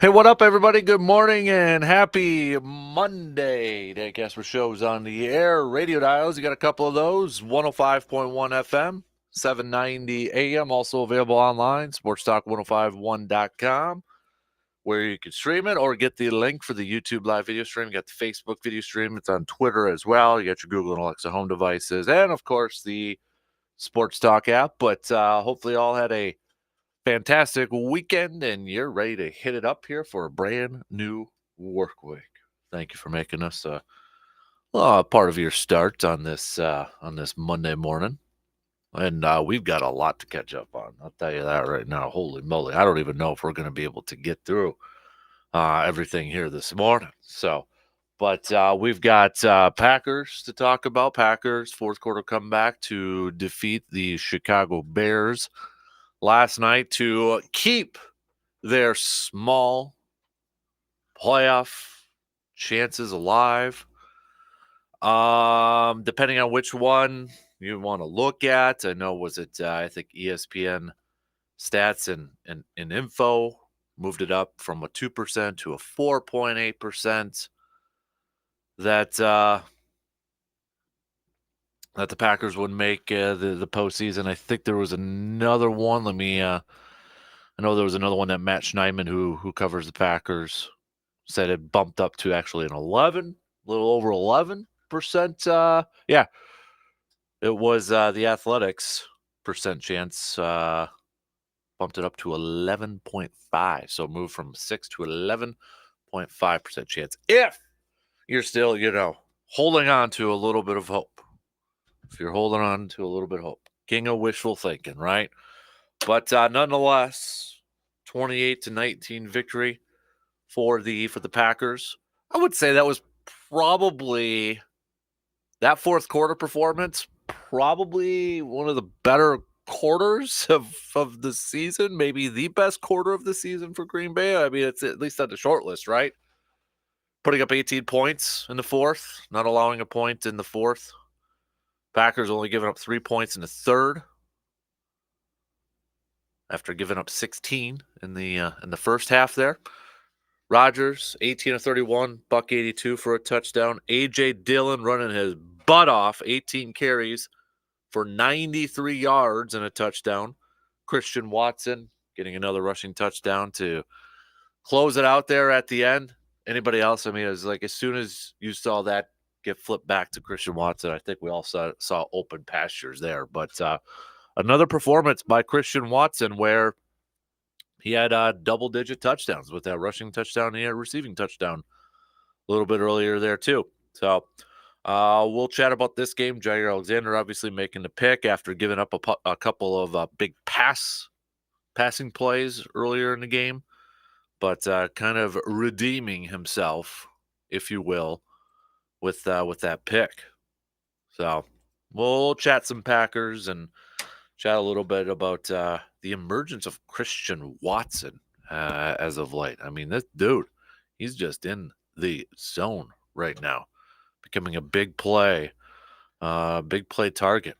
Hey, what up, everybody? Good morning and happy Monday. Dan Kasper Show's on the air. Radio dials, you got a couple of those. 105.1 FM, 790 AM, also available online, sportstalk1051.com, where you can stream it or get the link for the YouTube live video stream. You got the Facebook video stream. It's on Twitter as well. You got your Google and Alexa home devices, and, of course, the Sports Talk app. But hopefully all had a fantastic weekend and you're ready to hit it up here for a brand new work week. Thank you for making us part of your start on this Monday morning. And we've got a lot to catch up on. I'll tell you that right now. Holy moly. I don't even know if we're going to be able to get through everything here this morning. But we've got Packers to talk about. Packers fourth quarter comeback to defeat the Chicago Bears last night to keep their small playoff chances alive. Depending on which one you want to look at, I know I think ESPN stats and info moved it up from a 2% to a 4.8% that the Packers would make the postseason. I think there was another one. I know there was another one that Matt Schneidman, who covers the Packers, said it bumped up to actually a little over 11%. Yeah, it was the Athletics percent chance bumped it up to 11.5. So moved from 6 to 11.5% chance. If you're still, holding on to a little bit of hope. If you're holding on to a little bit of hope. King of wishful thinking, right? But nonetheless, 28-19 victory for the Packers. I would say that was probably that fourth quarter performance, probably one of the better quarters of the season, maybe the best quarter of the season for Green Bay. I mean, it's at least on the short list, right? Putting up 18 points in the fourth, not allowing a point in the fourth. Packers only giving up 3 points in the third after giving up 16 in the first half there. Rodgers, 18 of 31, buck 82 for a touchdown. A.J. Dillon running his butt off, 18 carries for 93 yards and a touchdown. Christian Watson getting another rushing touchdown to close it out there at the end. Anybody else? I mean, it was like as soon as you saw that get flipped back to Christian Watson, I think we all saw open pastures there. But another performance by Christian Watson where he had double-digit touchdowns with that rushing touchdown and a receiving touchdown a little bit earlier there too. So we'll chat about this game. Jair Alexander obviously making the pick after giving up a couple of big passing plays earlier in the game, but kind of redeeming himself, if you will, with that pick. So we'll chat some Packers and chat a little bit about the emergence of Christian Watson as of late. I mean, this dude, he's just in the zone right now, becoming a big play target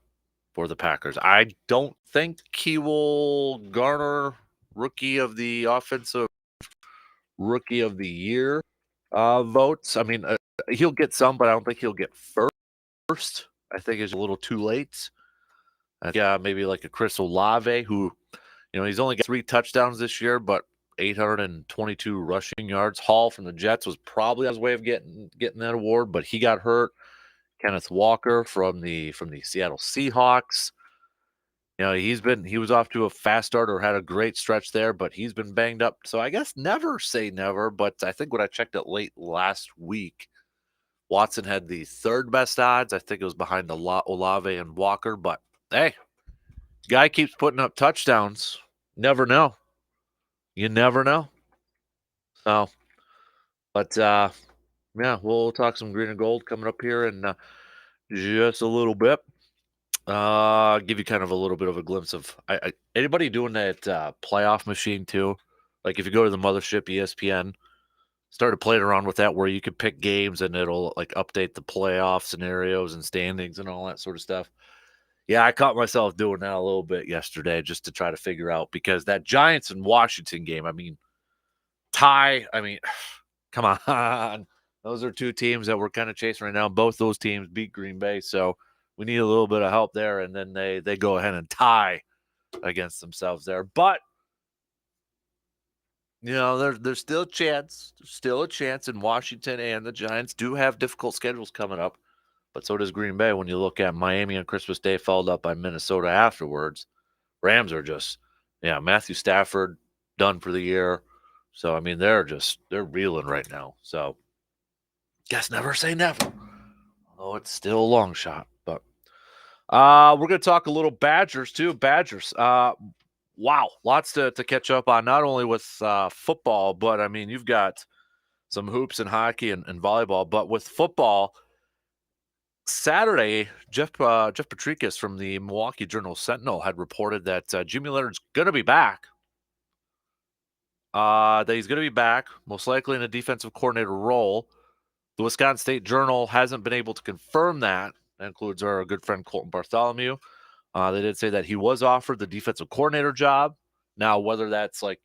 for the Packers. I don't think he will garner Rookie of the Year votes. I mean, he'll get some, but I don't think he'll get first. I think it's a little too late. I think maybe like a Chris Olave, who, he's only got 3 touchdowns this year, but 822 rushing yards. Hall from the Jets was probably on his way of getting that award, but he got hurt. Kenneth Walker from the Seattle Seahawks. He was off to a fast start or had a great stretch there, but he's been banged up. So I guess never say never, but I think when I checked it late last week, Watson had the third best odds. I think it was behind Olave and Walker, but hey, guy keeps putting up touchdowns. Never know. You never know. So, but yeah, we'll talk some green and gold coming up here in just a little bit. Give you kind of a little bit of a glimpse of anybody doing that playoff machine too. Like if you go to the mothership ESPN, started playing around with that where you could pick games and it'll like update the playoff scenarios and standings and all that sort of stuff. Yeah, I caught myself doing that a little bit yesterday just to try to figure out because that Giants and Washington game, I mean, tie. I mean, come on. Those are two teams that we're kind of chasing right now. Both those teams beat Green Bay, so we need a little bit of help there, and then they go ahead and tie against themselves there. But there's still a chance. There's still a chance, and Washington and the Giants do have difficult schedules coming up. But so does Green Bay. When you look at Miami on Christmas Day, followed up by Minnesota afterwards, Rams are just, Matthew Stafford done for the year. So I mean, they're reeling right now. So guess never say never. Although it's still a long shot. But we're gonna talk a little Badgers too. Badgers. Wow, lots to catch up on. Not only with football, but I mean, you've got some hoops and hockey and volleyball. But with football, Saturday, Jeff Patrikas from the Milwaukee Journal-Sentinel had reported that Jimmy Leonard's going to be back. That he's going to be back, most likely in a defensive coordinator role. The Wisconsin State Journal hasn't been able to confirm that. That includes our good friend Colton Bartholomew. They did say that he was offered the defensive coordinator job. Now, whether that's like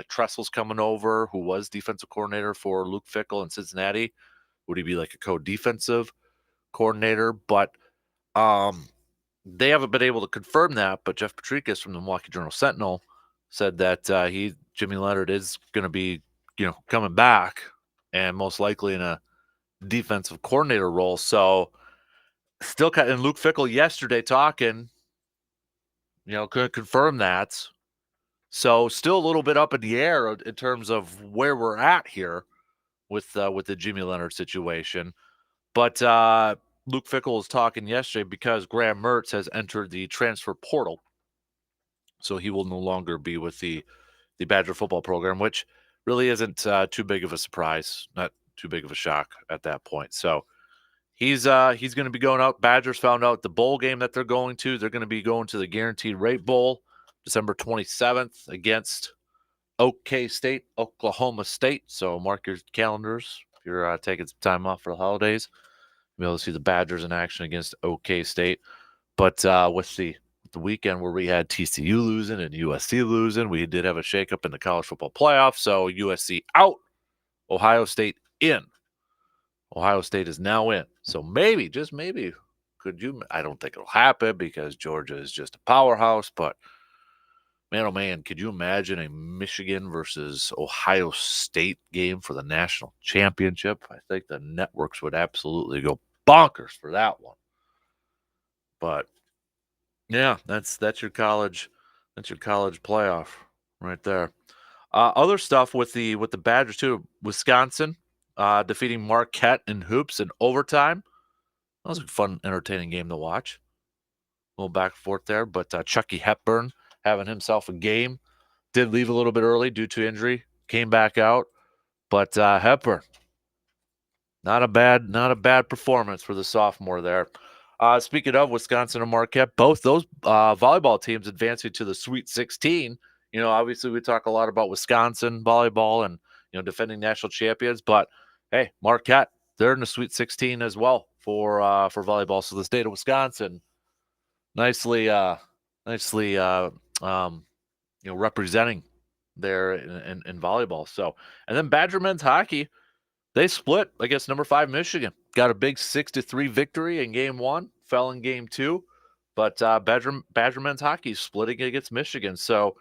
Tressel's coming over, who was defensive coordinator for Luke Fickell in Cincinnati, would he be like a co-defensive coordinator? But they haven't been able to confirm that. But Jeff Patrikas from the Milwaukee Journal-Sentinel said that Jimmy Leonard is going to be, coming back and most likely in a defensive coordinator role. So still kind of, and Luke Fickell yesterday talking, couldn't confirm that. So still a little bit up in the air in terms of where we're at here with the Jimmy Leonard situation. But Luke Fickell was talking yesterday because Graham Mertz has entered the transfer portal. So he will no longer be with the Badger football program, which really isn't too big of a surprise, not too big of a shock at that point. So he's going to be going out. Badgers found out the bowl game that they're going to. They're going to be going to the Guaranteed Rate Bowl December 27th against OK State, Oklahoma State. So mark your calendars if you're taking some time off for the holidays. You'll be able to see the Badgers in action against OK State. But with the weekend where we had TCU losing and USC losing, we did have a shakeup in the college football playoff. So USC out, Ohio State in. Ohio State is now in. So maybe, just maybe, I don't think it'll happen because Georgia is just a powerhouse, but man, oh man, could you imagine a Michigan versus Ohio State game for the national championship? I think the networks would absolutely go bonkers for that one. But yeah, that's your college playoff right there. Other stuff with the Badgers too. Wisconsin defeating Marquette in hoops in overtime. That was a fun, entertaining game to watch. A little back and forth there, but Chucky Hepburn having himself a game. Did leave a little bit early due to injury. Came back out, but Hepburn, not a bad performance for the sophomore there. Speaking of Wisconsin and Marquette, both those volleyball teams advancing to the Sweet 16. Obviously we talk a lot about Wisconsin volleyball and defending national champions, but hey, Marquette, they're in the Sweet 16 as well for volleyball. So the state of Wisconsin, nicely representing there in volleyball. So, and then Badger men's hockey, they split against number 5 Michigan. Got a big 6-3 victory in game 1, fell in game 2, but Badger men's hockey splitting against Michigan. So,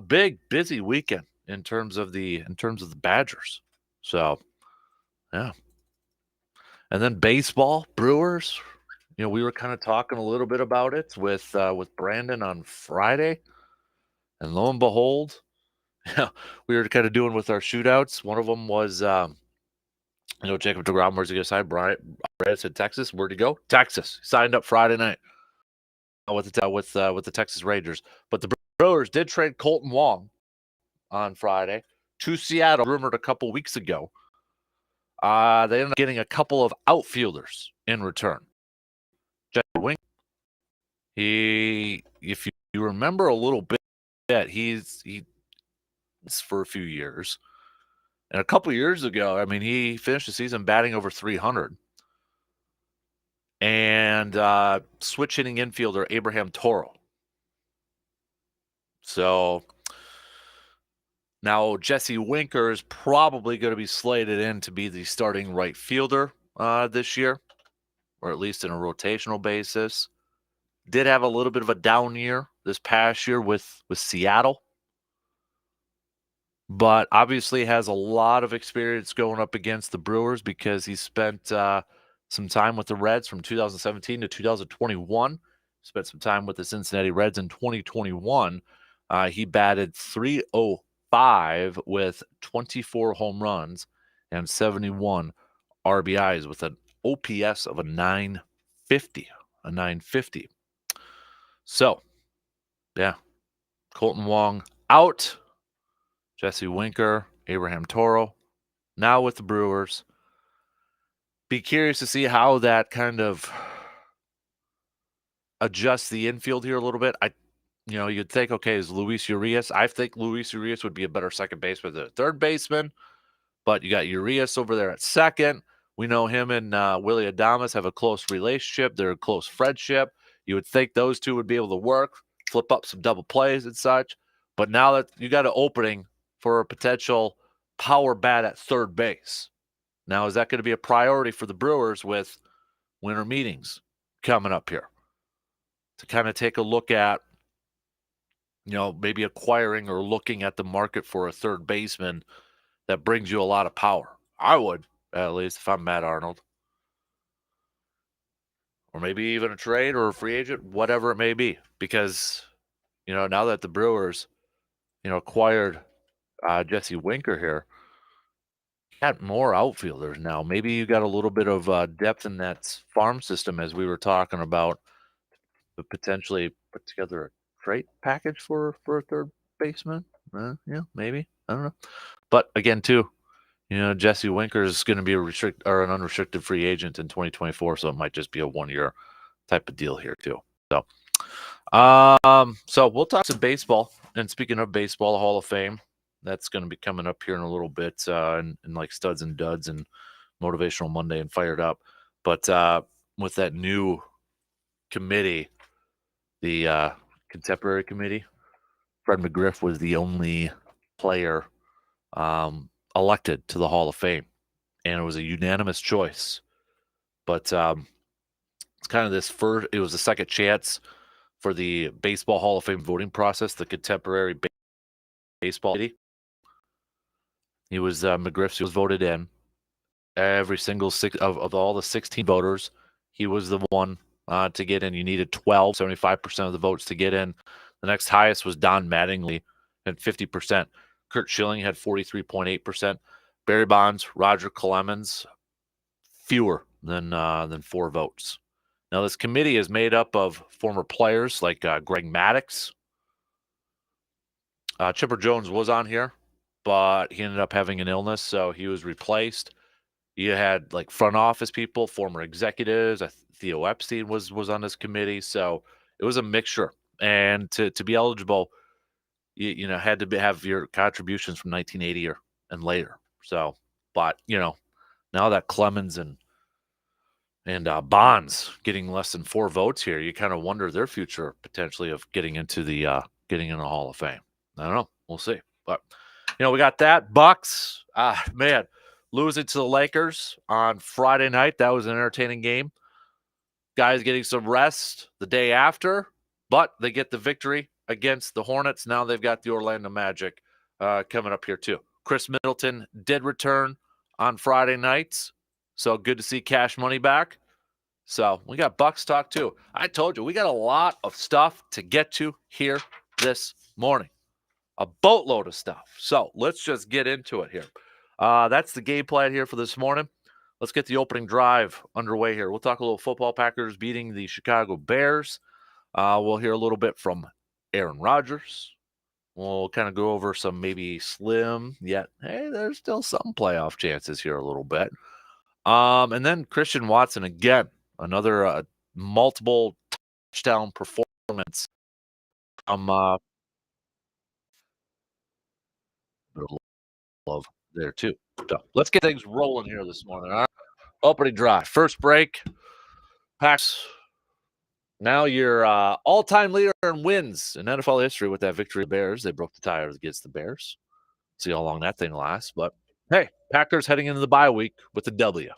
big busy weekend in terms of the Badgers. So, yeah. And then baseball, Brewers. We were kind of talking a little bit about it with Brandon on Friday, and lo and behold, we were kind of doing with our shootouts. One of them was, Jacob deGrom, where's he going to sign? Brad said Texas. Where'd he go? Texas. Signed up Friday night with the Texas Rangers. But the Brewers did trade Colton Wong on Friday to Seattle, rumored a couple weeks ago. They ended up getting a couple of outfielders in return. Wing. If you remember a little bit, he for a few years. And a couple years ago, I mean, he finished the season batting over 300. And switch hitting infielder Abraham Toro. So Now, Jesse Winker is probably going to be slated in to be the starting right fielder this year, or at least in a rotational basis. Did have a little bit of a down year this past year with Seattle, but obviously has a lot of experience going up against the Brewers because he spent some time with the Reds from 2017 to 2021. Spent some time with the Cincinnati Reds in 2021. He batted .305 with 24 home runs and 71 RBIs with an OPS of a 950. A 950. So, yeah, Colton Wong out. Jesse Winker, Abraham Toro, now with the Brewers. Be curious to see how that kind of adjusts the infield here a little bit. You'd think, okay, is Luis Urias? I think Luis Urias would be a better second baseman than a third baseman, but you got Urias over there at second. We know him and Willie Adames have a close relationship. They're a close friendship. You would think those two would be able to work, flip up some double plays and such. But now that you got an opening for a potential power bat at third base, now is that going to be a priority for the Brewers with winter meetings coming up here to kind of take a look at, maybe acquiring or looking at the market for a third baseman that brings you a lot of power? I would, at least, if I'm Matt Arnold. Or maybe even a trade or a free agent, whatever it may be. Because, now that the Brewers, acquired Jesse Winker here, got more outfielders now. Maybe you got a little bit of depth in that farm system, as we were talking about, to potentially put together a trade package for a third baseman. Yeah, maybe. I don't know. But again, too, Jesse Winker is going to be an unrestricted free agent in 2024, so it might just be a 1-year type of deal here too. So we'll talk some baseball. And speaking of baseball, the Hall of Fame, that's going to be coming up here in a little bit, and like Studs and Duds and Motivational Monday and Fired Up. But with that new committee, the Contemporary Committee, Fred McGriff was the only player elected to the Hall of Fame, and it was a unanimous choice. But it's kind of it was the second chance for the Baseball Hall of Fame voting process, the Contemporary Baseball Committee. He was McGriff was voted in. Every single of all the 16 voters, he was the one to get in. You needed 75% of the votes to get in. The next highest was Don Mattingly at 50%. Kurt Schilling had 43.8%. Barry Bonds, Roger Clemens, fewer than 4 votes. Now, this committee is made up of former players like Greg Maddux. Chipper Jones was on here, but he ended up having an illness, so he was replaced. You had like front office people, former executives. Theo Epstein was on this committee, so it was a mixture. And to be eligible, you had to have your contributions from 1980 and later. So, but now that Clemens and Bonds getting less than 4 votes here, you kind of wonder their future potentially of getting into the Hall of Fame. I don't know. We'll see. But we got that. Bucks, man, losing to the Lakers on Friday night. That was an entertaining game. Guys getting some rest the day after, but they get the victory against the Hornets. Now they've got the Orlando Magic coming up here too. Chris Middleton did return on Friday nights, so good to see Cash Money back. So we got Bucks talk too. I told you, we got a lot of stuff to get to here this morning. A boatload of stuff. So let's just get into it here. That's the game plan here for this morning. Let's get the opening drive underway here. We'll talk a little football. Packers beating the Chicago Bears. We'll hear a little bit from Aaron Rodgers. We'll kind of go over some maybe slim, yet, hey, there's still some playoff chances here a little bit. And then Christian Watson again, another multiple touchdown performance from love there too. So let's get things rolling here this morning. All right? Opening drive, first break. Packs now your all-time leader in wins in NFL history with that victory. Bears, they broke the tie against the Bears. See how long that thing lasts. But hey, Packers heading into the bye week with a W.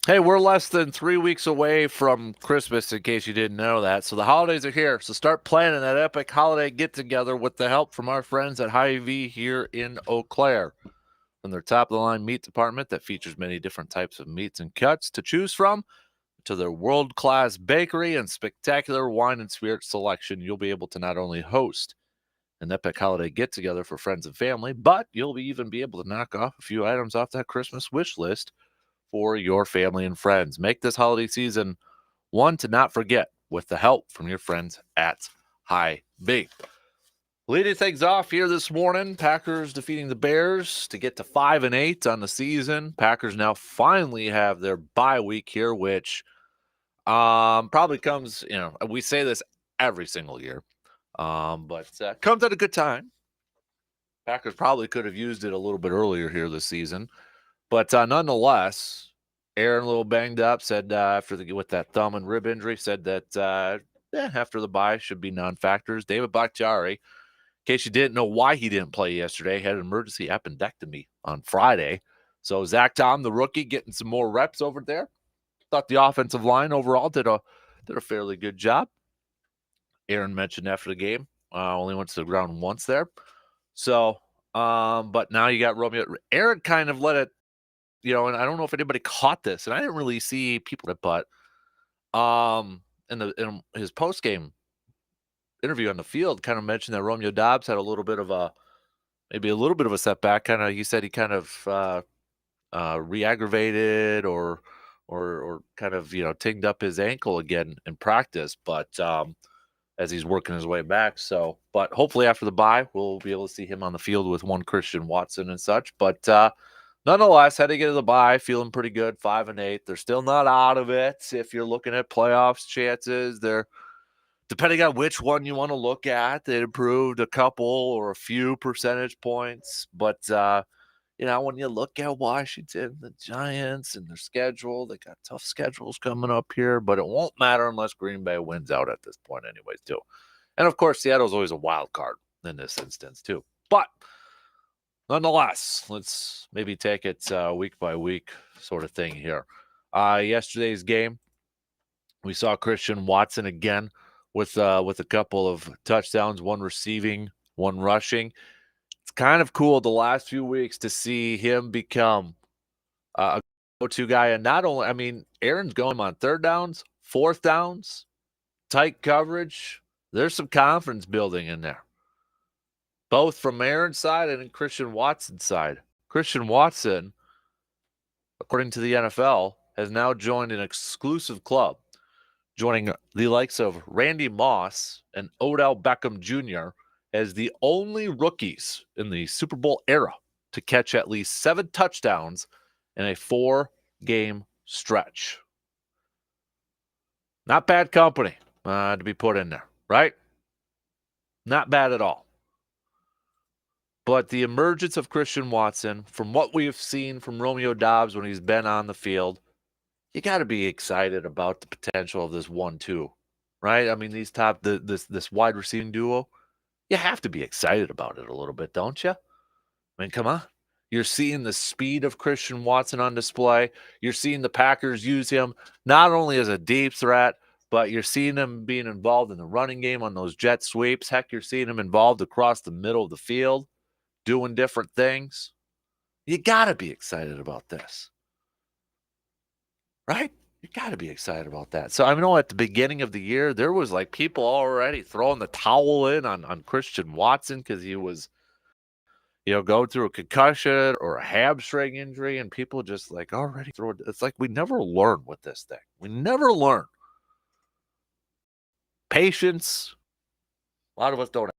Hey, we're less than 3 weeks away from Christmas, in case you didn't know that. So the holidays are here. So start planning that epic holiday get-together with the help from our friends at Hy-Vee here in Eau Claire. From their top-of-the-line meat department that features many different types of meats and cuts to choose from, to their world-class bakery and spectacular wine and spirit selection, you'll be able to not only host an epic holiday get-together for friends and family, but you'll even be able to knock off a few items off that Christmas wish list for your family and friends. Make this holiday season one to not forget with the help from your friends at Hy-Vee. Leading things off here this morning, Packers defeating the Bears to get to 5-8 on the season. Packers now finally have their bye week here, which probably comes, we say this every single year, but comes at a good time. Packers probably could have used it a little bit earlier here this season. But nonetheless, Aaron, a little banged up, said with that thumb and rib injury, said that after the bye should be non-factors. David Bakhtiari, in case you didn't know why he didn't play yesterday, had an emergency appendectomy on Friday. So Zach Tom, the rookie, getting some more reps over there. Thought the offensive line overall did a fairly good job. Aaron mentioned after the game, only went to the ground once there. So, but now you got Romeo. Aaron kind of let it, and I don't know if anybody caught this, and I didn't really see people, but in his post game interview on the field, kind of mentioned that Romeo Doubs had a little bit of a setback. He said he kind of re-aggravated or kind of tinged up his ankle again in practice, but as he's working his way back. So, but hopefully after the bye, we'll be able to see him on the field with one Christian Watson and such. But nonetheless, heading into the bye, feeling pretty good, 5-8. They're still not out of it. If you're looking at playoffs chances, they're, depending on which one you want to look at, they improved a couple or a few percentage points. But when you look at Washington, the Giants, and their schedule, they got tough schedules coming up here, but it won't matter unless Green Bay wins out at this point anyways, too. And, of course, Seattle's always a wild card in this instance, too. But, nonetheless, let's maybe take it week by week sort of thing here. Yesterday's game, we saw Christian Watson again with a couple of touchdowns, one receiving, one rushing. It's kind of cool the last few weeks to see him become a go-to guy. And not only, Aaron's going on third downs, fourth downs, tight coverage. There's some confidence building in there, both from Aaron's side and in Christian Watson's side. Christian Watson, according to the NFL, has now joined an exclusive club, joining the likes of Randy Moss and Odell Beckham Jr. as the only rookies in the Super Bowl era to catch at least 7 touchdowns in a 4-game stretch. Not bad company to be put in there, right? Not bad at all. But the emergence of Christian Watson, from what we have seen from Romeo Doubs when he's been on the field, you got to be excited about the potential of this 1-2, right? This wide receiving duo, you have to be excited about it a little bit, don't you? Come on. You're seeing the speed of Christian Watson on display. You're seeing the Packers use him not only as a deep threat, but you're seeing him being involved in the running game on those jet sweeps. Heck, you're seeing him involved across the middle of the field, doing different things. You got to be excited about this, right? You got to be excited about that. So I know at the beginning of the year, there was like people already throwing the towel in on Christian Watson because he was, going through a concussion or a hamstring injury, and people just like already throw it. It's like we never learn with this thing. We never learn. Patience. A lot of us don't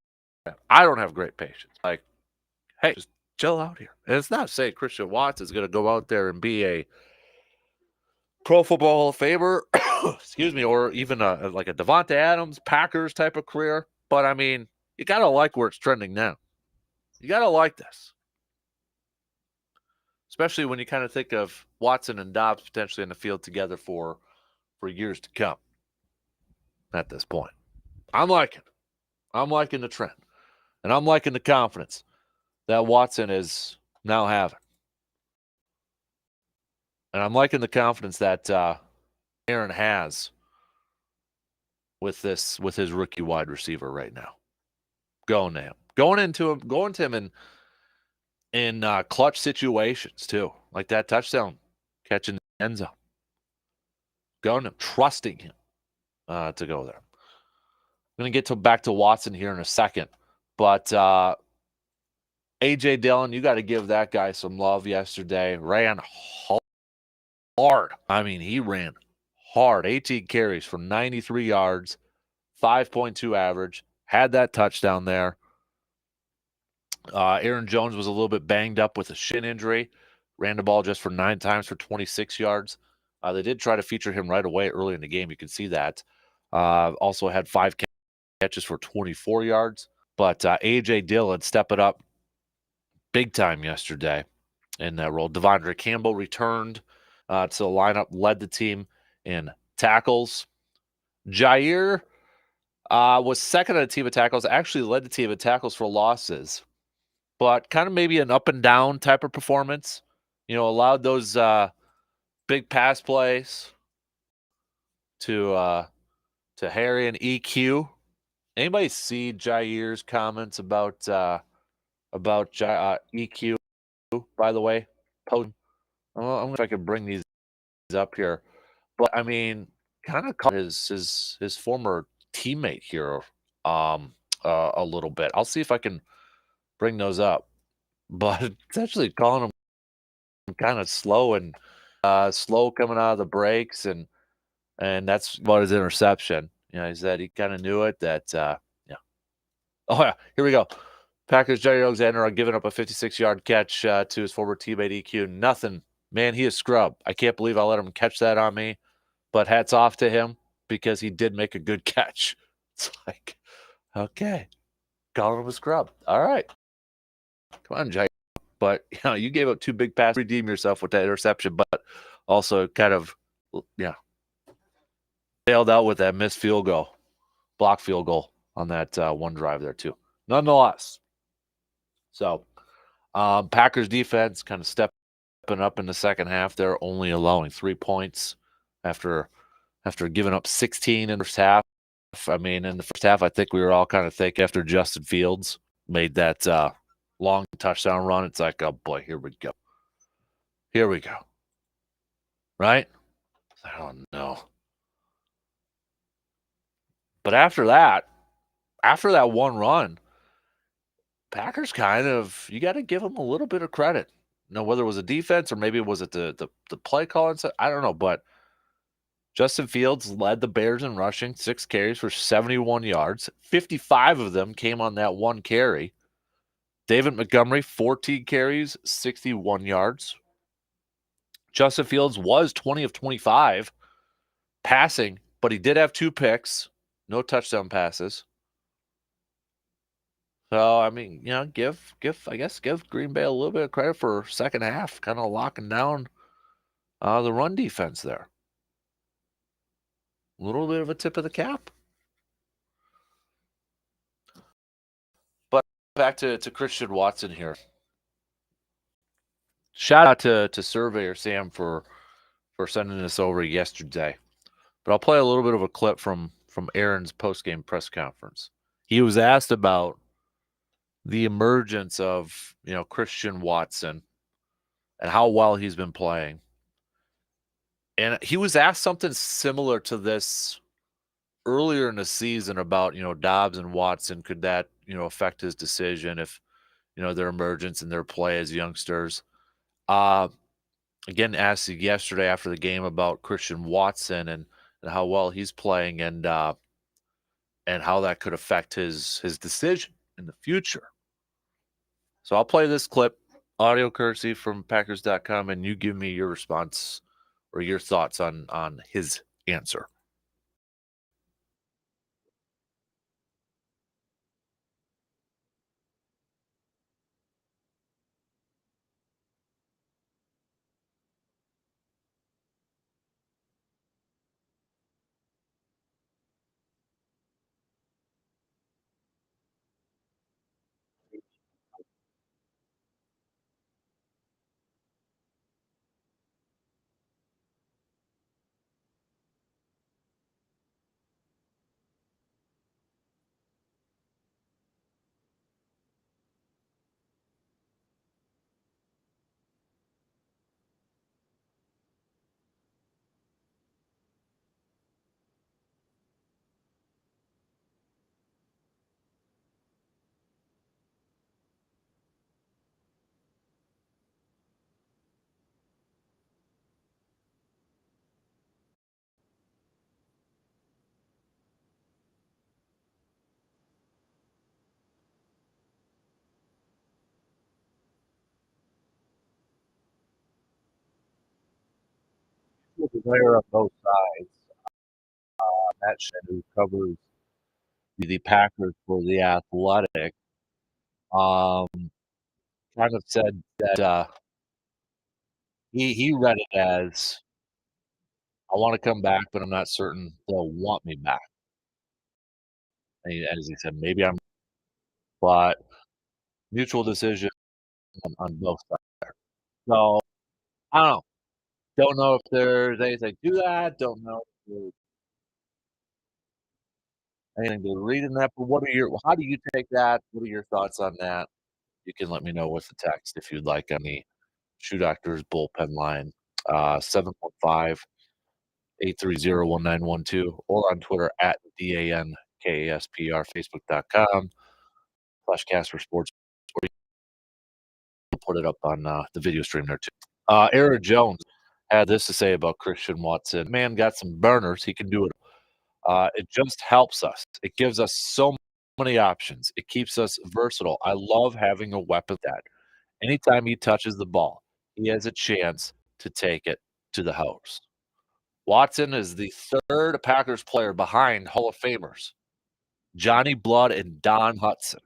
have. I don't have great patience. Like, hey, just chill out here. And it's not saying Christian Watson is going to go out there and be a Pro Football Hall of Famer, excuse me, or even like a Devonta Adams, Packers type of career. But you got to like where it's trending now. You got to like this. Especially when you kind of think of Watson and Doubs potentially in the field together for years to come at this point. I'm liking the trend. And I'm liking the confidence that Watson is now having. And I'm liking the confidence that Aaron has with his rookie wide receiver right now. Going to him. Going to him in clutch situations too. Like that touchdown catching the end zone. Going to him, trusting him to go there. I'm going to get back to Watson here in a second. But A.J. Dillon, you got to give that guy some love yesterday. Ran hard. I mean, he ran hard. 18 carries for 93 yards, 5.2 average. Had that touchdown there. Aaron Jones was a little bit banged up with a shin injury. Ran the ball just for 9 times for 26 yards. They did try to feature him right away early in the game. You can see that. Also had 5 catches for 24 yards. But A.J. Dillon stepping up big time yesterday in that role. Devondre Campbell returned to the lineup, led the team in tackles. Jair was second on the team of tackles, actually led the team in tackles for losses, but kind of maybe an up and down type of performance. Allowed those big pass plays to Harry and EQ. Anybody see Jair's comments about EQ? By the way, post. Well, I'm if I could bring these up here, but I mean, kind of call his former teammate here a little bit. I'll see if I can bring those up, but it's actually calling him kind of slow and slow coming out of the breaks, and that's about his interception. He said he kind of knew it that yeah. Oh yeah, here we go. Packers Jair Alexander are giving up a 56-yard catch to his former teammate EQ. Nothing, man. He is scrub. I can't believe I let him catch that on me. But hats off to him because he did make a good catch. It's like, okay, calling him a scrub. All right, come on, Jair. But you gave up 2 big passes, redeem yourself with that interception, but also kind of, bailed out with that missed field goal, block field goal on that one drive there too. Nonetheless, so Packers defense kind of stepping up in the second half. They're only allowing 3 points after giving up 16 in the first half. I mean, in the first half, I think we were all kind of thinking after Justin Fields made that long touchdown run, it's like, oh boy, here we go. Here we go. Right? I don't know. But after that one run, Packers kind of, you got to give them a little bit of credit. Whether it was a defense or maybe was it the play call and stuff, I don't know. But Justin Fields led the Bears in rushing, 6 carries for 71 yards. 55 of them came on that one carry. David Montgomery, 14 carries, 61 yards. Justin Fields was 20 of 25 passing, but he did have 2 picks, no touchdown passes. So, I mean, give Green Bay a little bit of credit for second half, kind of locking down the run defense there. A little bit of a tip of the cap. But back to Christian Watson here. Shout out to Surveyor Sam for sending this over yesterday. But I'll play a little bit of a clip from Aaron's post-game press conference. He was asked about the emergence of, Christian Watson and how well he's been playing. And he was asked something similar to this earlier in the season about, Dobbs and Watson. Could that, affect his decision if, their emergence and their play as youngsters? Again, asked yesterday after the game about Christian Watson and how well he's playing and how that could affect his decision in the future. So I'll play this clip, audio courtesy from Packers.com, and you give me your response or your thoughts on his answer. player on both sides. Matt Shen, who covers the Packers for The Athletic, um, kind of said that, he read it as, "I wanna come back, but I'm not certain they'll want me back." And as he said, "Maybe I'm" but mutual decision on both sides. So, I don't know. Don't know if there's anything to that, don't know if there's anything to read in that, but what are your how do you take that? What are your thoughts on that? You can let me know with the text if you'd like on the Shoe Doctors bullpen line, 715-830-1912, or on Twitter at DANKASPR, Facebook.com/Casper Sports, or you can put it up on the video stream there too. Aaron Jones had this to say about Christian Watson. Man got some burners. He can do it. It just helps us. It gives us so many options. It keeps us versatile. I love having a weapon that anytime he touches the ball, he has a chance to take it to the house. Watson is the third Packers player behind Hall of Famers Johnny Blood and Don Hutson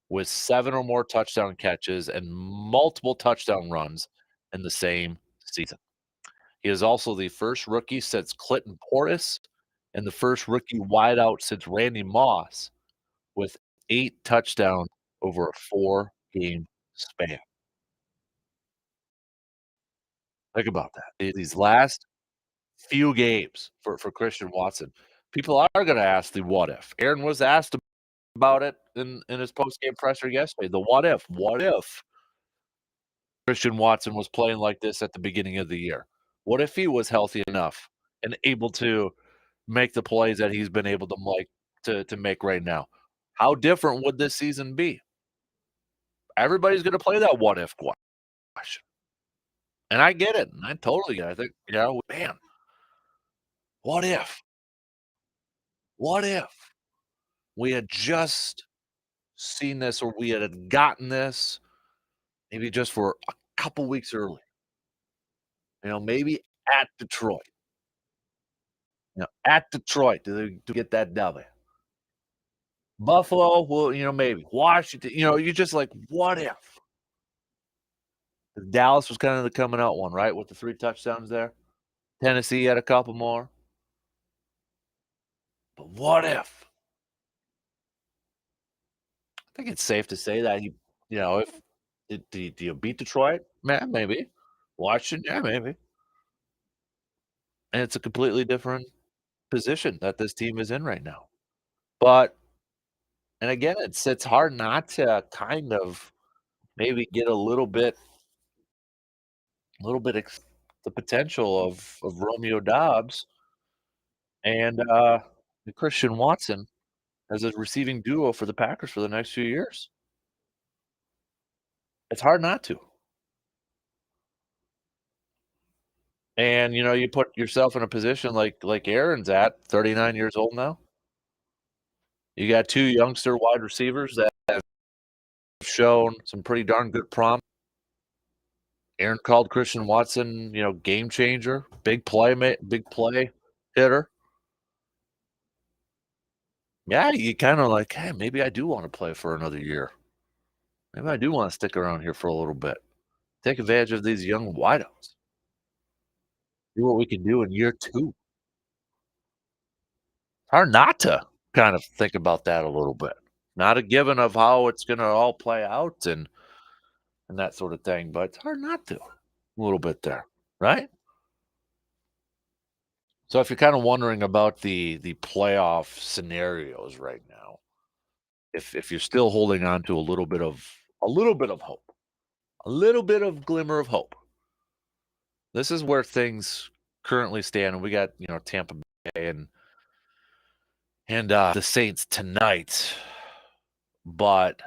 with 7 or more touchdown catches and multiple touchdown runs in the same season. He is also the first rookie since Clinton Portis and the first rookie wideout since Randy Moss with 8 touchdowns over a 4-game span. Think about that. These last few games for Christian Watson, people are gonna ask the what if. Aaron was asked about it in his post-game presser yesterday. The what if? What if Christian Watson was playing like this at the beginning of the year? What if he was healthy enough and able to make the plays that he's been able to make right now? How different would this season be? Everybody's gonna play that what if question. And I get it, and I totally get it. I think, man, what if? What if we had just seen this or we had gotten this maybe just for a couple weeks early, maybe at Detroit, at Detroit to get that W. Buffalo, well, maybe Washington, you're just like, what if? Dallas was kind of the coming out one, right? With the 3 touchdowns there. Tennessee had a couple more. But what if? I think it's safe to say that if do you beat Detroit? Yeah, maybe. Washington, yeah, maybe. And it's a completely different position that this team is in right now. But and again, it's hard not to kind of maybe get a little bit the potential of Romeo Dobbs and the Christian Watson as a receiving duo for the Packers for the next few years. It's hard not to. And you put yourself in a position like Aaron's at 39 years old now. You got 2 youngster wide receivers that have shown some pretty darn good promise. Aaron called Christian Watson, game changer, big play hitter. Yeah, you kinda like, "Hey, maybe I do wanna play for another year. Maybe I do wanna stick around here for a little bit. Take advantage of these young wideouts. See what we can do in year 2." Hard not to kind of think about that a little bit. Not a given of how it's gonna all play out and that sort of thing, but it's hard not to a little bit there, right? So if you're kinda wondering about the playoff scenarios right now, if you're still holding on to a little bit of hope, a little bit of glimmer of hope, this is where things currently stand, and we got, Tampa Bay and the Saints tonight, but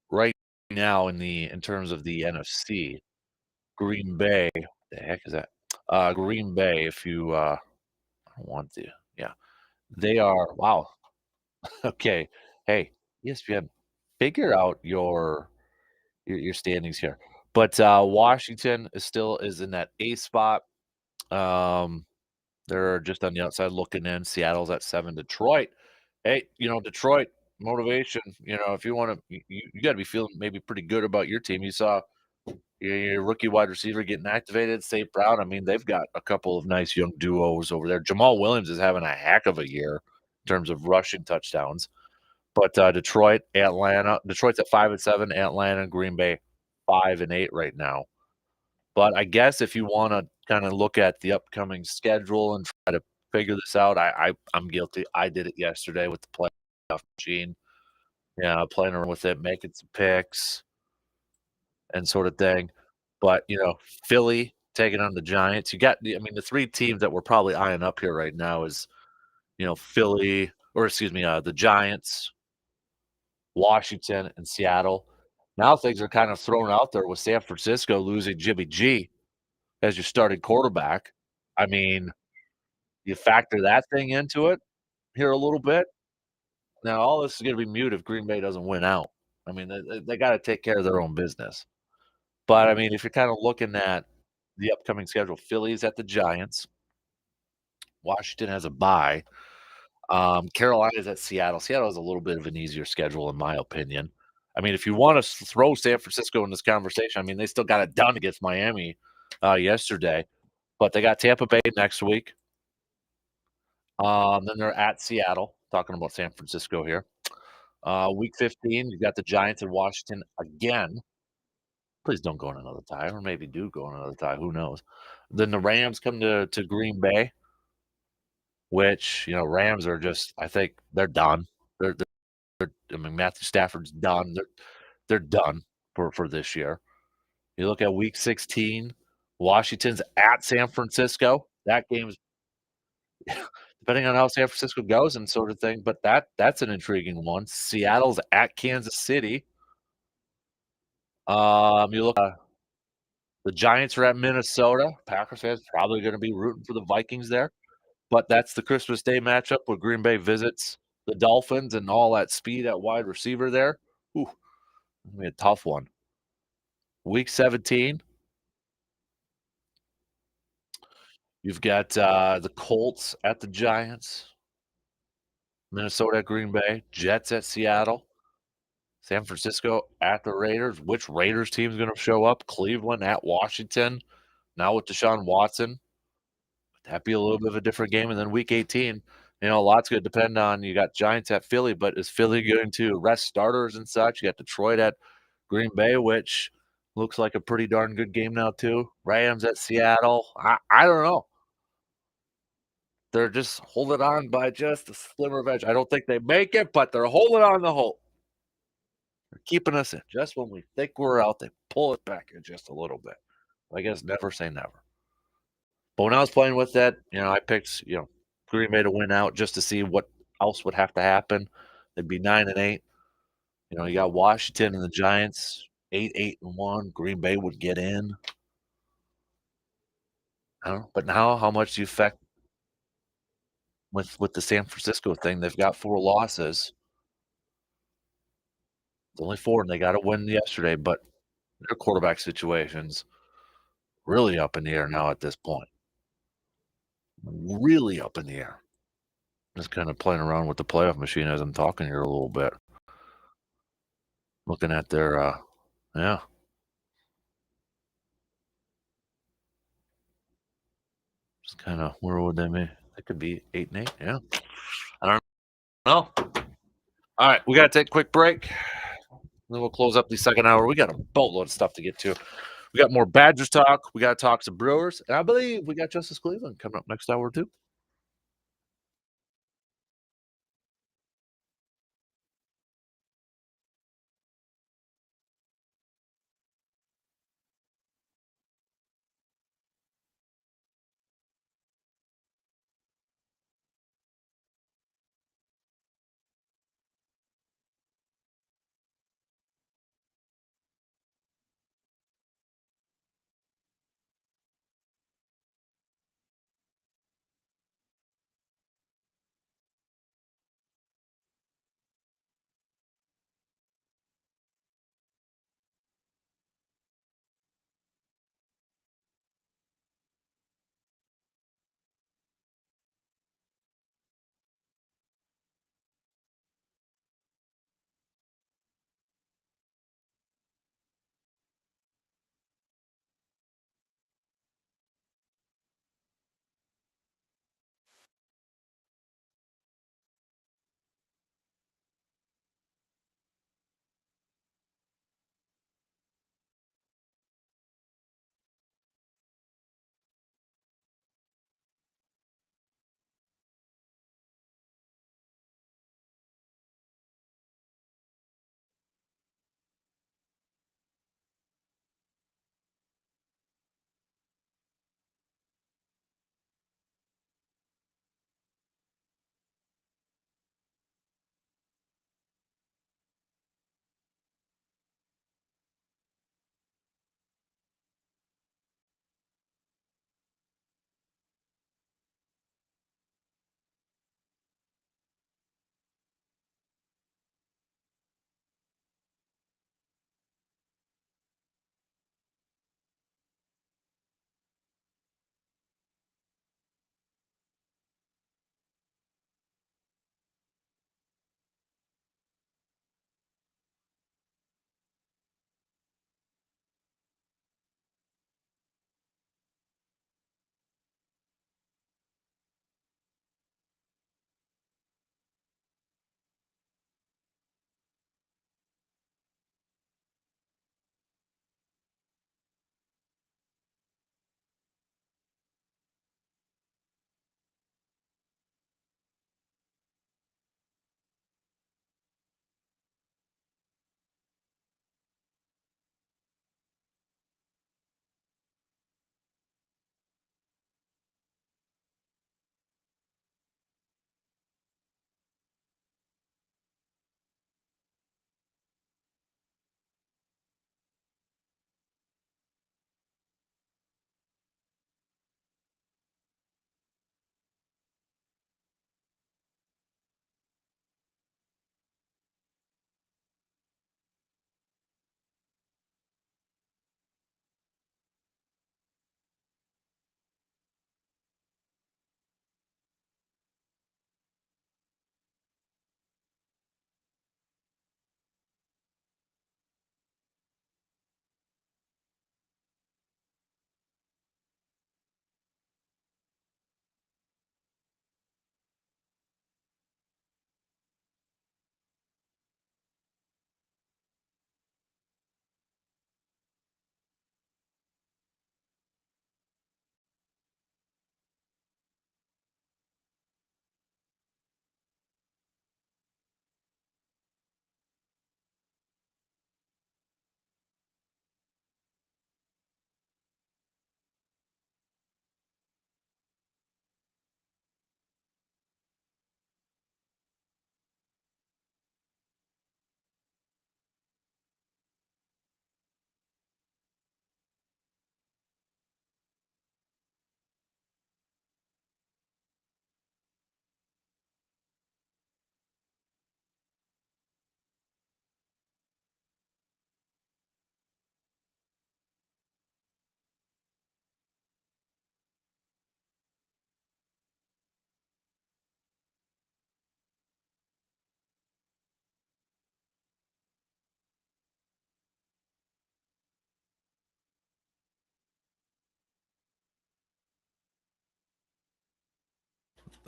right now in terms of the NFC, Green Bay the heck is that? Green Bay, if you, I don't want to yeah, they are wow, okay. Hey, ESPN, figure out your standings here. But Washington is in that A spot. Um, they're just on the outside looking in. Seattle's at 7. Detroit, hey, Detroit motivation. If you want to, you got to be feeling maybe pretty good about your team. You saw your rookie wide receiver getting activated, St. Brown. I mean, they've got a couple of nice young duos over there. Jamal Williams is having a heck of a year in terms of rushing touchdowns. But Detroit, Atlanta, Detroit's at 5-7. Atlanta, Green Bay, 5-8 right now. But I guess if you want to kind of look at the upcoming schedule and try to figure this out, I'm guilty. I did it yesterday with the playoff machine. Yeah, playing around with it, making some picks and sort of thing. But Philly taking on the Giants. I mean, the three teams that we're probably eyeing up here right now is Philly, or excuse me, the Giants, Washington, and Seattle. Now things are kind of thrown out there with San Francisco losing Jimmy G as your starting quarterback. I mean, you factor that thing into it here a little bit. Now, all this is going to be mute if Green Bay doesn't win out. I mean, they got to take care of their own business. But I mean, if you're kind of looking at the upcoming schedule, Philly's at the Giants. Washington has a bye. Carolina's at Seattle. Seattle has a little bit of an easier schedule, in my opinion. I mean, if you want to throw San Francisco in this conversation, I mean, they still got it done against Miami yesterday, but they got Tampa Bay next week. Then they're at Seattle, talking about San Francisco here. Week 15, you got the Giants and Washington again. Please don't go on another tie, or maybe do go on another tie. Who knows? Then the Rams come to Green Bay, which Rams are just. I think they're done. I mean, Matthew Stafford's done. They're done for this year. You look at Week 16, Washington's at San Francisco. That game's depending on how San Francisco goes and sort of thing, but that's an intriguing one. Seattle's at Kansas City. You look the Giants are at Minnesota. Packers fans probably gonna be rooting for the Vikings there, but that's the Christmas Day matchup where Green Bay visits the Dolphins and all that speed at wide receiver there. Ooh, gonna be a tough one. Week 17, you've got the Colts at the Giants, Minnesota at Green Bay, Jets at Seattle, San Francisco at the Raiders. Which Raiders team is going to show up? Cleveland at Washington. Now with Deshaun Watson, that'd be a little bit of a different game. And then Week 18, a lot's going to depend on. You got Giants at Philly, but is Philly going to rest starters and such? You got Detroit at Green Bay, which looks like a pretty darn good game now too. Rams at Seattle. I don't know. They're just holding on by just a slimmer of edge. I don't think they make it, but they're holding on the hope. They're keeping us in. Just when we think we're out, they pull it back in just a little bit. I guess never say never. But when I was playing with that, I picked, Green Bay to win out just to see what else would have to happen. They'd be 9-8. You got Washington and the Giants, 8-1. Green Bay would get in. I don't know. But now how much do you affect with the San Francisco thing? They've got 4 losses. It's only 4, and they got to win yesterday, but their quarterback situation's really up in the air now at this point. Really up in the air. Just kind of playing around with the playoff machine as I'm talking here a little bit. Looking at their, yeah, just kind of where would they be? It could be 8-8. Yeah, I don't know. All right, we got to take a quick break. Then we'll close up the second hour. We got a boatload of stuff to get to. We got more Badgers talk. We got to talk some Brewers, and I believe we got Justice Cleveland coming up next hour too.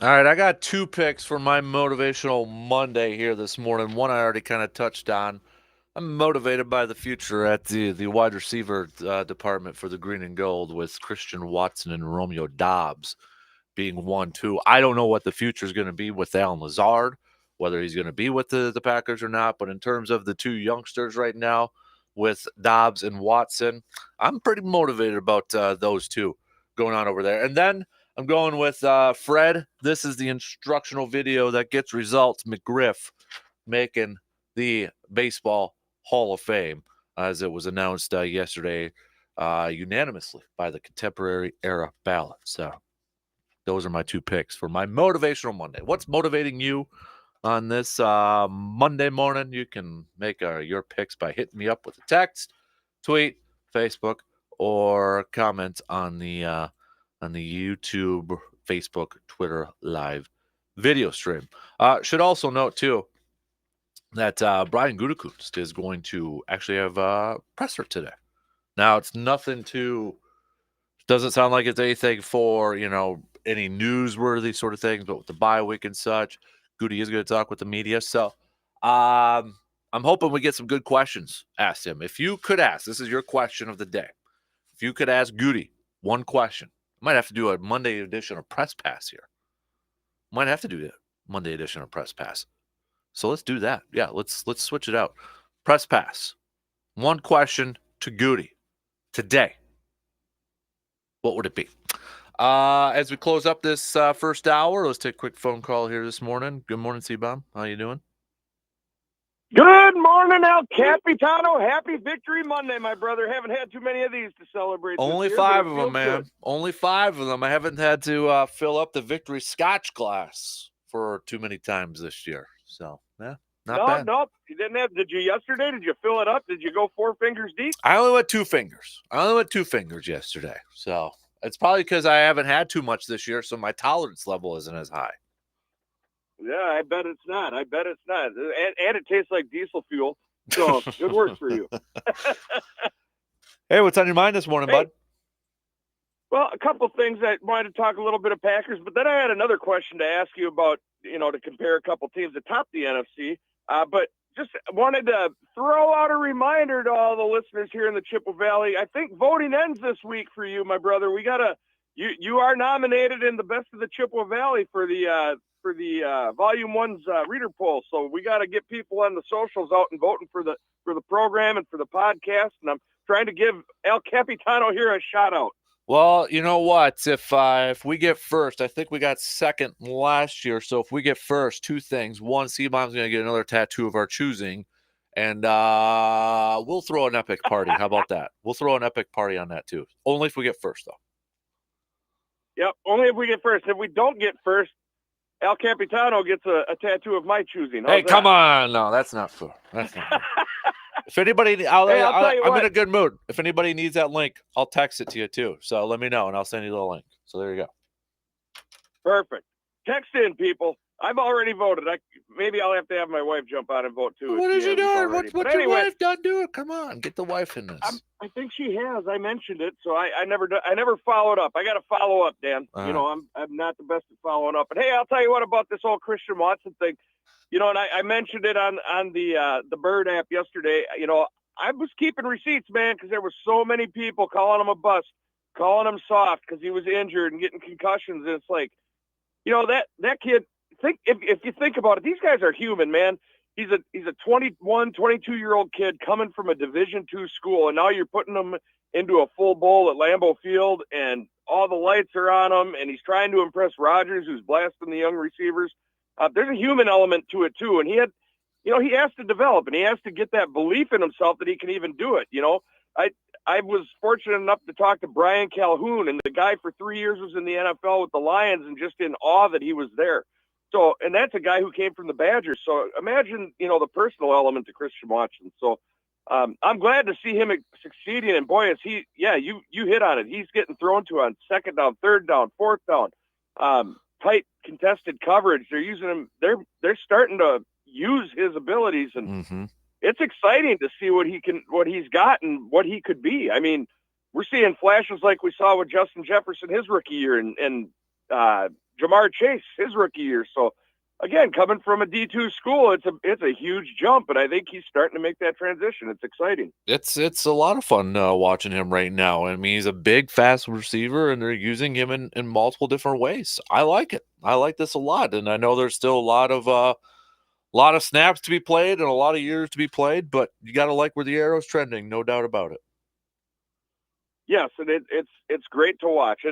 All right, I got 2 picks for my motivational Monday here this morning. One I already kind of touched on. I'm motivated by the future at the wide receiver department for the Green and Gold with Christian Watson and Romeo Dobbs being 1-2. I don't know what the future is going to be with Allen Lazard, whether he's going to be with the Packers or not. But in terms of the 2 youngsters right now with Dobbs and Watson, I'm pretty motivated about those 2 going on over there. And then I'm going with Fred. This is the instructional video that gets results. McGriff making the Baseball Hall of Fame, as it was announced yesterday unanimously by the Contemporary Era ballot. So those are my 2 picks for my motivational Monday. What's motivating you on this Monday morning? You can make your picks by hitting me up with a text, tweet, Facebook, or comment on the YouTube, Facebook, Twitter live video stream. Should also note too that Brian Gutekunst is going to actually have a presser today. Now it's nothing to. Doesn't sound like it's anything for, any newsworthy sort of things, but with the bye week and such, Goody is going to talk with the media. So I'm hoping we get some good questions asked him. If you could ask, this is your question of the day. If you could ask Goody one question, I might have to do a Monday edition of Press Pass here. Might have to do that Monday edition of Press Pass. So let's do that. Yeah, let's switch it out. Press Pass. One question to Goody today. What would it be? As we close up this first hour, let's take a quick phone call here this morning. Good morning, C-Bomb. How you doing? Good morning, El Capitano. Happy Victory Monday, my brother. Haven't had too many of these to celebrate. Only this year, 5 of them, man. Good. Only 5 of them. I haven't had to fill up the Victory Scotch glass for too many times this year. So, yeah, not bad. No, you didn't have. Did you yesterday? Did you fill it up? Did you go 4 fingers deep? I only went 2 fingers. Yesterday. So it's probably because I haven't had too much this year, so my tolerance level isn't as high. Yeah, I bet it's not. And it tastes like diesel fuel. So good work for you. Hey, what's on your mind this morning, bud? Well, a couple things. I wanted to talk a little bit of Packers, but then I had another question to ask you about, to compare a couple teams atop the NFC. But just wanted to throw out a reminder to all the listeners here in the Chippewa Valley. I think voting ends this week for you, my brother. You are nominated in the Best of the Chippewa Valley for the Volume 1's reader poll. So we got to get people on the socials out and voting for the program and for the podcast. And I'm trying to give El Capitano here a shout out. Well, you know what? If we get first, I think we got second last year. So if we get first, 2 things. One, C-Bomb's going to get another tattoo of our choosing. And we'll throw an epic party. How about that? We'll throw an epic party on that, too. Only if we get first, though. Yep, only if we get first. If we don't get first, El Capitano gets a tattoo of my choosing. Hey, come on. No, that's not fair. That's not fair. If anybody, I'm in a good mood. If anybody needs that link, I'll text it to you too. So let me know, and I'll send you the link. So there you go. Perfect. Text in, people. I've already voted. Maybe I'll have to have my wife jump out and vote too. What is she doing? What's your wife done doing? Come on, get the wife in this. I think she has. I mentioned it, so I never followed up. I got to follow up, Dan. I'm not the best at following up. But hey, I'll tell you what about this whole Christian Watson thing. And I mentioned it on the Bird app yesterday. I was keeping receipts, man, because there were so many people calling him a bust, calling him soft because he was injured and getting concussions. And it's like, that kid. If you think about it, these guys are human, man. He's a 21, 22-year-old kid coming from a Division II school, and now you're putting him into a full bowl at Lambeau Field, and all the lights are on him, and he's trying to impress Rodgers, who's blasting the young receivers. There's a human element to it too, and he has to develop, and he has to get that belief in himself that he can even do it. I was fortunate enough to talk to Brian Calhoun, and the guy for 3 years was in the NFL with the Lions, and just in awe that he was there. So, and that's a guy who came from the Badgers. So imagine, the personal element to Christian Watson. So I'm glad to see him succeeding. And boy, you hit on it. He's getting thrown to on 2nd down, 3rd down, 4th down, tight contested coverage. They're using him. They're starting to use his abilities, and it's exciting to see what he's got and what he could be. I mean, we're seeing flashes like we saw with Justin Jefferson his rookie year, and Jamar Chase, his rookie year. So, again, coming from a D2 school, it's a huge jump, and I think he's starting to make that transition. It's exciting. It's a lot of fun watching him right now. I mean, he's a big, fast receiver, and they're using him in multiple different ways. I like it. I like this a lot, and I know there's still a lot of snaps to be played and a lot of years to be played, but you got to like where the arrow's trending, no doubt about it. Yes, and it's great to watch.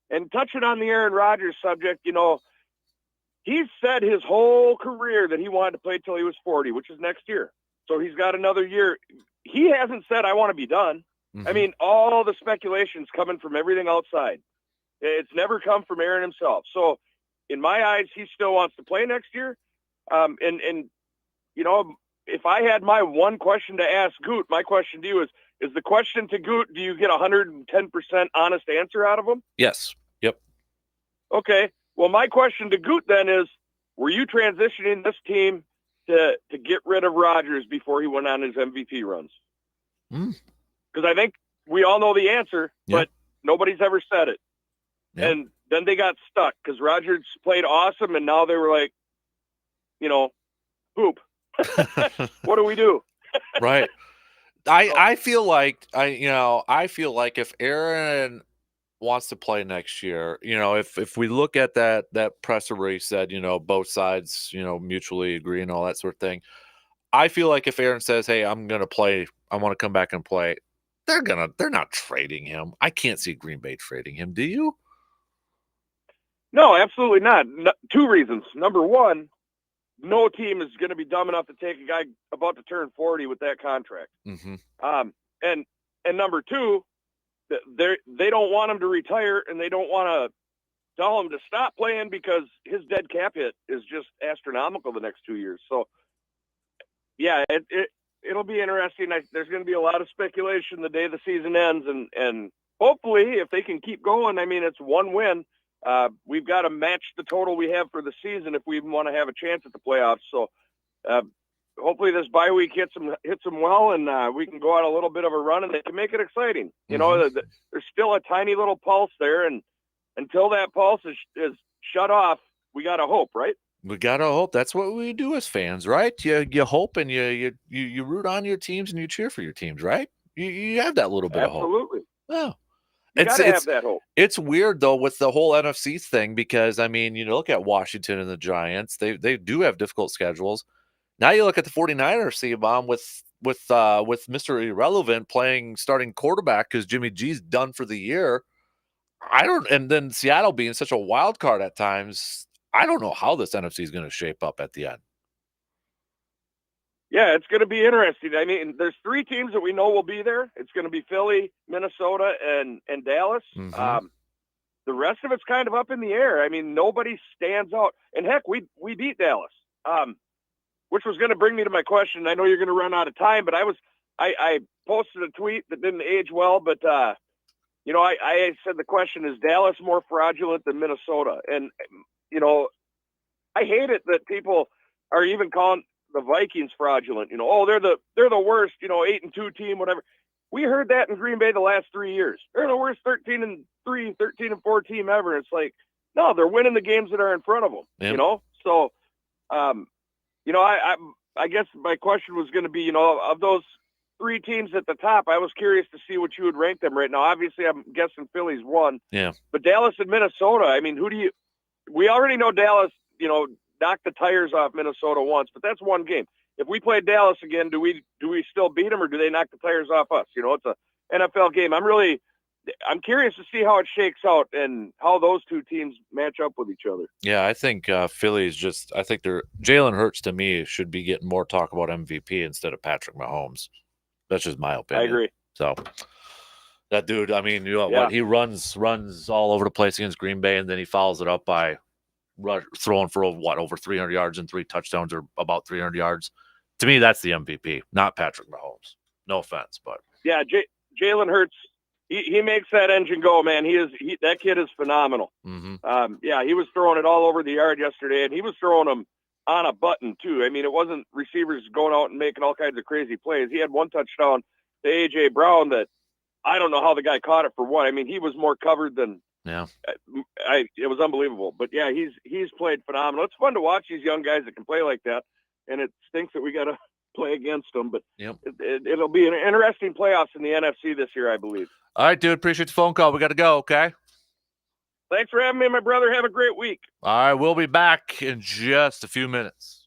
And touching on the Aaron Rodgers subject, he's said his whole career that he wanted to play till he was 40, which is next year. So he's got another year. He hasn't said, I want to be done. Mm-hmm. I mean, all the speculation's coming from everything outside. It's never come from Aaron himself. So in my eyes, he still wants to play next year. And if I had my one question to ask Goot, my question to you is the question to Goot, do you get 110% honest answer out of him? Yes. Yep. Okay. Well, my question to Goot then is, were you transitioning this team to get rid of Rodgers before he went on his MVP runs? Because I think we all know the answer, but nobody's ever said it. Yep. And then they got stuck because Rodgers played awesome, and now they were like, poop. What do we do? Right. I feel like if Aaron wants to play next year, if we look at that presser where he said, both sides, mutually agree and all that sort of thing, I feel like if Aaron says, hey, I'm going to play, I want to come back and play, they're not trading him. I can't see Green Bay trading him. Do you? No, absolutely not. No, two reasons. Number one, no team is going to be dumb enough to take a guy about to turn 40 with that contract. Mm-hmm. And number two, they don't want him to retire, and they don't want to tell him to stop playing because his dead cap hit is just astronomical the next 2 years. So, yeah, it'll be interesting. There's going to be a lot of speculation the day the season ends, and hopefully, if they can keep going, I mean, it's one win. We've got to match the total we have for the season if we even want to have a chance at the playoffs. So hopefully this bye week hits them well, and we can go on a little bit of a run, and they can make it exciting. There's still a tiny little pulse there, and until that pulse is shut off, we got to hope, right? We gotta hope. That's what we do as fans, right? You hope, and you root on your teams and you cheer for your teams, right? You have that little bit of hope. Absolutely. Oh. You gotta have that hope. It's weird though with the whole NFC thing because I mean, look at Washington and the Giants. They do have difficult schedules. Now you look at the 49ers, C-Bomb, with Mr. Irrelevant playing starting quarterback because Jimmy G's done for the year. And then Seattle being such a wild card at times. I don't know how this NFC is going to shape up at the end. Yeah, it's going to be interesting. I mean, there's three teams that we know will be there. It's going to be Philly, Minnesota, and Dallas. Mm-hmm. The rest of it's kind of up in the air. I mean, nobody stands out. And heck, we beat Dallas, which was going to bring me to my question. I know you're going to run out of time, but I posted a tweet that didn't age well, but I said the question, is Dallas more fraudulent than Minnesota? And I hate it that people are even calling the Vikings fraudulent. They're the worst, 8-2 team, whatever. We heard that in Green Bay the last 3 years. They're the worst 13-3, 13-4 team ever. It's like, no, they're winning the games that are in front of them. Yep. So, I guess my question was going to be, of those three teams at the top, I was curious to see what you would rank them right now. Obviously, I'm guessing Philly's one. Yeah. But Dallas and Minnesota, I mean, we already know Dallas, knocked the tires off Minnesota once, but that's one game. If we play Dallas again, do we still beat them, or do they knock the tires off us? It's a NFL game. I'm curious to see how it shakes out and how those two teams match up with each other. Yeah, I think Philly's Jalen Hurts to me should be getting more talk about MVP instead of Patrick Mahomes. That's just my opinion. I agree. So that dude, I mean, what he runs all over the place against Green Bay, and then he follows it up by throwing for over 300 yards and 3 touchdowns, or about 300 yards. To me, that's the MVP, not Patrick Mahomes. No offense, but yeah, Jalen Hurts, he makes that engine go, man. That kid is phenomenal. Mm-hmm. He was throwing it all over the yard yesterday, and he was throwing them on a button too. I mean, it wasn't receivers going out and making all kinds of crazy plays. He had one touchdown to A.J. Brown that I don't know how the guy caught it for one. I mean, he was more covered than Yeah. It was unbelievable. But yeah, he's played phenomenal. It's fun to watch these young guys that can play like that, and it stinks that we got to play against them. But Yep. It'll be an interesting playoffs in the NFC this year, I believe. All right, dude. Appreciate the phone call. We got to go. Okay. Thanks for having me, my brother. Have a great week. All right, we'll be back in just a few minutes.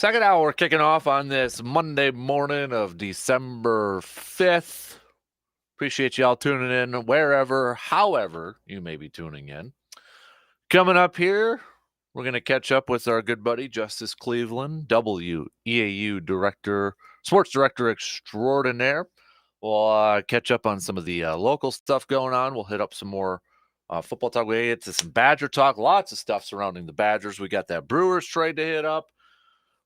Second hour kicking off on this Monday morning of December 5th. Appreciate y'all tuning in wherever, however you may be tuning in. Coming up here, we're going to catch up with our good buddy, Justice Cleveland, WEAU director, sports director extraordinaire. We'll catch up on some of the local stuff going on. We'll hit up some more football talk. We get to some Badger talk, lots of stuff surrounding the Badgers. We got that Brewers trade to hit up.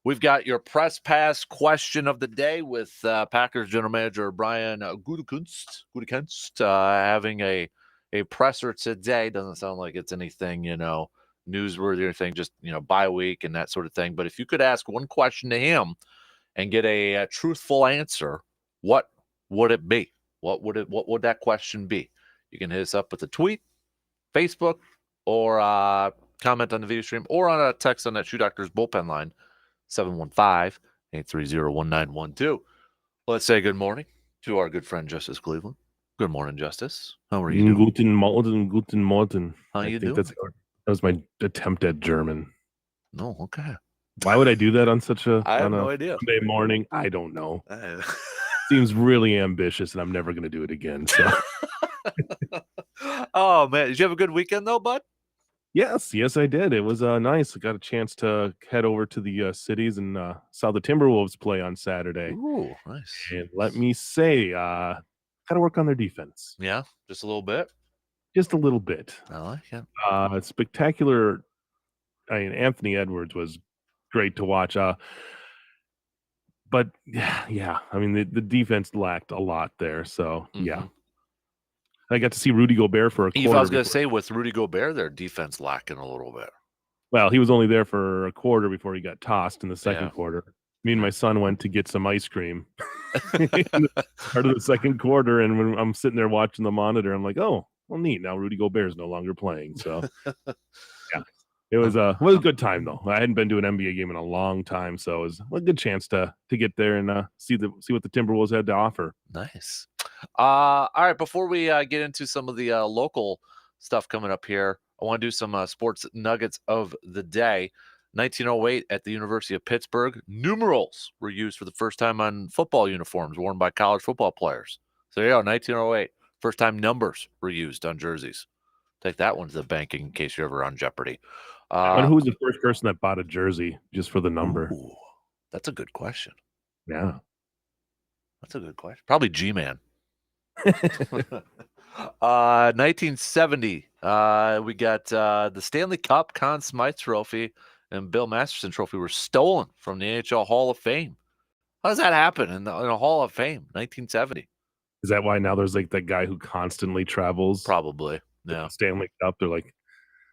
We've got your press pass question of the day with Packers general manager Brian Gutekunst having a presser today. Doesn't sound like it's anything, newsworthy or anything, just, bye week and that sort of thing. But if you could ask one question to him and get a truthful answer, what would it be? What would that question be? You can hit us up with a tweet, Facebook, or comment on the video stream, or on a text on that Shoe Doctor's bullpen line, 715-830-1912. Let's say good morning to our good friend Justice Cleveland. Good morning, Justice. How are you doing? Guten Morgen. How you doing? That was my attempt at German. No, okay. Why would I do that on such a I have no idea. Sunday morning? I don't know. Seems really ambitious, and I'm never going to do it again. So. Oh man, did you have a good weekend though, bud? Yes, I did. It was nice. I got a chance to head over to the cities and saw the Timberwolves play on Saturday. Ooh, nice. And let me say, got to work on their defense. Yeah, just a little bit. Just a little bit. I like it. Spectacular. I mean, Anthony Edwards was great to watch. But yeah. I mean, the defense lacked a lot there. So yeah. I got to see Rudy Gobert for a quarter. I was going to say, with Rudy Gobert, their defense lacking a little bit. Well, he was only there for a quarter before he got tossed in the second quarter. Me and my son went to get some ice cream in the start of the second quarter, and when I'm sitting there watching the monitor, I'm like, oh, well, neat. Now Rudy Gobert is no longer playing. So, yeah. It was a good time, though. I hadn't been to an NBA game in a long time, so it was a good chance to get there and see what the Timberwolves had to offer. Nice. All right, before we get into some of the local stuff coming up here, I want to do some sports nuggets of the day. 1908 at the University of Pittsburgh, numerals were used for the first time on football uniforms worn by college football players. So there you go, 1908. First time numbers were used on jerseys. Take that one to the bank in case you're ever on Jeopardy. And who was the first person that bought a jersey just for the number? Ooh, that's a good question. Yeah. That's a good question. Probably G-Man. 1970, we got the Stanley Cup, Conn Smythe Trophy, and Bill Masterson Trophy were stolen from the NHL Hall of Fame. How does that happen in a Hall of Fame? 1970. Is that why now there's like that guy who constantly travels? Probably. Yeah. Stanley Cup. They're like,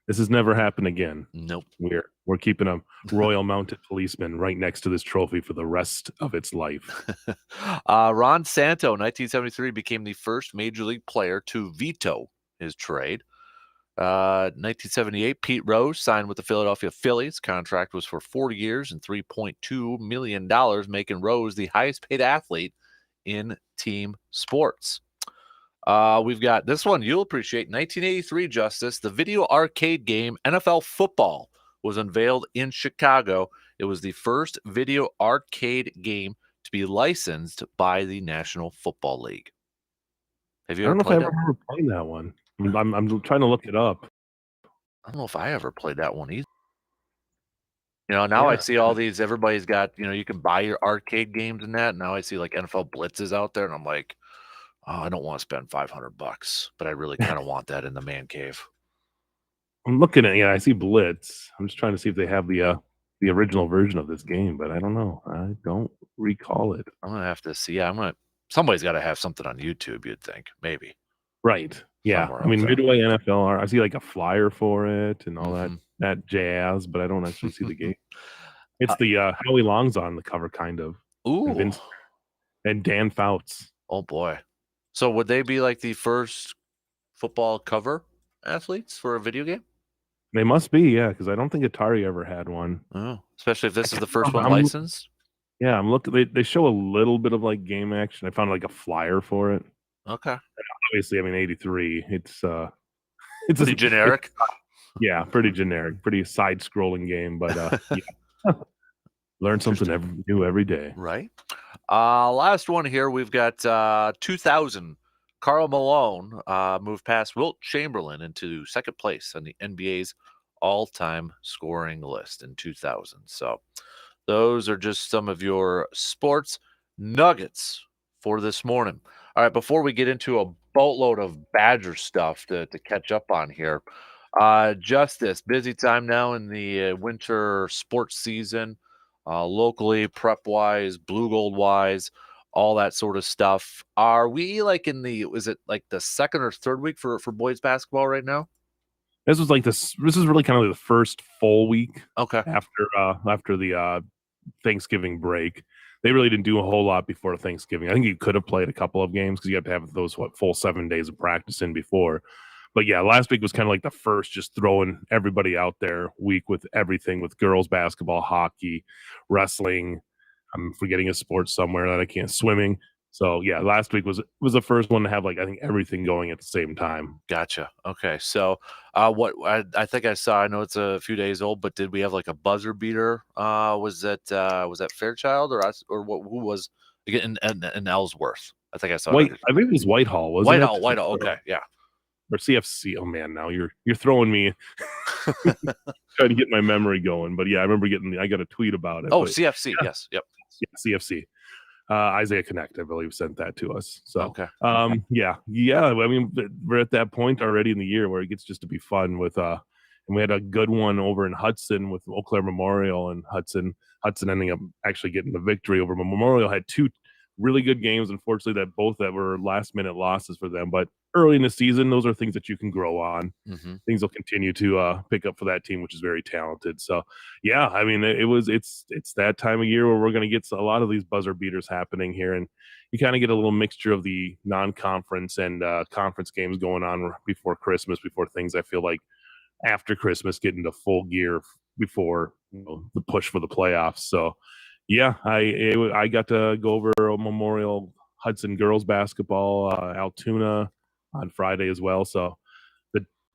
this has never happened again. Nope. We're keeping a Royal Mounted Policeman right next to this trophy for the rest of its life. Ron Santo, 1973, became the first Major League player to veto his trade. 1978, Pete Rose signed with the Philadelphia Phillies. Contract was for 40 years and $3.2 million, making Rose the highest paid athlete in team sports. We've got this one you'll appreciate. 1983, Justice, the video arcade game NFL Football was unveiled in Chicago. It was the first video arcade game to be licensed by the National Football League. Have you ever played that? I don't know if I've ever played that one. I'm trying to look it up. I don't know if I ever played that one either. Now I see all these, everybody's got, you can buy your arcade games and that. Now I see like NFL Blitzes out there, and I'm like, oh, I don't want to spend $500, but I really kind of want that in the man cave. I'm looking at, I see Blitz. I'm just trying to see if they have the original version of this game, but I don't know. I don't recall it. I'm going to have to see. Yeah, somebody's got to have something on YouTube, you'd think, maybe. Right. Yeah. I mean, Midway NFL, I see like a flyer for it and all that jazz, but I don't actually see the game. It's the Howie Long's on the cover, kind of. Ooh. And Dan Fouts. Oh, boy. So would they be like the first football cover athletes for a video game? They must be, yeah, because I don't think Atari ever had one. Oh, especially if this is the first one licensed. Yeah, I'm looking. They show a little bit of like game action. I found like a flyer for it. Okay. And obviously, I mean, 83. It's pretty generic. Yeah, pretty generic, pretty side-scrolling game, but yeah. Learn something new every day. Right. Last one here. We've got 2000. Karl Malone moved past Wilt Chamberlain into second place on the NBA's all-time scoring list in 2000. So those are just some of your sports nuggets for this morning. All right, before we get into a boatload of Badger stuff to catch up on here, Justice, busy time now in the winter sports season, locally, prep-wise, blue gold wise, all that sort of stuff. Are we like is it like the second or third week for boys basketball right now? This was like this is really kind of the first full week Okay. after the Thanksgiving break. They really didn't do a whole lot before Thanksgiving. I think you could have played a couple of games because you have to have those full 7 days of practice in before. But yeah, last week was kind of like the first, just throwing everybody out there week with everything, with girls basketball, hockey, wrestling. I'm forgetting a sport somewhere that I can't, swimming. So yeah, last week was the first one to have like I think everything going at the same time. Gotcha. Okay, so what I think I saw, I know it's a few days old, but did we have like a buzzer beater? Was that Fairchild or us or what? Who was again in Ellsworth? I think I saw. I think it was Whitehall, wasn't it? Whitehall. Okay, yeah. Or CFC. Oh man, now you're throwing me trying to get my memory going. But yeah, I remember I got a tweet about it. Oh, but, CFC. Yeah. Yes. Yep. Yeah, CFC. Isaiah Connect, I believe, sent that to us. So, okay. Yeah. I mean, we're at that point already in the year where it gets just to be fun with, and we had a good one over in Hudson with Eau Claire Memorial, and Hudson ending up actually getting the victory over Memorial. Had 2 really good games. Unfortunately, both were last minute losses for them, but early in the season, those are things that you can grow on. Mm-hmm. Things will continue to pick up for that team, which is very talented. So yeah, I mean, it's that time of year where we're going to get a lot of these buzzer beaters happening here, and you kind of get a little mixture of the non-conference and conference games going on before Christmas, before things I feel like after Christmas get into full gear before the push for the playoffs. So yeah, I got to go over a Memorial Hudson girls basketball, Altoona on Friday as well. So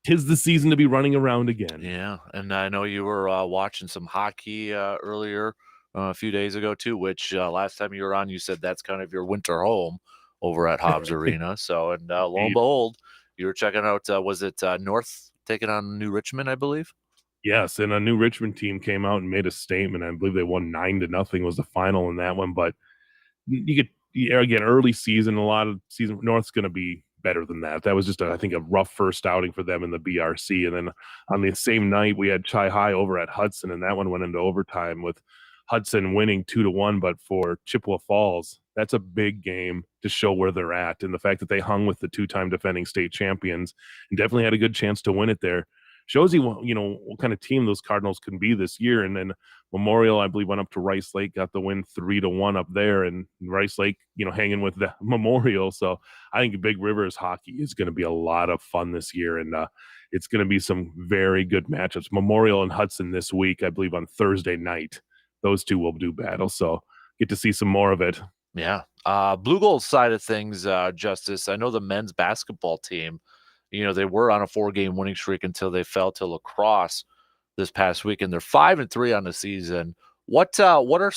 'tis the season to be running around again. Yeah, and I know you were watching some hockey earlier a few days ago too. Which last time you were on, you said that's kind of your winter home over at Hobbs Arena. So, and lo and behold, you were checking out. Was it North taking on New Richmond, I believe? Yes, and a New Richmond team came out and made a statement. I believe they won 9-0 was the final in that one. But you get again early season, a lot of season. North's going to be better than that. That was just I think a rough first outing for them in the BRC. And then on the same night we had Chi High over at Hudson, and that one went into overtime with Hudson winning 2-1. But for Chippewa Falls, that's a big game to show where they're at, and the fact that they hung with the 2-time defending state champions and definitely had a good chance to win it there shows you what kind of team those Cardinals can be this year. And then Memorial, I believe, went up to Rice Lake, got the win 3-1 up there, and Rice Lake, hanging with the Memorial. So I think Big Rivers hockey is going to be a lot of fun this year, and it's going to be some very good matchups. Memorial and Hudson this week, I believe, on Thursday night. Those two will do battle, so get to see some more of it. Yeah. Blue Gold side of things, Justice, I know the men's basketball team, they were on a 4-game winning streak until they fell to lacrosse this past week, and they're 5-3 on the season. What are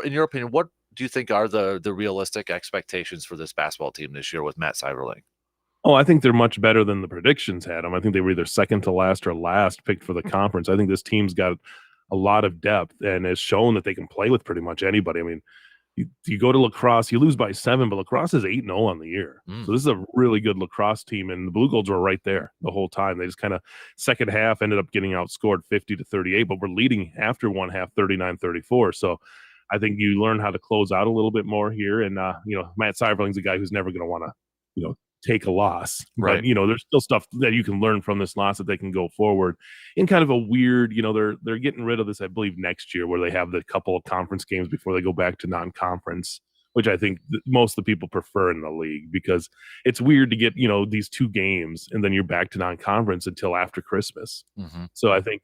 in your opinion, what do you think are the realistic expectations for this basketball team this year with Matt Seiberling? Oh, I think they're much better than the predictions had them. I think they were either second to last or last picked for the conference. I think this team's got a lot of depth and has shown that they can play with pretty much anybody. I mean, you go to lacrosse, you lose by 7, but lacrosse is 8-0 on the year. So this is a really good lacrosse team, and the Blue Golds were right there the whole time. They just kind of second half ended up getting outscored 50-38, but we're leading after one half 39-34. So I think you learn how to close out a little bit more here. And Matt Seiberling's a guy who's never going to want to take a loss, right? But there's still stuff that you can learn from this loss that they can go forward in kind of a weird, they're getting rid of this, I believe, next year, where they have the couple of conference games before they go back to non-conference, which I think most of the people prefer in the league, because it's weird to get these 2 games and then you're back to non-conference until after Christmas. So I think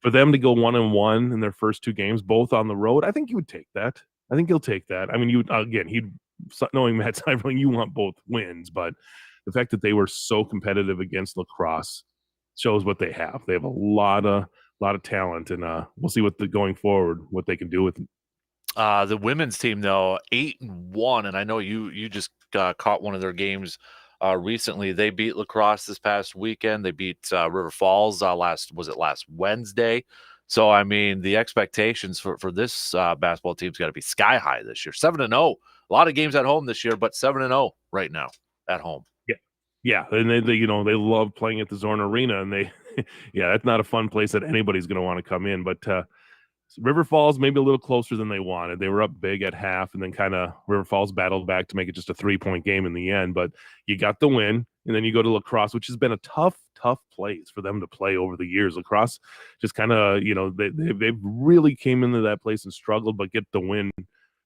for them to go 1-1 in their first 2 games, both on the road, I think you would take that. I think he'll take that. I mean, knowing Matt Seiberling, you want both wins, but the fact that they were so competitive against lacrosse shows what they have. They have a lot of lot of talent, and we'll see going forward what they can do with it. The women's team, though, 8-1, and I know you just caught one of their games recently. They beat La Crosse this past weekend. They beat River Falls last Wednesday. So, I mean, the expectations for this basketball team's got to be sky high this year. 7-0. A lot of games at home this year, but 7-0 right now at home. Yeah, and they they love playing at the Zorn Arena, and that's not a fun place that anybody's going to want to come in. But River Falls maybe a little closer than they wanted. They were up big at half, and then kind of River Falls battled back to make it just a 3-point game in the end. But you got the win, and then you go to La Crosse, which has been a tough place for them to play over the years. La Crosse just kind of, they really came into that place and struggled, but get the win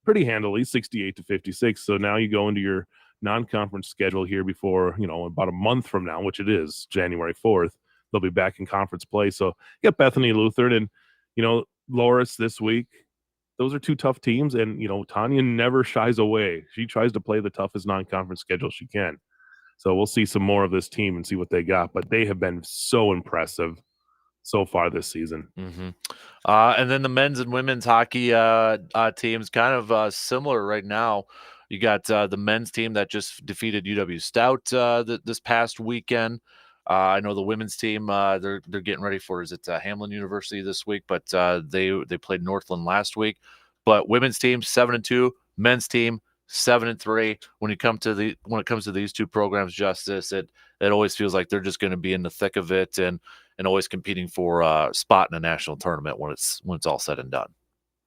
pretty handily, 68-56. So now you go into your non-conference schedule here before, about a month from now, which it is January 4th. They'll be back in conference play. So you got Bethany Lutheran and, Loris this week. Those are two tough teams, and Tanya never shies away. She tries to play the toughest non-conference schedule she can. So we'll see some more of this team and see what they got. But they have been so impressive so far this season. Mm-hmm. And then the men's and women's hockey teams kind of similar right now. You got the men's team that just defeated UW Stout this past weekend. I know the women's team, they're getting ready for, is it Hamlin University this week, but they played Northland last week. But women's team 7-2, men's team 7-3. When it comes to these two programs, Justice, it always feels like they're just going to be in the thick of it and always competing for a spot in a national tournament when it's all said and done.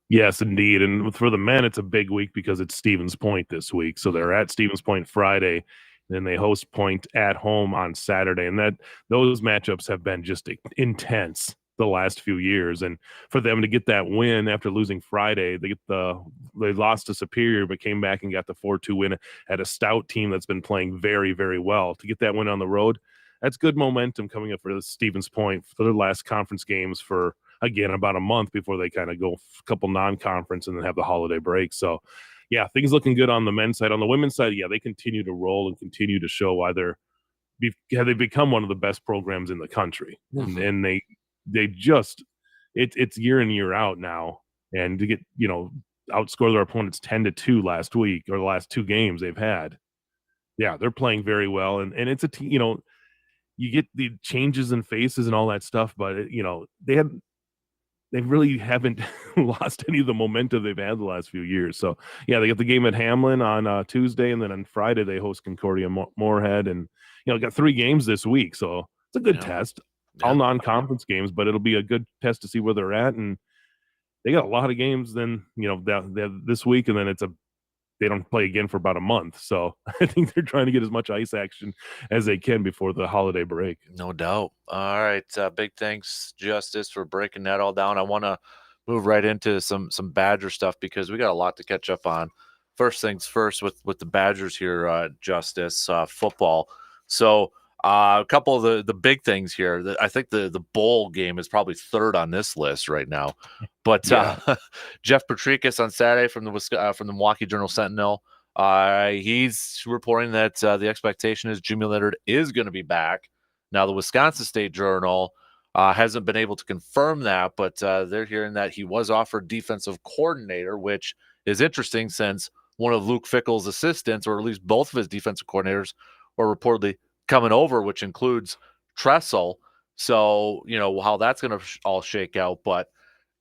Yes, indeed. And for the men, it's a big week because it's Stevens Point this week. So they're at Stevens Point Friday, then they host Point at home on Saturday. And those matchups have been just intense the last few years. And for them to get that win after losing Friday, they lost to Superior, but came back and got the 4-2 win at a Stout team that's been playing very, very well. To get that win on the road, that's good momentum coming up for Stevens Point for their last conference games for, again, about a month before they kind of go a couple non-conference and then have the holiday break. So, yeah, things looking good on the men's side. On the women's side, yeah, they continue to roll and continue to show why they've become one of the best programs in the country. Mm-hmm. And they just it's year in, year out now. And to get, outscore their opponents 10-2 last week, or the last two games they've had. Yeah, they're playing very well. And it's a team, you get the changes in faces and all that stuff, but they really haven't lost any of the momentum they've had the last few years. So yeah, they got the game at Hamlin on Tuesday, and then on Friday they host Concordia Moorhead, and got 3 games this week. So it's a good test, all non-conference games, but it'll be a good test to see where they're at. And they got a lot of games then, this week, and then they don't play again for about a month. So I think they're trying to get as much ice action as they can before the holiday break. No doubt. All right. Big thanks, Justice, for breaking that all down. I want to move right into some Badger stuff because we got a lot to catch up on. First things first with the Badgers here, Justice, football. So a couple of the big things here. I think the bowl game is probably third on this list right now. But Jeff Petrikis on Saturday from the Milwaukee Journal-Sentinel, he's reporting that the expectation is Jimmy Leonard is going to be back. Now, the Wisconsin State Journal hasn't been able to confirm that, but they're hearing that he was offered defensive coordinator, which is interesting since one of Luke Fickell's assistants, or at least both of his defensive coordinators, are reportedly coming over, which includes Tressel. So, how that's going to all shake out. But,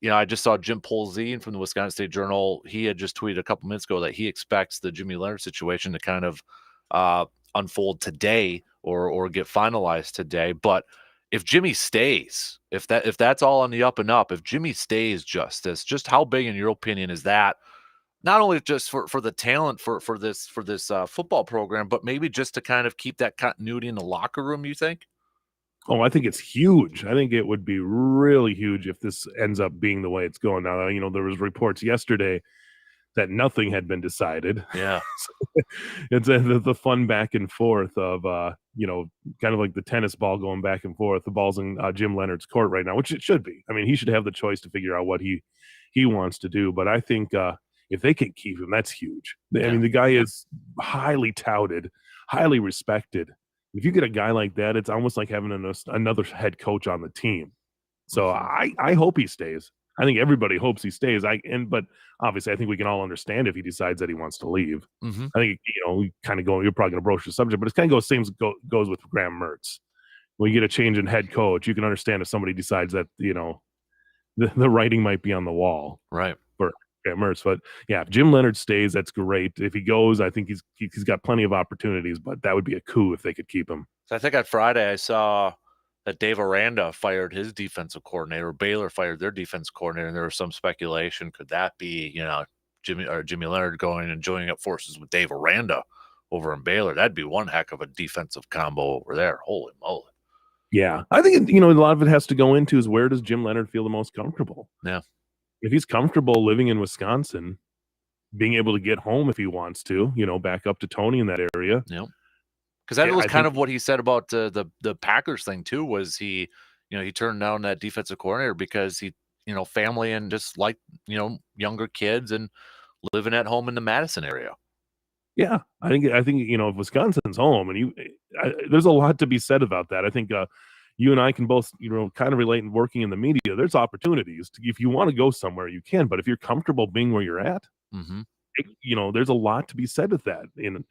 I just saw Jim Polzine from the Wisconsin State Journal. He had just tweeted a couple minutes ago that he expects the Jimmy Leonard situation to kind of unfold today or get finalized today. But if Jimmy stays, if that's all on the up and up, if Jimmy stays, Justice, just how big, in your opinion, is that? Not only just for the talent for this football program, but maybe just to kind of keep that continuity in the locker room, you think? Oh, I think it's huge. I think it would be really huge if this ends up being the way it's going now. There was reports yesterday that nothing had been decided. Yeah. It's the fun back and forth of, kind of like the tennis ball going back and forth. The ball's in Jim Leonard's court right now, which it should be. I mean, he should have the choice to figure out what he wants to do. But I think if they can keep him, that's huge. I mean, the guy is highly touted, highly respected. If you get a guy like that, it's almost like having another head coach on the team. So I hope he stays. I think everybody hopes he stays. But obviously, I think we can all understand if he decides that he wants to leave. Mm-hmm. I think we kind of go. You're probably going to broach the subject, but it's kind of goes with Graham Mertz. When you get a change in head coach, you can understand if somebody decides that the writing might be on the wall, right? For Graham Mertz. But yeah, if Jim Leonhard stays, that's great. If he goes, I think he's got plenty of opportunities. But that would be a coup if they could keep him. So I think on Friday I saw that Dave Aranda fired his defensive coordinator. Baylor fired their defense coordinator, and there was some speculation. Could that be, Jimmy Leonhard going and joining up forces with Dave Aranda over in Baylor? That'd be one heck of a defensive combo over there. Holy moly. Yeah. I think, a lot of it has to go into is where does Jim Leonhard feel the most comfortable? Yeah. If he's comfortable living in Wisconsin, being able to get home if he wants to, back up to Tony in that area. Yeah. Because that was kind of what he said about the Packers thing too. Was he turned down that defensive coordinator because he family and just like younger kids and living at home in the Madison area. Yeah, I think if Wisconsin's home, and there's a lot to be said about that. I think you and I can both kind of relate in working in the media. There's opportunities if you want to go somewhere, you can. But if you're comfortable being where you're at, there's a lot to be said with that. And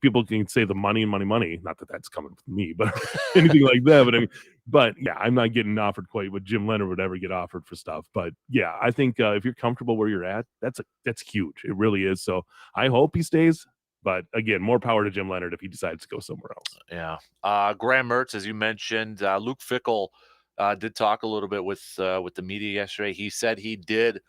people can say the money. Not that that's coming from me, but anything like that. But yeah, I'm not getting offered quite what Jim Leonhard would ever get offered for stuff. But yeah, I think if you're comfortable where you're at, that's huge. It really is. So I hope he stays. But again, more power to Jim Leonhard if he decides to go somewhere else. Yeah. Graham Mertz, as you mentioned, Luke Fickell did talk a little bit with the media yesterday. He said he did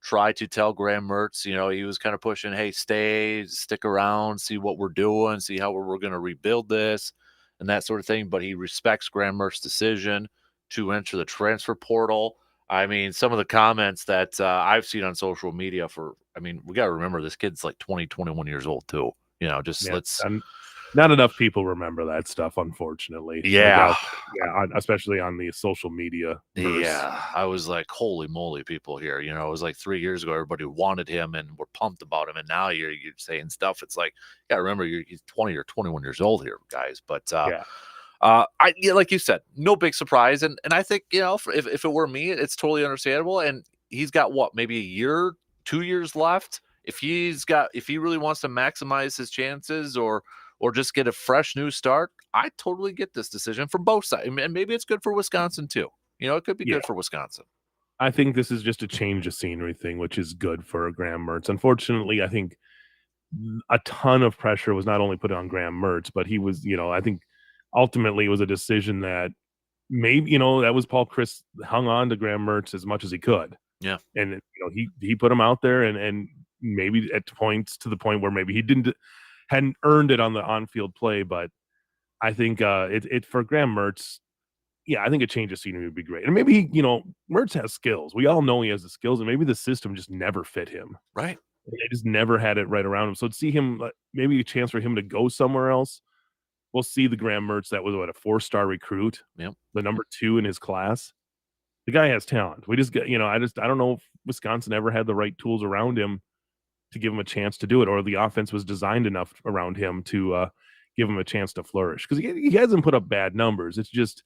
try to tell Graham Mertz, he was kind of pushing, hey, stick around, see what we're doing, see how we're going to rebuild this and that sort of thing. But he respects Graham Mertz's decision to enter the transfer portal. I mean, some of the comments that I've seen on social media we got to remember this kid's like 20, 21 years old too. Not enough people remember that stuff, unfortunately. Yeah. Especially on the social media. Yeah. I was like, holy moly, people here. It was like 3 years ago, everybody wanted him and were pumped about him. And now you're saying stuff. It's like, you got to remember, he's 20 or 21 years old here, guys. But like you said, no big surprise. And I think, if it were me, it's totally understandable. And he's got maybe a year, 2 years left. If he really wants to maximize his chances or just get a fresh new start, I totally get this decision from both sides. And maybe it's good for Wisconsin too. It could be good for Wisconsin. I think this is just a change of scenery thing, which is good for Graham Mertz. Unfortunately, I think a ton of pressure was not only put on Graham Mertz, but he was, I think ultimately it was a decision that maybe, that was Paul Chryst hung on to Graham Mertz as much as he could. Yeah. And, he put him out there and maybe at points to the point where maybe he hadn't earned it on the on-field play. But I think it for Graham Mertz, yeah, I think a change of scenery would be great. And maybe, Mertz has skills. We all know he has the skills, and maybe the system just never fit him. Right. They just never had it right around him. So to see him, maybe a chance for him to go somewhere else. We'll see the Graham Mertz that was a 4-star recruit. Yep. The number 2 in his class. The guy has talent. We just got, I don't know if Wisconsin ever had the right tools around him to give him a chance to do it, or the offense was designed enough around him to give him a chance to flourish. Because he hasn't put up bad numbers. It's just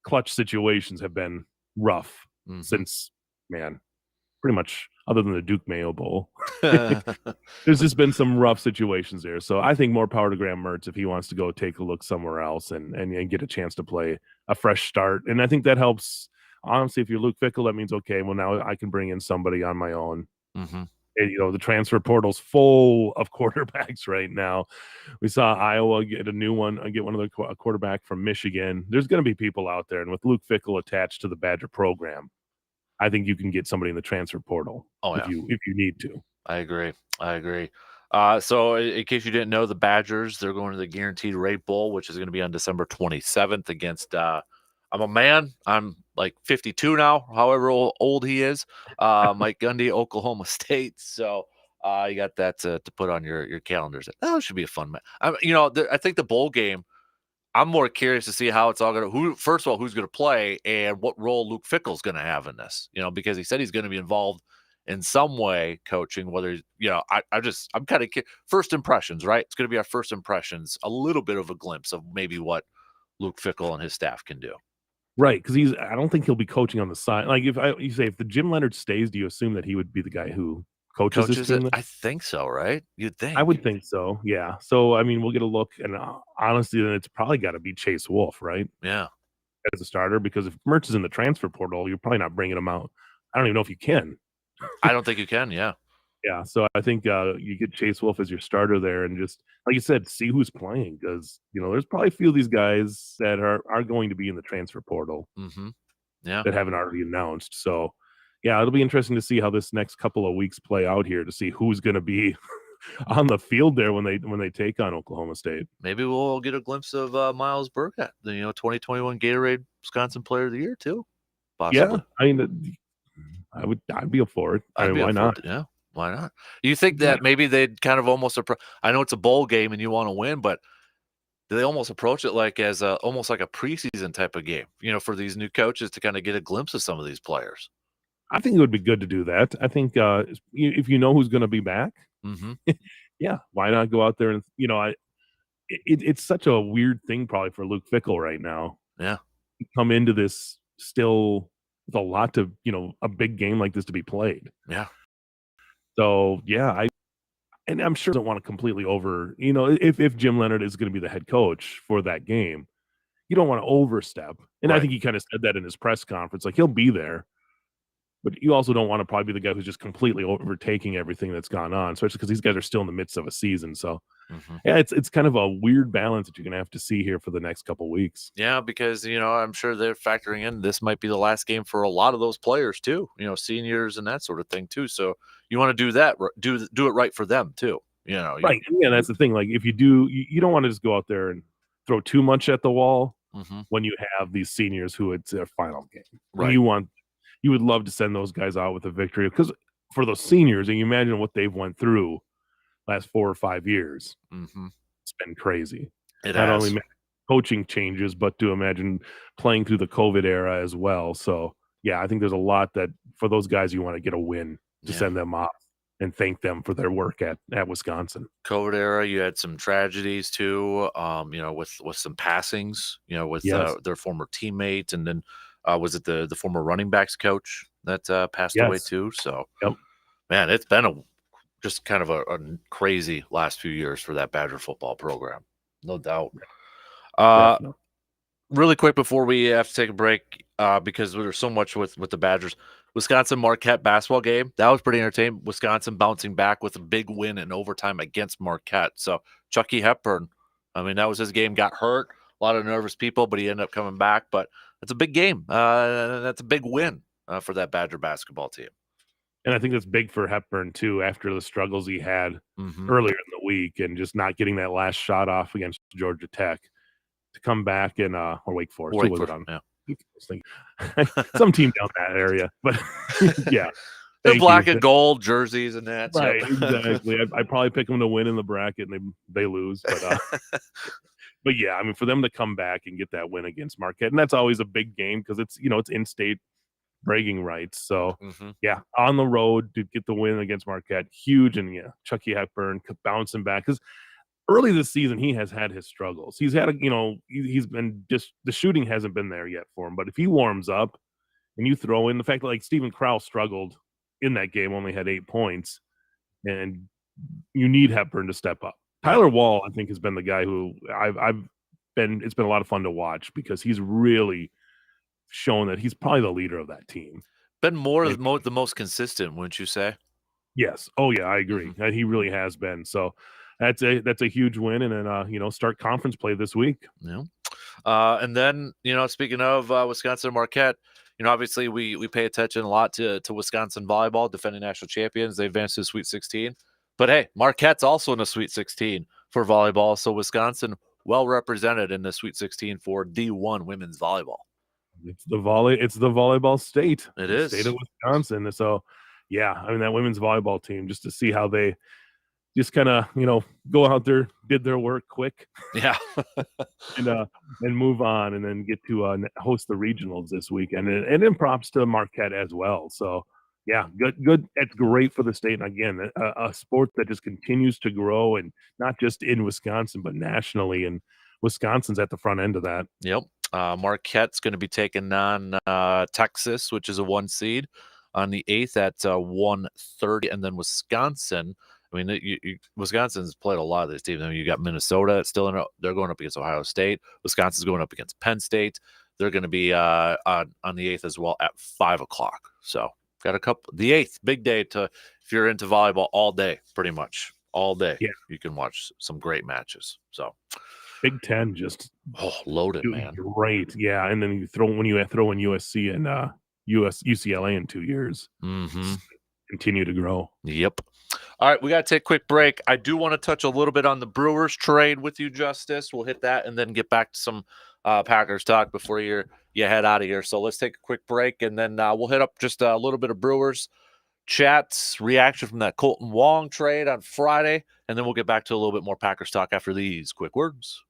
clutch situations have been rough since, pretty much other than the Duke Mayo Bowl. There's just been some rough situations there. So I think more power to Graham Mertz if he wants to go take a look somewhere else and get a chance to play a fresh start. And I think that helps. Honestly, if you're Luke Fickell, that means, okay, well, now I can bring in somebody on my own. Mm-hmm. And, the transfer portal's full of quarterbacks right now. We saw Iowa get a new one, a quarterback from Michigan. There's going to be people out there. And with Luke Fickell attached to the Badger program, I think you can get somebody in the transfer portal if you need to. I agree. So in case you didn't know, the Badgers, they're going to the Guaranteed Rate Bowl, which is going to be on December 27th against I'm a man. I'm like 52 now, however old he is. Mike Gundy, Oklahoma State. So you got that to put on your calendars. That should be a fun match. I think the bowl game, I'm more curious to see how it's all going to, first of all, who's going to play and what role Luke Fickell's going to have in this, because he said he's going to be involved in some way coaching, whether, I'm kind of first impressions, right? It's going to be our first impressions, a little bit of a glimpse of maybe what Luke Fickell and his staff can do. Right, because I don't think he'll be coaching on the side. Like, you say if the Jim Leonard stays, do you assume that he would be the guy who coaches his Coaches it? team then? I think so, right? You'd I think. would think so, yeah. So, I mean, we'll get a look, and, honestly, then it's probably gotta be Chase Wolf, right, Yeah. as a starter, because if Mertz is in the transfer portal, you're probably not bringing him out. I don't even know if you can. I don't think you can, yeah. Yeah, so I think, you get Chase Wolf as your starter there and just, like you said, see who's playing because, there's probably a few of these guys that are going to be in the transfer portal Mhm. Yeah. that haven't already announced, so, yeah, it'll be interesting to see how this next couple of weeks play out here to see who's gonna be on the field there when they take on Oklahoma State. Maybe we'll get a glimpse of, Miles Burkett, the, 2021 Gatorade Wisconsin Player of the Year too, Yeah, possibly. I mean, I'd be up for it. I I'd mean, be why up for not? it, yeah. Why not? You think Yeah. that maybe they'd kind of almost I know it's a bowl game and you wanna win, but do they almost approach it like as almost like a preseason type of game, for these new coaches to kinda get a glimpse of some of these players? I think it would be good to do that. I think, if you know who's gonna be back, Mhm. yeah, why not go out there and it's such a weird thing probably for Luke Fickell right now. Yeah. Come into this still with a lot to, a big game like this to be played. Yeah. So, yeah, and I'm sure doesn't want to completely over, if Jim Leonard is gonna be the head coach for that game, you don't wanna overstep, and I Right. think he kinda said that in his press conference, like, he'll be there, but you also don't wanna probably be the guy who's just completely overtaking everything that's gone on, especially because these guys are still in the midst of a season, so, Mhm. yeah, it's kind of a weird balance that you're gonna have to see here for the next couple weeks. Yeah, because, I'm sure they're factoring in this might be the last game for a lot of those players too, seniors and that sort of thing too. So you want to do that, do it right for them too. Right, and yeah, that's the thing, like, if you don't wanna just go out there and throw too much at the wall Mhm. when you have these seniors who it's their final game, and Right. you would love to send those guys out with a victory because for those seniors, and you imagine what they've went through last 4 or 5 years, Mhm. it's been crazy. It Not only has. coaching changes, but to imagine playing through the COVID era as well, so, yeah, I think there's a lot that for those guys, you wanna get a win to Yeah. send them off and thank them for their work at Wisconsin. COVID era, you had some tragedies too, with some passings, with Yes. their former teammates, and then was it the former running backs coach that passed away Yes. too? So, Yep. man, it's been just kind of a crazy last few years for that Badger football program, no doubt. Uh, Definitely. Really quick before we have to take a break, because there's so much with the Badgers. Wisconsin Marquette basketball game that was pretty entertaining. Wisconsin bouncing back with a big win in overtime against Marquette. So Chucky Hepburn, I mean that was his game. Got hurt, a lot of nervous people, but he ended up coming back. But it's a big game. That's a big win for that Badger basketball team. And I think that's big for Hepburn too, after the struggles he had Hmm. earlier in the week and just not getting that last shot off against Georgia Tech to come back and or Wake Forest. Who was it on? Yeah. Some team down that area. But yeah. The Thank black you. and gold jerseys and that. Right, Yep. exactly. I probably pick them to win in the bracket and they lose. But yeah, I mean for them to come back and get that win against Marquette, and that's always a big game because it's in-state bragging rights. So Hmm. yeah, on the road to get the win against Marquette, huge. And yeah, Chucky Hepburn bouncing back because early this season he has had his struggles. He's had he's been just the shooting hasn't been there yet for him. But if he warms up and you throw in the fact that like Stephen Krause struggled in that game, only had 8 points, and you need Hepburn to step up. Yeah. Tyler Wall, I think, has been the guy who it's been a lot of fun to watch because he's really shown that he's probably the leader of that team. Been more And the most consistent, wouldn't you say? yes. Oh, yeah, I agree. Mhm. He really has been. So that's a huge win, and then start conference play this week. Yeah. And then, speaking of Wisconsin and Marquette, obviously we pay attention a lot to Wisconsin volleyball, defending national champions. They advanced to the Sweet 16. But hey, Marquette's also in the Sweet 16 for volleyball. So Wisconsin well represented in the Sweet 16 for D1 women's volleyball. It's the volleyball state. It The is. state of Wisconsin. So yeah, I mean that women's volleyball team, just to see how they just kind of go out there, did their work quick, Yeah. and move on, and then get to host the regionals this weekend, and then props to Marquette as well. So yeah, good. It's great for the state, and again, a sport that just continues to grow, and not just in Wisconsin but nationally, and Wisconsin's at the front end of that. Yep. Marquette's going to be taking on Texas, which is a 1 seed, on the 8th at 1:30, and then Wisconsin. I mean, Wisconsin's played a lot of these teams. I mean, you got Minnesota still in. They're going up against Ohio State. Wisconsin's going up against Penn State. They're going to be on the 8th as well at 5:00. So got a couple. The 8th, big day to if you're into volleyball all day, pretty much all day. Yeah, you can watch some great matches. So Big Ten just loaded, man. Great, yeah. And then you throw in USC and UCLA in 2 years. Mm-hmm. Continue to grow. Yep. All right, we got to take a quick break. I do want to touch a little bit on the Brewers trade with you, Justice. We'll hit that and then get back to some Packers talk before you head out of here. So let's take a quick break, and then we'll hit up just a little bit of Brewers chats, reaction from that Colton Wong trade on Friday, and then we'll get back to a little bit more Packers talk after these quick words.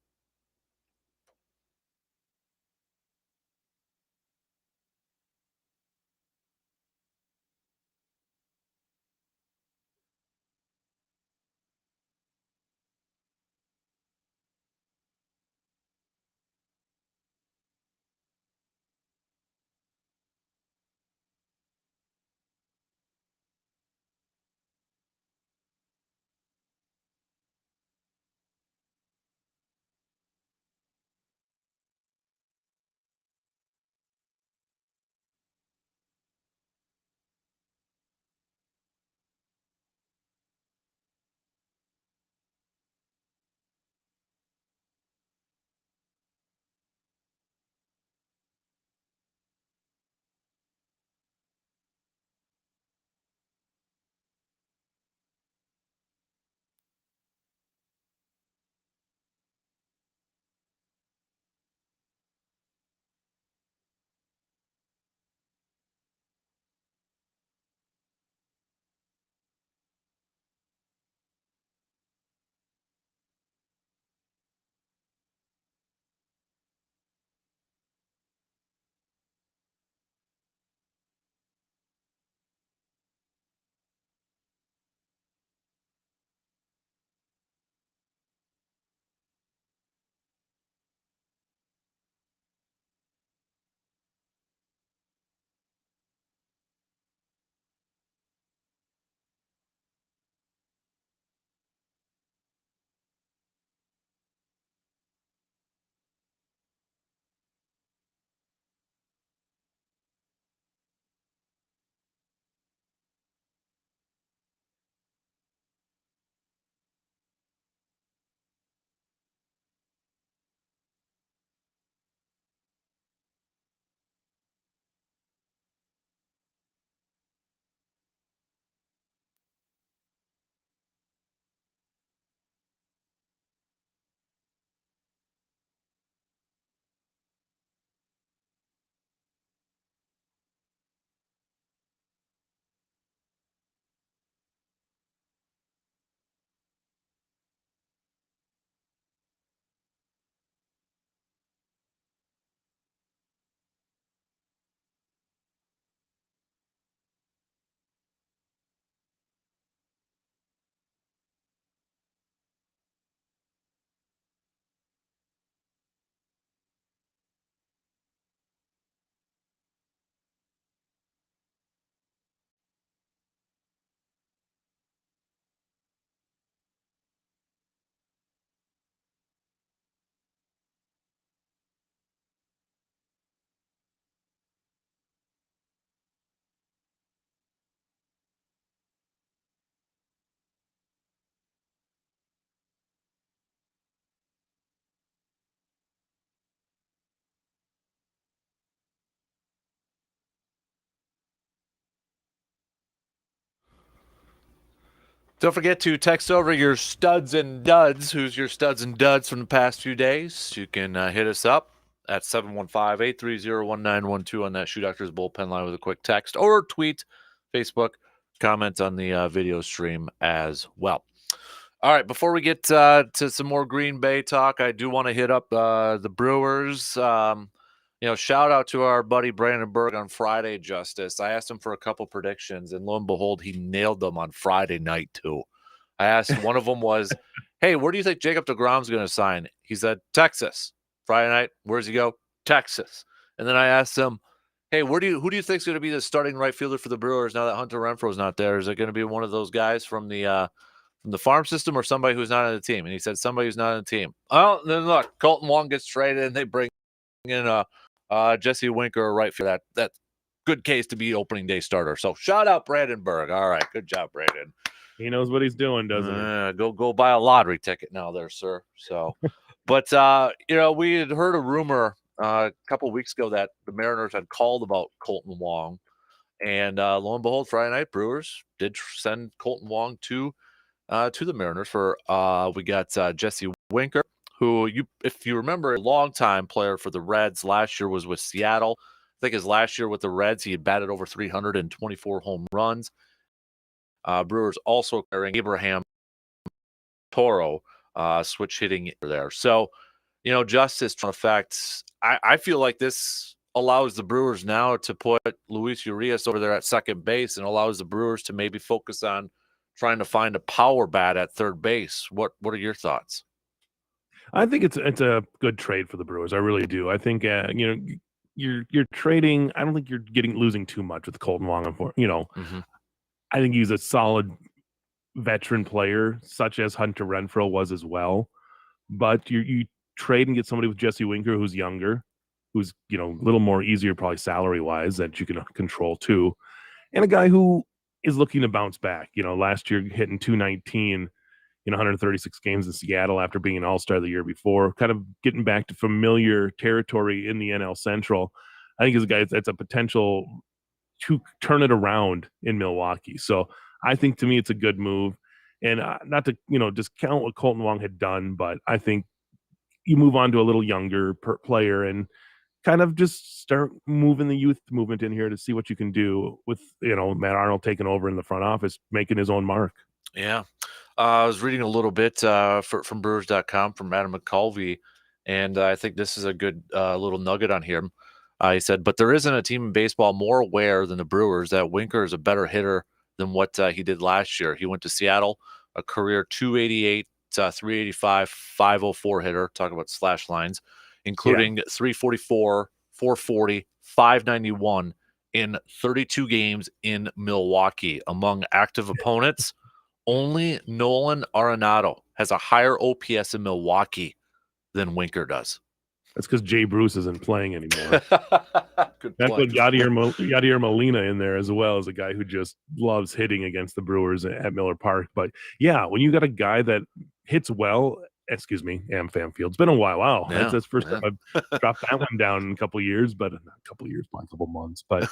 Don't forget to text over your studs and duds. Who's your studs and duds from the past few days? You can hit us up at 715-830-1912 on that Shoe Doctors bullpen line with a quick text, or tweet, Facebook, comment on the video stream as well. All right, before we get to some more Green Bay talk, I do want to hit up the Brewers. Shout out to our buddy Brandon Berg on Friday, Justice. I asked him for a couple predictions, and lo and behold, he nailed them on Friday night too. I asked, one of them was, hey, where do you think Jacob deGrom's going to sign? He said, Texas. Friday night, where's he go? Texas. And then I asked him, hey, who do you think is going to be the starting right fielder for the Brewers now that Hunter Renfroe's not there? Is it going to be one of those guys from the farm system or somebody who's not on the team? And he said somebody who's not on the team. Well, then look, Colton Wong gets traded and they bring in Jesse Winker, a right fielder. That good case to be opening day starter. So shout out Brandenburg. All right, good job, Brandon. He knows what he's doing, doesn't he? Go buy a lottery ticket now, there, sir. So, but we had heard a rumor a couple of weeks ago that the Mariners had called about Colton Wong, and lo and behold, Friday night Brewers did send Colton Wong to the Mariners for we got Jesse Winker, who if you remember, a longtime player for the Reds. Last year was with Seattle. I think his last year with the Reds, he had batted over 324 home runs. Brewers also carrying Abraham Toro, switch hitting there. So, justice effects. I feel like this allows the Brewers now to put Luis Urias over there at second base and allows the Brewers to maybe focus on trying to find a power bat at third base. What are your thoughts? I think it's a good trade for the Brewers. I really do. I think you're trading. I don't think you're losing too much with Colton Wong. Mm-hmm. I think he's a solid veteran player, such as Hunter Renfroe was as well. But you trade and get somebody with Jesse Winker who's younger, who's a little more easier probably salary wise that you can control too, and a guy who is looking to bounce back. Last year hitting 219 in 136 games in Seattle after being an All-Star the year before, kind of getting back to familiar territory in the NL Central. I think is a guy that's a potential to turn it around in Milwaukee. So I think to me it's a good move, and not to discount what Colton Wong had done, but I think you move on to a little younger player and kind of just start moving the youth movement in here to see what you can do with Matt Arnold taking over in the front office, making his own mark. Yeah. I was reading a little bit from Brewers.com from Adam McCulvey, and I think this is a good little nugget on here. He said, but there isn't a team in baseball more aware than the Brewers that Winker is a better hitter than what he did last year. He went to Seattle, a career 288, 385, 504 hitter, talking about slash lines, including 344, 440, 591 in 32 games in Milwaukee. Among active opponents, only Nolan Arenado has a higher OPS in Milwaukee than Winker does. That's because Jay Bruce isn't playing anymore. Good That point. put Yadier Molina in there as well as a guy who just loves hitting against the Brewers at Miller Park. But yeah, when you got a guy that hits well, AmFam Field. It's been a while. Wow. Yeah, That's the first time I've dropped that one down in a couple of years, but not a couple of years, probably a couple of months. But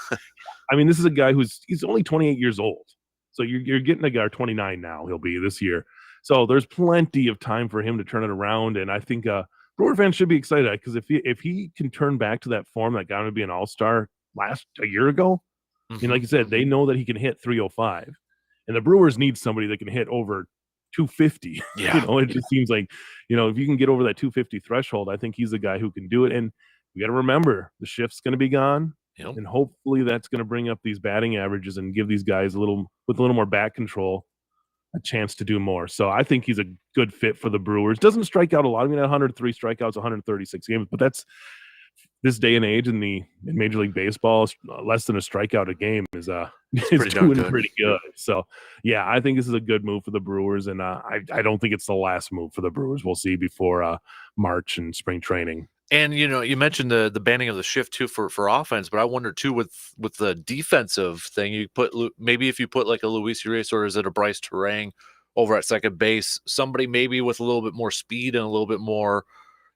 I mean, this is a guy he's only 28 years old. So you're getting a guy 29 now, he'll be this year. So there's plenty of time for him to turn it around. And I think Brewer fans should be excited because if he can turn back to that form that got him to be an all-star a year ago, like you said, they know that he can hit 305. And the Brewers need somebody that can hit over 250. Yeah. It just seems like, if you can get over that 250 threshold, I think he's the guy who can do it. And we got to remember the shift's going to be gone. Yep. And hopefully that's going to bring up these batting averages and give these guys with a little more bat control a chance to do more. So I think he's a good fit for the Brewers. Doesn't strike out a lot. I mean, 103 strikeouts, 136 games, but that's this day and age in Major League Baseball, less than a strikeout a game is doing pretty good. So yeah, I think this is a good move for the Brewers, and I don't think it's the last move for the Brewers. We'll see before March and spring training. And you mentioned the banning of the shift too for offense, but I wonder too with the defensive thing, if you put like a Luis Urias or is it a Bryce Terang over at second base, somebody maybe with a little bit more speed and a little bit more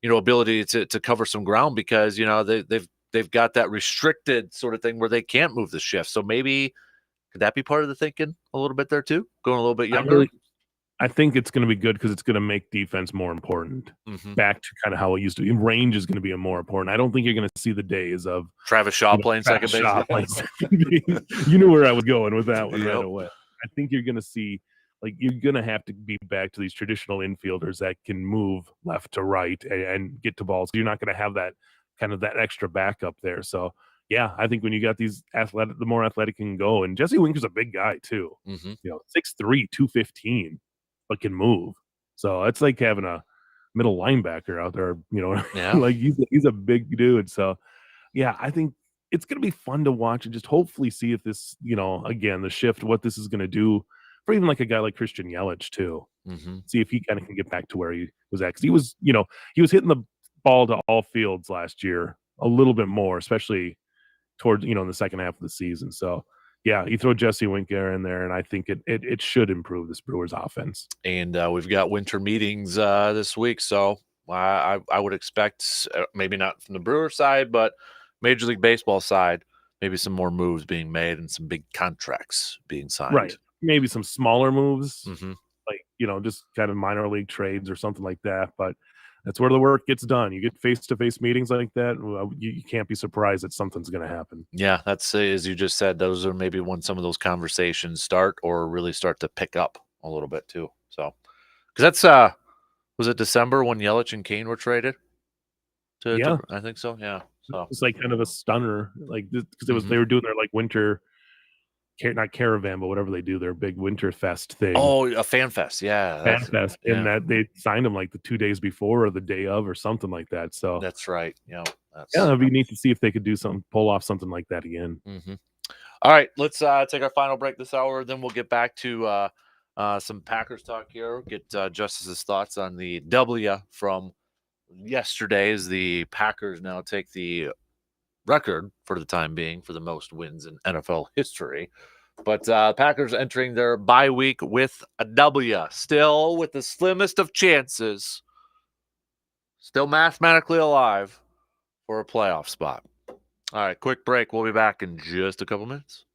ability to cover some ground, because they've got that restricted sort of thing where they can't move the shift. So maybe could that be part of the thinking a little bit there too, going a little bit younger? I think it's going to be good because it's going to make defense more important. Back to kind of how it used to be. Range is going to be more important. I don't think you're going to see the days of Travis Shaw playing second base. You knew where I was going with that one right away. I think you're going to see, you're going to have to be back to these traditional infielders that can move left to right and get to balls. You're not going to have that kind of that extra backup there. So yeah, I think when you got these the more athletic can go, and Jesse Winker's a big guy too. 6'3", 215. But can move. So it's like having a middle linebacker out there, Yeah. like he's a big dude. So yeah, I think it's gonna be fun to watch and just hopefully see if this, again, the shift, what this is gonna do for even like a guy like Christian Yelich too. Hmm. See if he kind of can get back to where he was at. 'Cause he was hitting the ball to all fields last year a little bit more, especially towards, in the second half of the season. So yeah, you throw Jesse Winker in there, and I think it should improve this Brewers offense. And we've got winter meetings this week, so I would expect maybe not from the Brewer side, but Major League Baseball side, maybe some more moves being made and some big contracts being Right. signed. Maybe some smaller moves, Hmm. like, just kind of minor league trades or something like that. But that's where the work gets done. You get face to face meetings like that. Well, you can't be surprised that something's going to happen. Yeah, that's as you just said. Those are maybe when some of those conversations start or really start to pick up a little bit too. So, because that's was it December when Yelich and Kane were traded Yeah. I think so. Yeah. So. It's like kind of a stunner, like because Mhm. they were doing their like winter, not caravan, but whatever they do, their big winter fest thing. Oh, a fan fest. Yeah, Fan fest, and yeah, that they signed him like the 2 days before or the day of or something like that. So that's right. Yeah, yeah, that's. it'd be neat to see if they could pull off something like that again. Mhm. All right, let's take our final break this hour. Then we'll get back to some Packers talk here. Get Justice's thoughts on the W from yesterday. As the Packers now take the record for the time being for the most wins in NFL history. But Packers entering their bye week with a W, still with the slimmest of chances, still mathematically alive for a playoff spot. All right, quick break. We'll be back in just a couple minutes.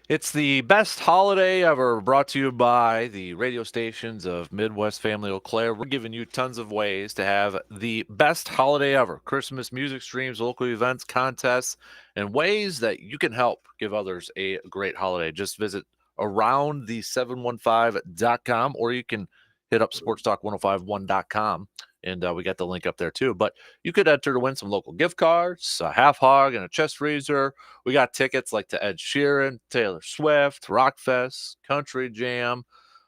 It's the best holiday ever, brought to you by the radio stations of Midwest Family Eau Claire. We're giving you tons of ways to have the best holiday ever. Christmas music streams, local events, contests, and ways that you can help give others a great holiday. Just visit aroundthe715.com, or you can hit up sportstalk1051.com. And we got the link up there too. But you could enter to win some local gift cards, a half hog, and a chest freezer. We got tickets like to Ed Sheeran, Taylor Swift, Rockfest, Country Jam,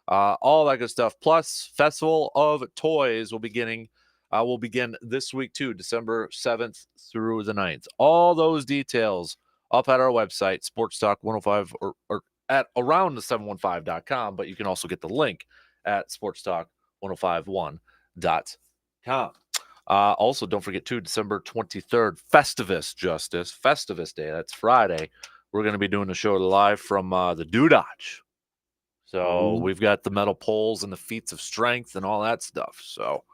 all that good stuff. Plus, Festival of Toys will begin this week too, December 7th through the 9th. All those details up at our website, Sportstalk 105 or at aroundthe715.com. But you can also get the link at sportstalk1051.com. Also, don't forget too, December 23rd, Festivus Day. That's Friday. We're going to be doing a show live from the Dodge. So we've got the metal poles and the feats of strength and all that stuff. So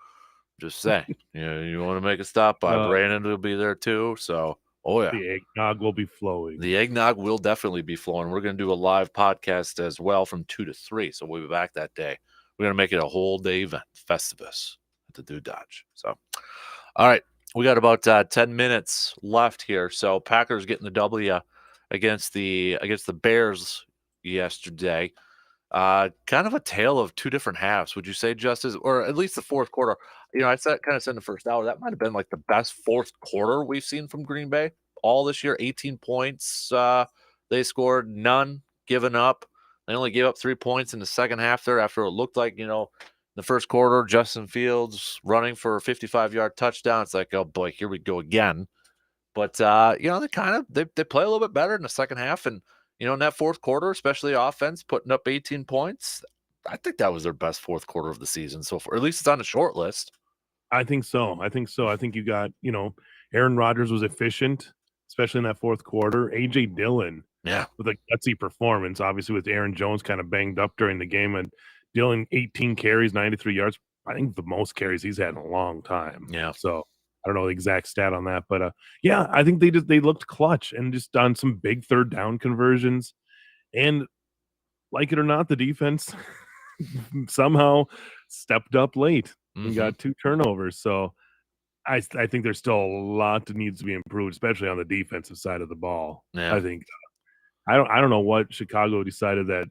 just saying, you want to make a stop by, Brandon will be there too. So, the eggnog will be flowing. The eggnog will definitely be flowing. We're going to do a live podcast as well from 2 to 3. So we'll be back that day. We're going to make it a whole day event, Festivus at the Dodge. So, all right, we got about 10 minutes left here. So Packers getting the W against the Bears yesterday. Kind of a tale of two different halves, would you say, Justice? Or at least the fourth quarter. I said in the first hour, that might have been like the best fourth quarter we've seen from Green Bay all this year. 18 points. They scored, none given up. They only gave up 3 points in the second half there after it looked like, the first quarter, Justin Fields running for a 55-yard touchdown. It's like, oh boy, here we go again. But they play a little bit better in the second half, and in that fourth quarter, especially offense, putting up 18 points. I think that was their best fourth quarter of the season so far. At least it's on the short list. I think so. I think you got, Aaron Rodgers was efficient, especially in that fourth quarter. A.J. Dillon, with a gutsy performance, obviously with Aaron Jones kind of banged up during the game, and Dillon 18 carries, 93 yards. I think the most carries he's had in a long time. Yeah. So I don't know the exact stat on that, but I think they looked clutch and just done some big third down conversions. And like it or not, the defense somehow stepped up late and got 2 turnovers. So I think there's still a lot that needs to be improved, especially on the defensive side of the ball. Yeah. I think I don't know what Chicago decided that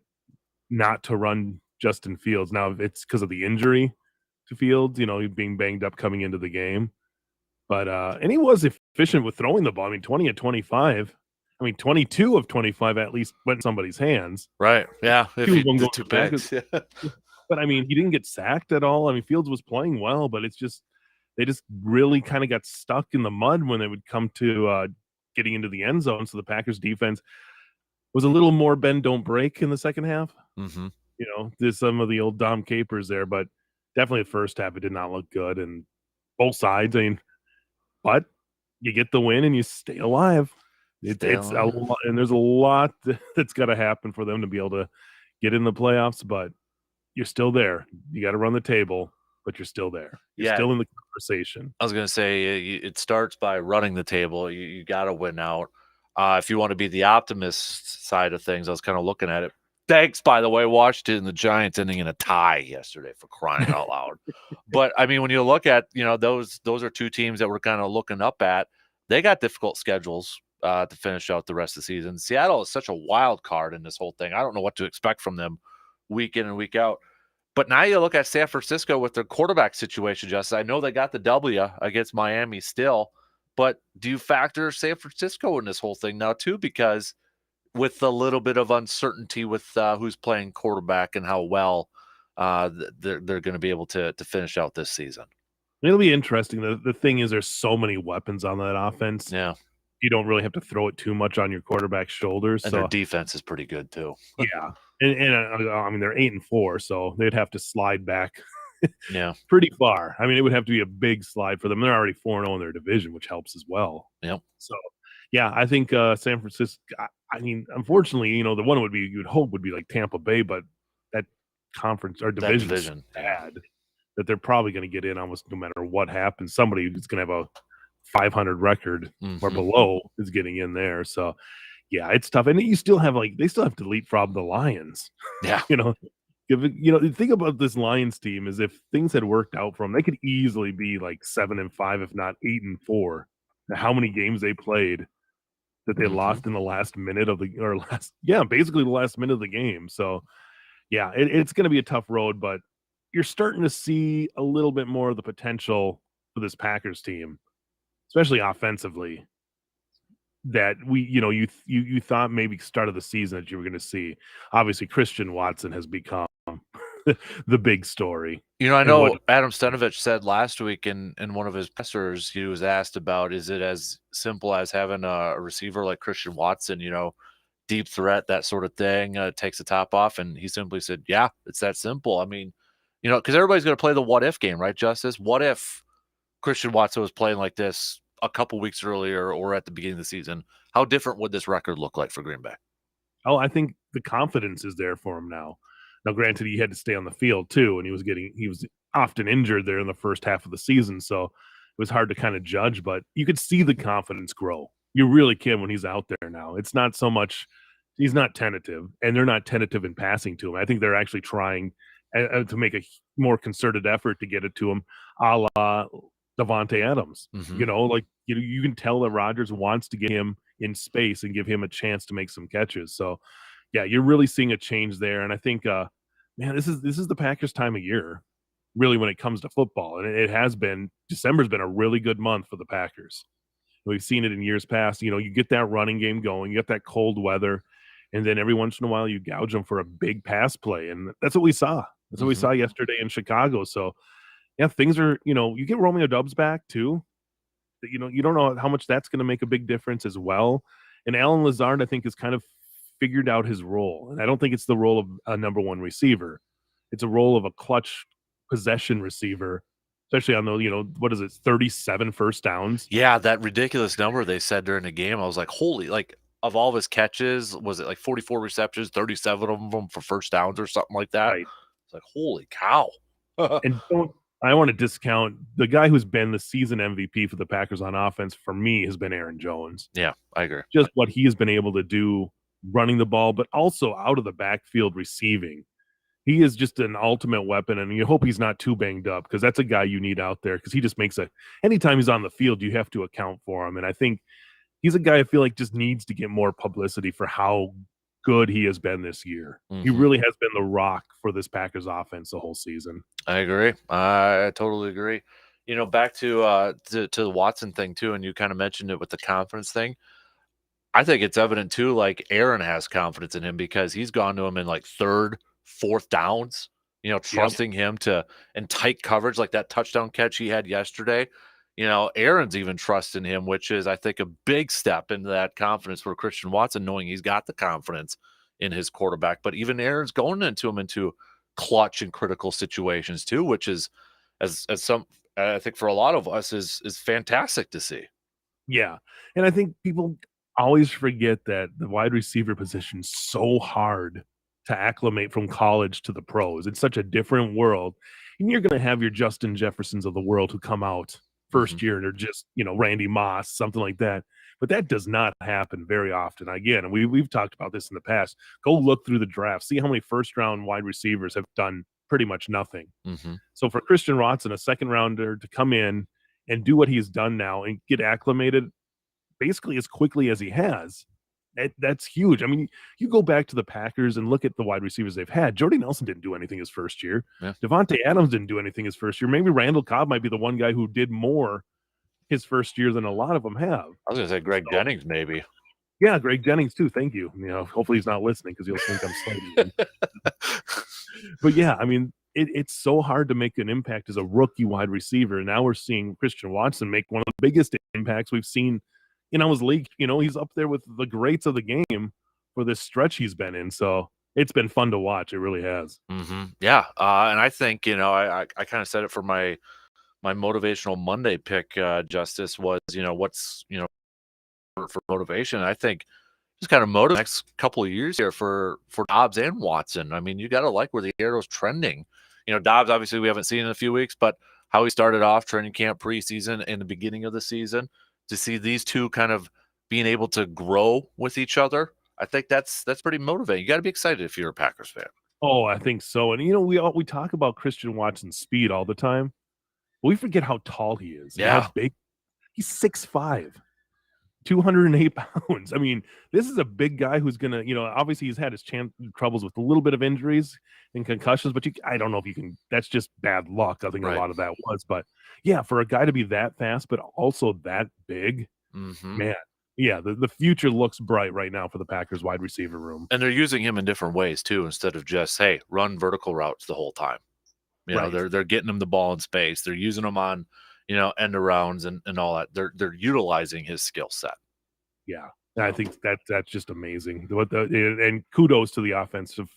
not to run Justin Fields. Now, if it's because of the injury to Fields, being banged up coming into the game. But and he was efficient with throwing the ball. I mean, 20 of 25. I mean, 22 of 25 at least went in somebody's hands. Right. Yeah. Two picks. But I mean, he didn't get sacked at all. I mean, Fields was playing well, but it's just they just really kind of got stuck in the mud when they would come to getting into the end zone. So the Packers defense was a little more bend don't break in the second half. Mm-hmm. There's some of the old Dom Capers there, but definitely the first half it did not look good, and both sides. I mean, but you get the win and you stay alive. It's a lot, and there's a lot that's got to happen for them to be able to get in the playoffs. But you're still there. You got to run the table, but you're still there. You're still in the conversation. I was going to say it starts by running the table. You got to win out. If you want to be the optimist side of things, I was kind of looking at it. Thanks, by the way, Washington and the Giants ending in a tie yesterday, for crying out loud. But I mean, when you look at those are two teams that we're kind of looking up at. They got difficult schedules to finish out the rest of the season. Seattle is such a wild card in this whole thing. I don't know what to expect from them week in and week out. But now you look at San Francisco with their quarterback situation, Justin. I know they got the W against Miami still, but do you factor San Francisco in this whole thing now too? Because with a little bit of uncertainty with who's playing quarterback and how well they're going to be able to finish out this season. It'll be interesting. The thing is, there's so many weapons on that offense. Yeah. You don't really have to throw it too much on your quarterback's shoulders. And their defense is pretty good too. Yeah. And I mean, they're 8-4, so they'd have to slide back pretty far. I mean, it would have to be a big slide for them. They're already 4-0 in their division, which helps as well. Yep. So, yeah, I think San Francisco, I mean, unfortunately, the one you would hope would be like Tampa Bay, but that conference or division is bad that they're probably going to get in almost no matter what happens. Somebody who's going to have a 500 record or below is getting in there. So, Yeah, it's tough, and you still have they still have to leapfrog the Lions. Yeah. Think about this Lions team as if things had worked out for them. They could easily be like 7-5, if not 8-4. How many games they played that they lost in the last minute of basically the last minute of the game. So yeah, it's going to be a tough road, but you're starting to see a little bit more of the potential for this Packers team, especially offensively. That you thought maybe start of the season that you were going to see. Obviously, Christian Watson has become the big story. I know Adam Stenavich said last week in one of his pressers, he was asked about, is it as simple as having a receiver like Christian Watson, deep threat, that sort of thing, takes the top off? And he simply said, yeah, it's that simple. I mean, because everybody's going to play the what if game, right, Justice? What if Christian Watson was playing like this a couple weeks earlier or at the beginning of the season? How different would this record look like for Green Bay? Oh, I think the confidence is there for him now. Now, granted, he had to stay on the field too, and he was often injured there in the first half of the season, so it was hard to kind of judge, but you could see the confidence grow. You really can when he's out there now. It's not so much he's not tentative, and they're not tentative in passing to him. I think they're actually trying to make a more concerted effort to get it to him, a la Davante Adams. You can tell that Rodgers wants to get him in space and give him a chance to make some catches. So, yeah, you're really seeing a change there. And I think, man, this is the Packers' time of year, really, when it comes to football. And it has been. December's been a really good month for the Packers. We've seen it in years past. You get that running game going, you get that cold weather, and then every once in a while you gouge them for a big pass play. And that's what we saw. That's what we saw yesterday in Chicago. So, yeah, things are, you get Romeo Doubs back too. You don't know how much that's going to make a big difference as well. And Alan Lazard, I think, has kind of figured out his role. And I don't think it's the role of a number one receiver. It's a role of a clutch possession receiver, especially on the, 37 first downs. Yeah, that ridiculous number they said during the game. I was like, holy, of all of his catches, was it like 44 receptions, 37 of them for first downs or something like that? Right. It's like, holy cow. And I want to discount the guy who's been the season MVP for the Packers on offense, for me, has been Aaron Jones. Yeah, I agree. Just what he has been able to do running the ball, but also out of the backfield receiving. He is just an ultimate weapon, and you hope he's not too banged up, because that's a guy you need out there, because he just makes anytime he's on the field, you have to account for him. And I think he's a guy I feel like just needs to get more publicity for how good he has been this year. He really has been the rock for this Packers offense the whole season. I agree. I totally agree. Back to the Watson thing too, and you kind of mentioned it with the confidence thing. I think it's evident too, like Aaron has confidence in him, because he's gone to him in like third, fourth downs, trusting him in tight coverage, like that touchdown catch he had yesterday. Aaron's even trusting him, which is, I think, a big step into that confidence for Christian Watson, knowing he's got the confidence in his quarterback. But even Aaron's going into clutch and critical situations too, which is, as some, I think for a lot of us, is fantastic to see. Yeah. And I think people always forget that the wide receiver position is so hard to acclimate from college to the pros. It's such a different world. And you're going to have your Justin Jeffersons of the world who come out first year and are just, Randy Moss, something like that. But that does not happen very often. Again, we've talked about this in the past. Go look through the draft. See how many first-round wide receivers have done pretty much nothing. So for Christian Watson, a second-rounder, to come in and do what he's done now and get acclimated basically as quickly as he has, that's huge. I mean, you go back to the Packers and look at the wide receivers they've had. Jordy Nelson didn't do anything his first year. Yeah. Davante Adams didn't do anything his first year. Maybe Randall Cobb might be the one guy who did more his first year than a lot of them have. I was going to say Greg Jennings, maybe. Yeah, Greg Jennings too. Thank you. Hopefully he's not listening, because he'll think I'm slighting him. But yeah, I mean, it's so hard to make an impact as a rookie wide receiver. And now we're seeing Christian Watson make one of the biggest impacts we've seen in his league. He's up there with the greats of the game for this stretch he's been in. So it's been fun to watch. It really has. Yeah. And I think, I kind of said it for my motivational Monday pick, Justice, was, what's, for motivation. I think just kind of motivate the next couple of years here for Dobbs and Watson. I mean, you got to like where the arrow's trending. Dobbs, obviously we haven't seen in a few weeks, but how he started off training camp, preseason, and the beginning of the season, to see these two kind of being able to grow with each other. I think that's pretty motivating. You got to be excited if you're a Packers fan. Oh, I think so. And we talk about Christian Watson's speed all the time. We forget how tall he is and how big. He's 6'5". 208 pounds. I mean, this is a big guy who's gonna, obviously he's had his troubles with a little bit of injuries and concussions, but I don't know if you can. That's just bad luck. I think a lot of that was, but yeah, for a guy to be that fast but also that big, man, yeah, the future looks bright right now for the Packers wide receiver room. And they're using him in different ways too, instead of just run vertical routes the whole time. They're getting him the ball in space. They're using him on end arounds and all that. They're utilizing his skill set. Yeah, and I think that's just amazing. And kudos to the offensive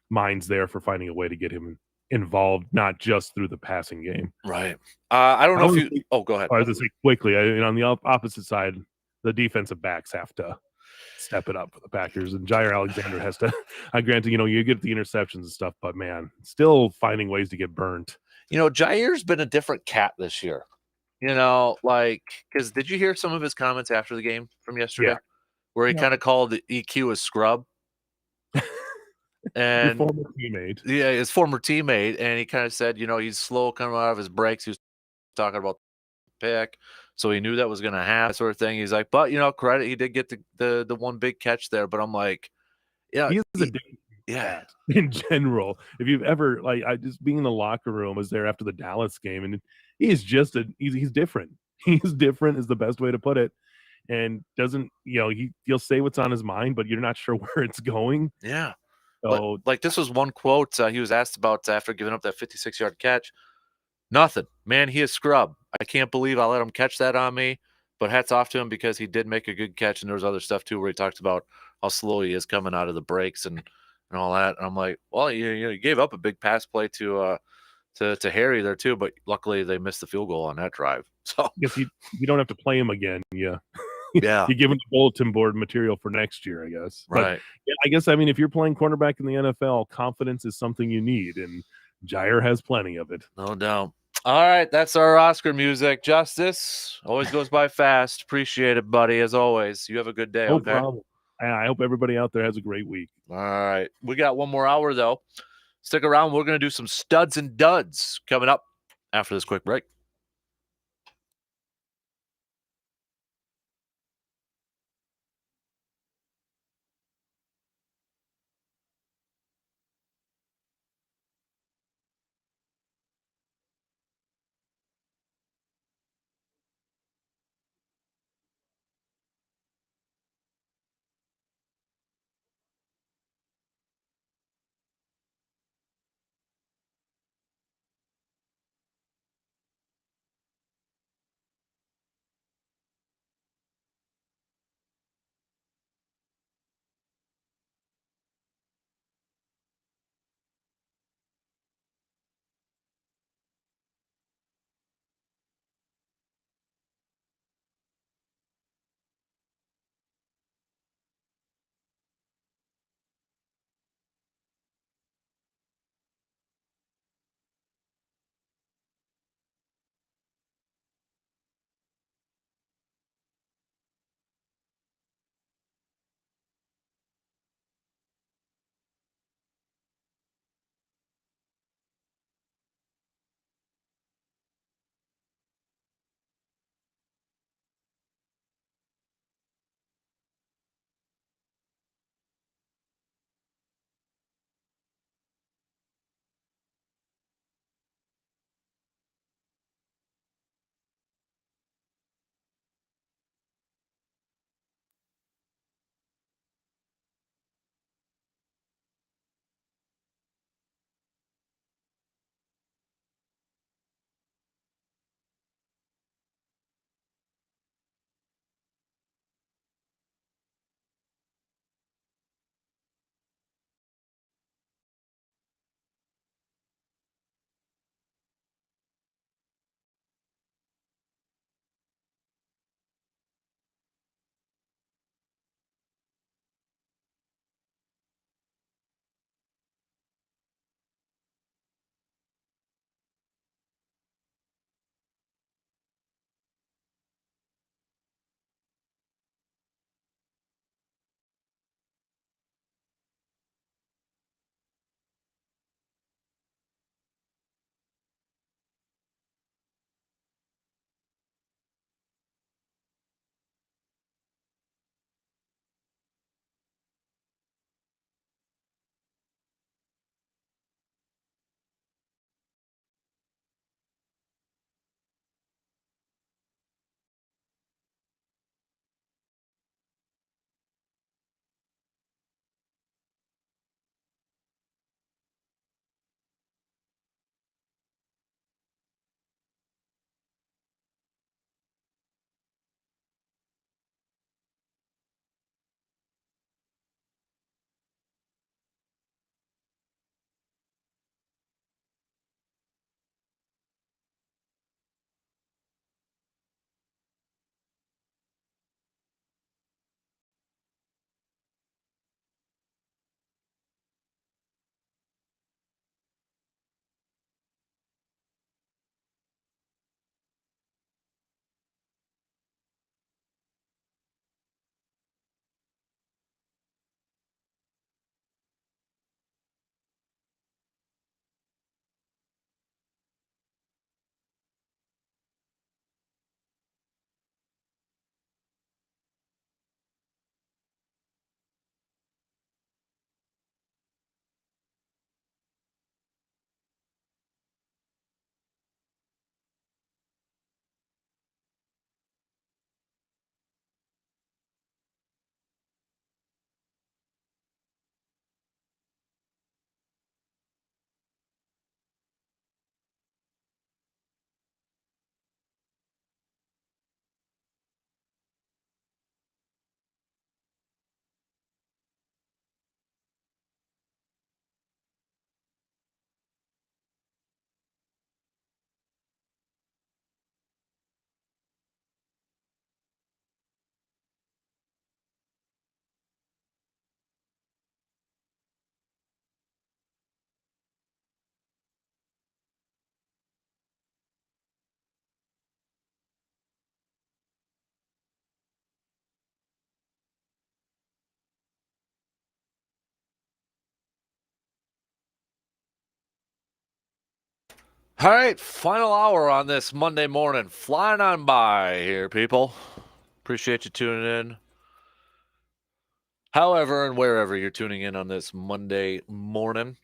minds there for finding a way to get him involved, not just through the passing game. Right. I don't know if you. Oh, go ahead. I was going to say quickly. On the opposite side, the defensive backs have to step it up for the Packers, and Jair Alexander has to. I granted, you get the interceptions and stuff, but man, still finding ways to get burnt. Jair's been a different cat this year. Because did you hear some of his comments after the game from yesterday, where he kind of called the EQ a scrub? And your former teammate. Yeah, his former teammate, and he kind of said, he's slow coming out of his breaks. He was talking about the pick, so he knew that was going to happen, sort of thing. He's like, but credit, he did get the one big catch there. But I'm like, he's in general. If you've ever I just being in the locker room, was there after the Dallas game, and he's just he's different. He's different is the best way to put it. And doesn't he'll say what's on his mind, but you're not sure where it's going. Yeah. So this was one quote he was asked about after giving up that 56-yard catch. Nothing, man. He is scrub. I can't believe I let him catch that on me. But hats off to him because he did make a good catch, and there was other stuff too where he talked about how slow he is coming out of the breaks and all that. And I'm like, well, you gave up a big pass play to Harry there too, but luckily they missed the field goal on that drive. So if you don't have to play him again, yeah. You give him the bulletin board material for next year, I guess. Right. But I guess if you're playing cornerback in the NFL, confidence is something you need, and Jair has plenty of it. No doubt. All right, that's our Oscar music. Justice always goes by fast. Appreciate it, buddy. As always, you have a good day. No problem. I hope everybody out there has a great week. All right, we got one more hour though. Stick around. We're going to do some studs and duds coming up after this quick break. All right, final hour on this Monday morning. Flying on by here, people. Appreciate you tuning in. However and wherever you're tuning in on this Monday morning.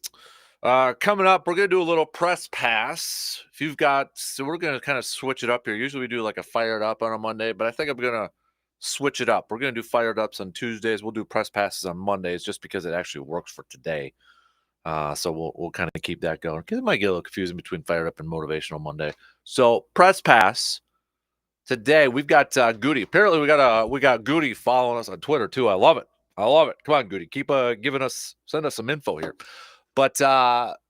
Coming up, we're going to do a little press pass. If you've got, so we're going to kind of switch it up here. Usually we do like a fired up on a Monday, but I think I'm going to switch it up. We're going to do fired ups on Tuesdays. We'll do press passes on Mondays just because it actually works for today. So we'll kind of keep that going because it might get a little confusing between fired up and motivational Monday. So press pass today. We've got Goody. Apparently we got Goody following us on Twitter too. I love it. Come on, Goody, keep send us some info here. But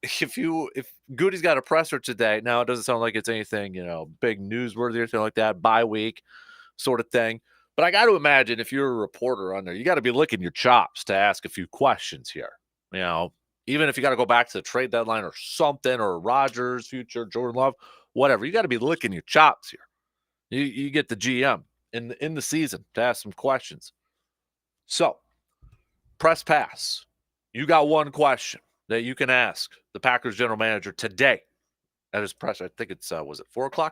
if Goody's got a presser today, now it doesn't sound like it's anything big newsworthy or anything like that, bye week sort of thing. But I got to imagine if you're a reporter on there, you got to be licking your chops to ask a few questions here. Even if you got to go back to the trade deadline or something, or Rodgers' future, Jordan Love, whatever, you got to be licking your chops here. You get the GM in the season to ask some questions. So, press pass. You got one question that you can ask the Packers general manager today at his press. I think it's was it 4:00,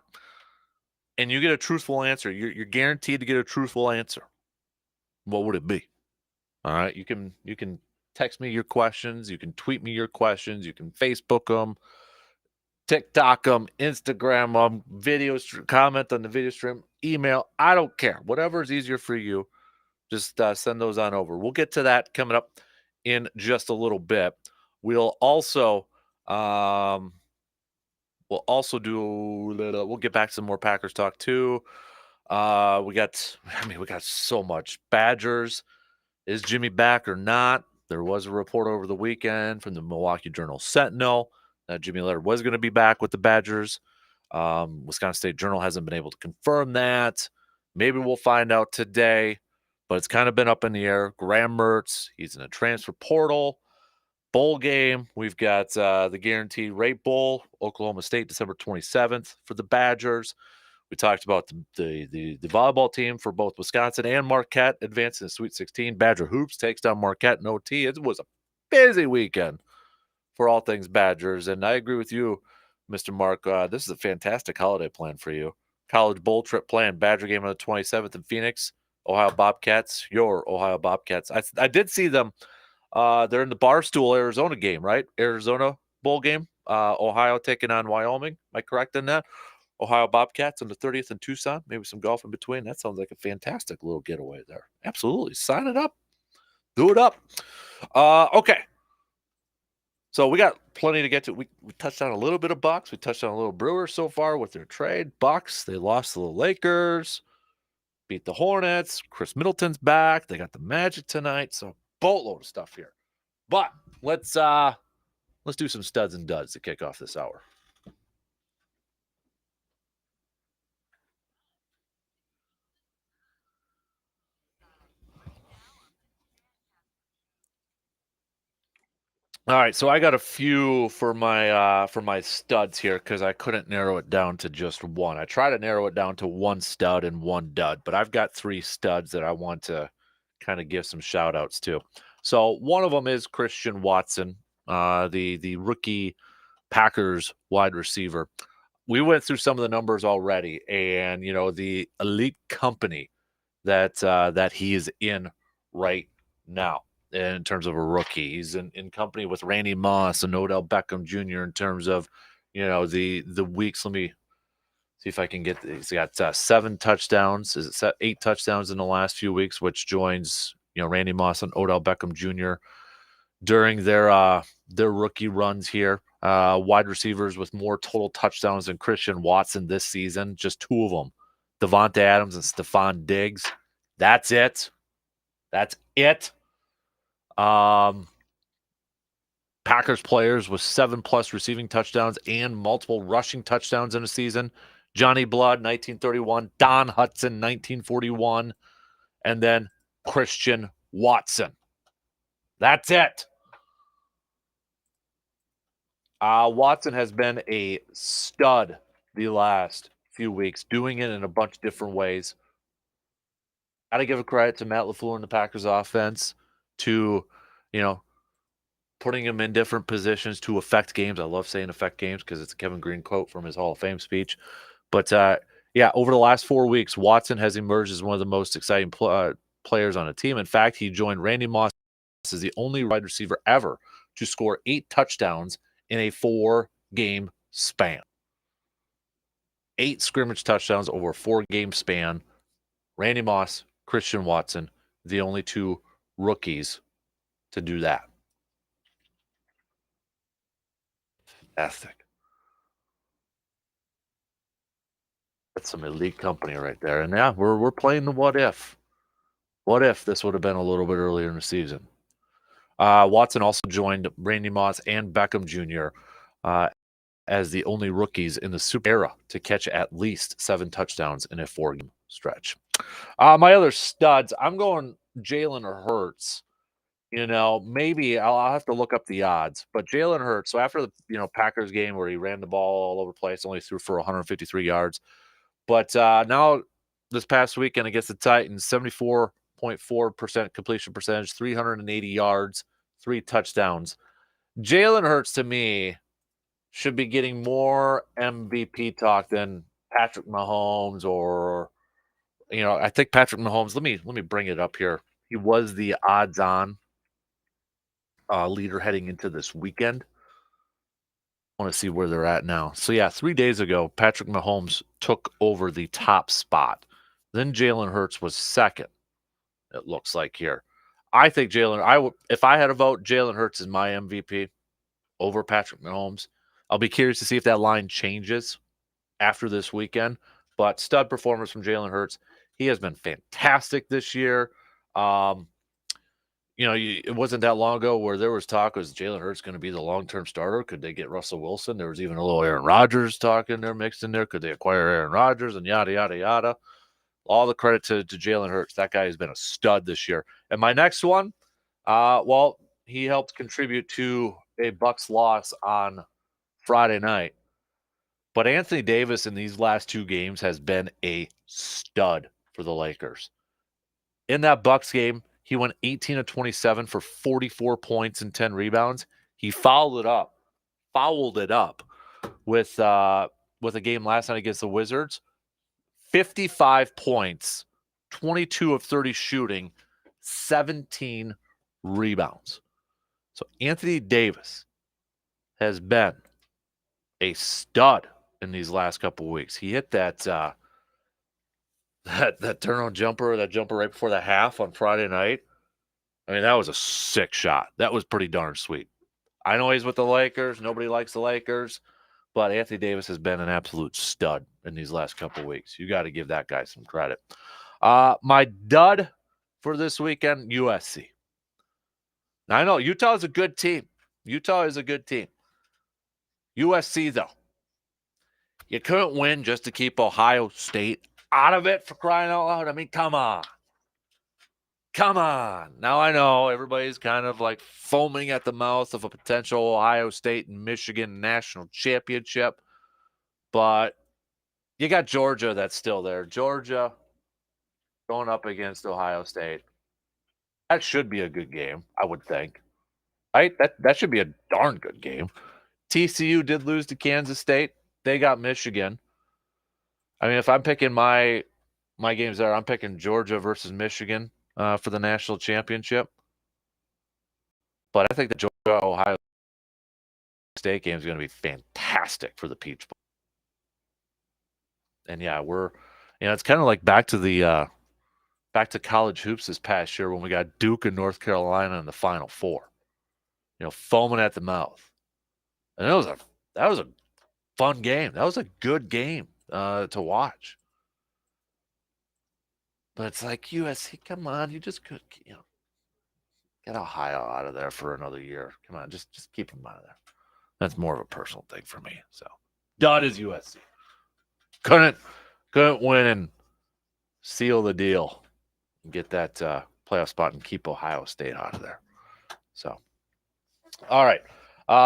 and you get a truthful answer. You're guaranteed to get a truthful answer. What would it be? All right, you can text me your questions. You can tweet me your questions. You can Facebook them, TikTok them, Instagram them, videos, comment on the video stream, email. I don't care. Whatever is easier for you, just send those on over. We'll get to that coming up in just a little bit. We'll also we'll get back to some more Packers talk too. We got so much. Badgers. Is Jimmy back or not? There was a report over the weekend from the Milwaukee Journal-Sentinel that Jimmy Leonard was going to be back with the Badgers. Wisconsin State Journal hasn't been able to confirm that. Maybe we'll find out today, but it's kind of been up in the air. Graham Mertz, he's in a transfer portal. Bowl game, we've got the Guaranteed Rate Bowl, Oklahoma State, December 27th for the Badgers. We talked about the volleyball team for both Wisconsin and Marquette advancing to Sweet 16. Badger Hoops takes down Marquette in OT. It was a busy weekend for all things Badgers, and I agree with you, Mr. Mark. This is a fantastic holiday plan for you. College Bowl trip plan, Badger game on the 27th in Phoenix. Ohio Bobcats, your Ohio Bobcats. I did see them. They're in the Barstool, Arizona game, right? Arizona Bowl game. Ohio taking on Wyoming. Am I correct in that? Ohio Bobcats on the 30th in Tucson. Maybe some golf in between. That sounds like a fantastic little getaway there. Absolutely. Sign it up. Do it up. Okay. So we got plenty to get to. We touched on a little bit of Bucks. We touched on a little Brewers so far with their trade. Bucks, they lost to the Lakers. Beat the Hornets. Chris Middleton's back. They got the Magic tonight. So boatload of stuff here. But let's do some studs and duds to kick off this hour. All right, so I got a few for my studs here because I couldn't narrow it down to just one. I tried to narrow it down to one stud and one dud, but I've got three studs that I want to kind of give some shout outs to. So one of them is Christian Watson, the rookie Packers wide receiver. We went through some of the numbers already, and the elite company that he is in right now in terms of a rookie. He's in company with Randy Moss and Odell Beckham Jr. in terms of the weeks. Let me see if I can get. He's got 7 touchdowns. Is it 8 touchdowns in the last few weeks, which joins Randy Moss and Odell Beckham Jr. during their rookie runs here. Wide receivers with more total touchdowns than Christian Watson this season. Just 2 of them. Devontae Adams and Stephon Diggs. That's it. Packers players with 7+ receiving touchdowns and multiple rushing touchdowns in a season. Johnny Blood, 1931. Don Hutson, 1941. And then Christian Watson. That's it. Watson has been a stud the last few weeks, doing it in a bunch of different ways. Got to give a credit to Matt LaFleur and the Packers offense to, putting him in different positions to affect games. I love saying affect games because it's a Kevin Green quote from his Hall of Fame speech. But yeah, over the last 4 weeks, Watson has emerged as one of the most exciting players on a team. In fact, he joined Randy Moss as the only wide receiver ever to score 8 touchdowns in a 4-game span. 8 scrimmage touchdowns over a 4-game span. Randy Moss, Christian Watson, the only 2 rookies to do that. Fantastic. That's some elite company right there. And yeah, we're playing the what if. What if this would have been a little bit earlier in the season? Watson also joined Randy Moss and Beckham Jr. As the only rookies in the Super era to catch at least 7 touchdowns in a 4-game stretch. My other studs, I'm going Jalen Hurts. Maybe I'll have to look up the odds, but Jalen Hurts. So after the Packers game where he ran the ball all over the place, only threw for 153 yards, but now this past weekend against the Titans, 74.4% completion percentage, 380 yards, 3 touchdowns. Jalen Hurts to me should be getting more MVP talk than Patrick Mahomes or I think Patrick Mahomes. Let me bring it up here. He was the odds-on leader heading into this weekend. I want to see where they're at now. So yeah, 3 days ago, Patrick Mahomes took over the top spot. Then Jalen Hurts was second. It looks like here. I think if I had a vote, Jalen Hurts is my MVP over Patrick Mahomes. I'll be curious to see if that line changes after this weekend. But stud performance from Jalen Hurts. He has been fantastic this year. It wasn't that long ago where there was talk, was Jalen Hurts going to be the long-term starter? Could they get Russell Wilson? There was even a little Aaron Rodgers talk in there, mixed in there. Could they acquire Aaron Rodgers and yada, yada, yada? All the credit to Jalen Hurts. That guy has been a stud this year. And my next one, he helped contribute to a Bucs loss on Friday night. But Anthony Davis in these last 2 games has been a stud for the Lakers. In that Bucs game, he went 18 of 27 for 44 points and 10 rebounds. He fouled it up with a game last night against the Wizards. 55 points, 22 of 30 shooting, 17 rebounds. So Anthony Davis has been a stud in these last couple of weeks. He hit that turn-on jumper, that jumper right before the half on Friday night. I mean, that was a sick shot. That was pretty darn sweet. I know he's with the Lakers. Nobody likes the Lakers. But Anthony Davis has been an absolute stud in these last couple of weeks. You got to give that guy some credit. My dud for this weekend, USC. Now, I know Utah is a good team. USC, though. You couldn't win just to keep Ohio State out of it, for crying out loud. I mean, come on. Now I know everybody's kind of like foaming at the mouth of a potential Ohio State and Michigan national championship, but you got Georgia that's still there. Georgia going up against Ohio State. That should be a good game, I would think. Right? That should be a darn good game. TCU did lose to Kansas State. They got Michigan. I mean, if I'm picking my games there, I'm picking Georgia versus Michigan for the national championship. But I think the Georgia-Ohio State game is going to be fantastic for the Peach Bowl. And yeah, it's kind of like back to college hoops this past year when we got Duke and North Carolina in the Final Four. Foaming at the mouth. And that was a fun game. That was a good game to watch. But it's like USC, come on, you just could, get Ohio out of there for another year. Come on, just keep them out of there. That's more of a personal thing for me. So, dud is USC. Couldn't win and seal the deal and get that playoff spot and keep Ohio State out of there. So, all right.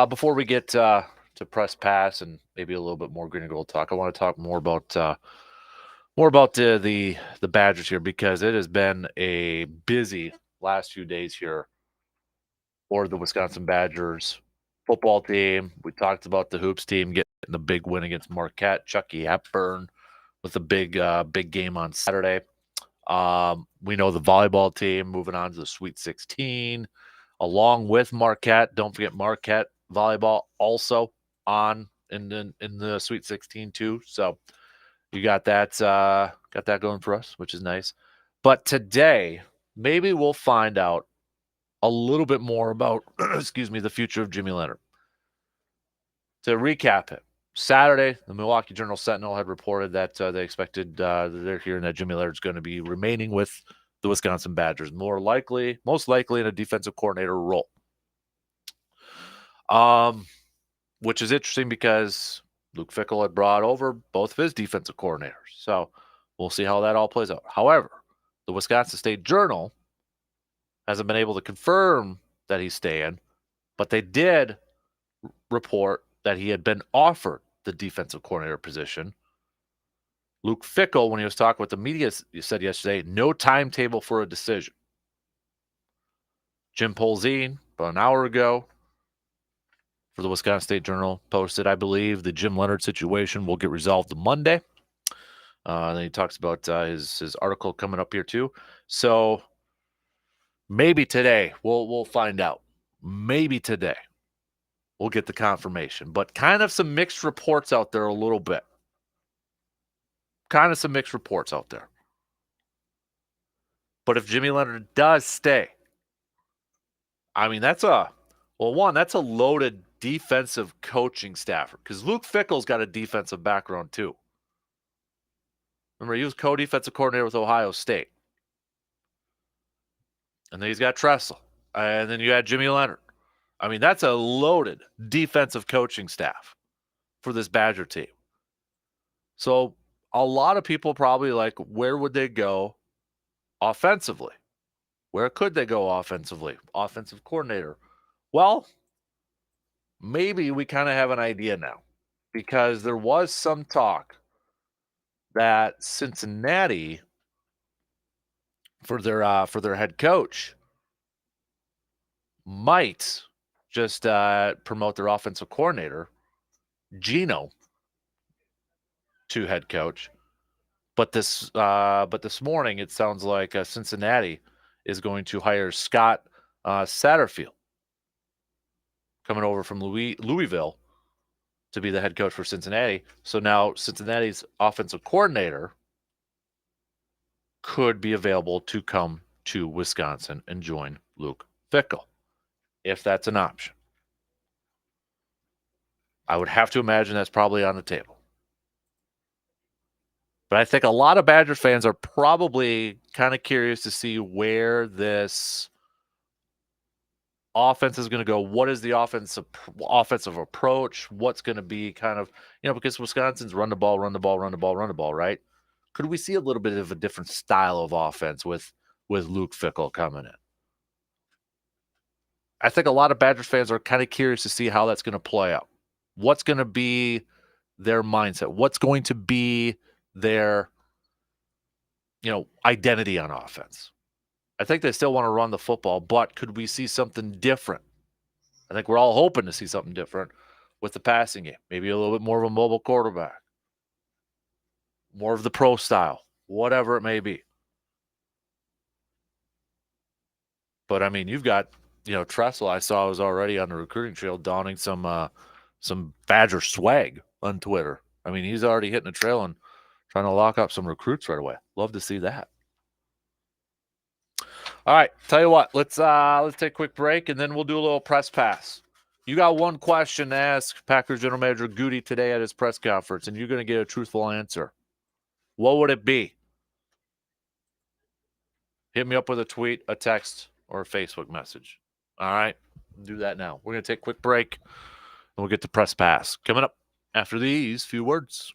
Before we get to press pass and maybe a little bit more green and gold talk, I want to talk more about the Badgers here because it has been a busy last few days here or the Wisconsin Badgers football team. We talked about the hoops team getting the big win against Marquette. Chucky Hepburn with a big game on Saturday. We know the volleyball team moving on to the Sweet 16, along with Marquette. Don't forget Marquette volleyball also on in the Sweet 16 too. So you got that going for us, which is nice. But today, maybe we'll find out a little bit more about the future of Jimmy Leonhard. To recap it, Saturday, the Milwaukee Journal-Sentinel had reported that they expected they're hearing that Jimmy Leonhard's going to be remaining with the Wisconsin Badgers, most likely in a defensive coordinator role. Which is interesting because Luke Fickell had brought over both of his defensive coordinators. So we'll see how that all plays out. However, the Wisconsin State Journal hasn't been able to confirm that he's staying, but they did report that he had been offered the defensive coordinator position. Luke Fickell, when he was talking with the media, said yesterday, no timetable for a decision. Jim Polzine, about an hour ago, for the Wisconsin State Journal, posted, I believe the Jim Leonhard situation will get resolved Monday. Then he talks about his article coming up here too. So maybe today we'll find out. Maybe today we'll get the confirmation. But kind of some mixed reports out there a little bit. Kind of some mixed reports out there. But if Jimmy Leonhard does stay, I mean, that's a loaded defensive coaching staffer because Luke Fickell's got a defensive background too. Remember, he was co-defensive coordinator with Ohio State. And then he's got Tressel. And then you had Jimmy Leonhard. I mean, that's a loaded defensive coaching staff for this Badger team. So a lot of people probably like, where would they go offensively? Where could they go offensively? Offensive coordinator. Well, maybe we kind of have an idea now because there was some talk that Cincinnati for their head coach might just promote their offensive coordinator, Gino, to head coach. But this morning, it sounds like Cincinnati is going to hire Scott Satterfield, coming over from Louisville, to be the head coach for Cincinnati. So now Cincinnati's offensive coordinator could be available to come to Wisconsin and join Luke Fickell, if that's an option. I would have to imagine that's probably on the table. But I think a lot of Badger fans are probably kind of curious to see where this offense is going to go. What is the offensive approach? What's going to be kind of, because Wisconsin's run the ball, right? Could we see a little bit of a different style of offense with Luke Fickell coming in? I think a lot of Badgers fans are kind of curious to see how that's going to play out. What's going to be their mindset? What's going to be their, identity on offense? I think they still want to run the football, but could we see something different? I think we're all hoping to see something different with the passing game. Maybe a little bit more of a mobile quarterback, more of the pro style, whatever it may be. But, I mean, you've got, Tressel, I saw was already on the recruiting trail donning some Badger swag on Twitter. I mean, he's already hitting the trail and trying to lock up some recruits right away. Love to see that. All right, tell you what, let's take a quick break, and then we'll do a little press pass. You got one question to ask Packers General Manager Goody today at his press conference, and you're going to get a truthful answer. What would it be? Hit me up with a tweet, a text, or a Facebook message. All right, do that now. We're going to take a quick break, and we'll get to press pass. Coming up after these few words.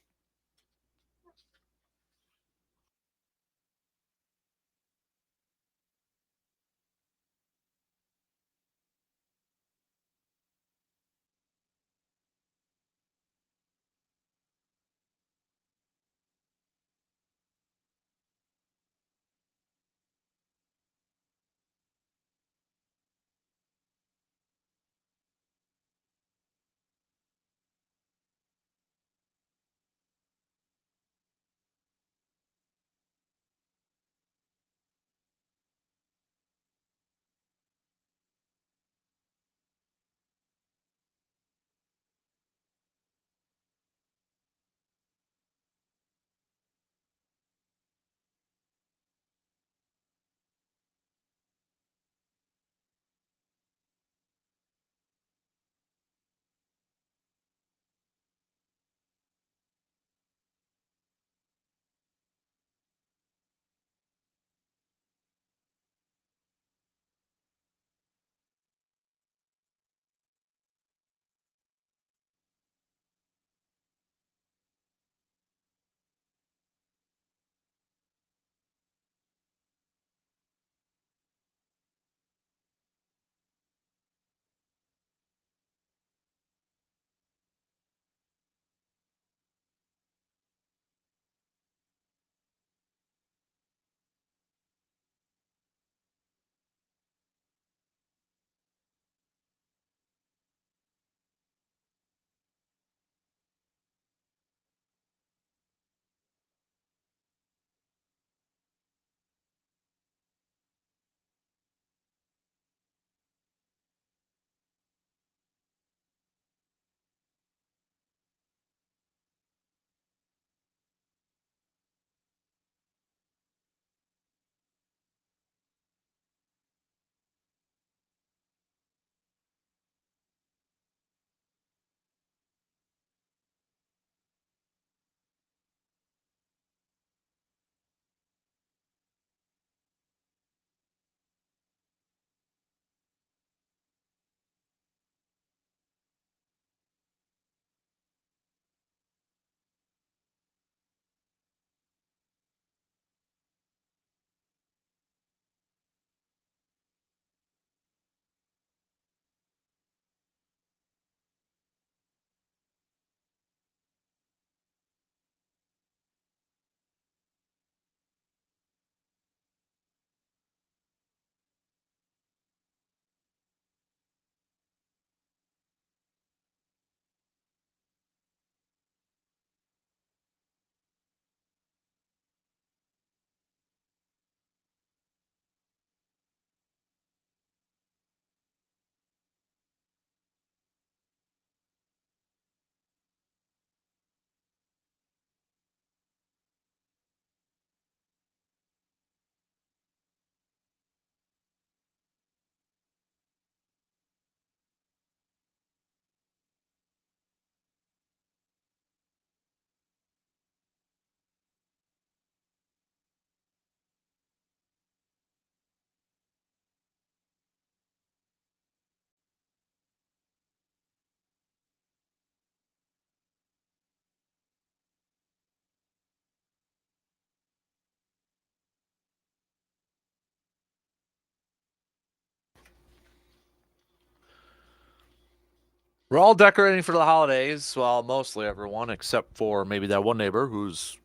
We're all decorating for the holidays. Well, mostly everyone, except for maybe that one neighbor who's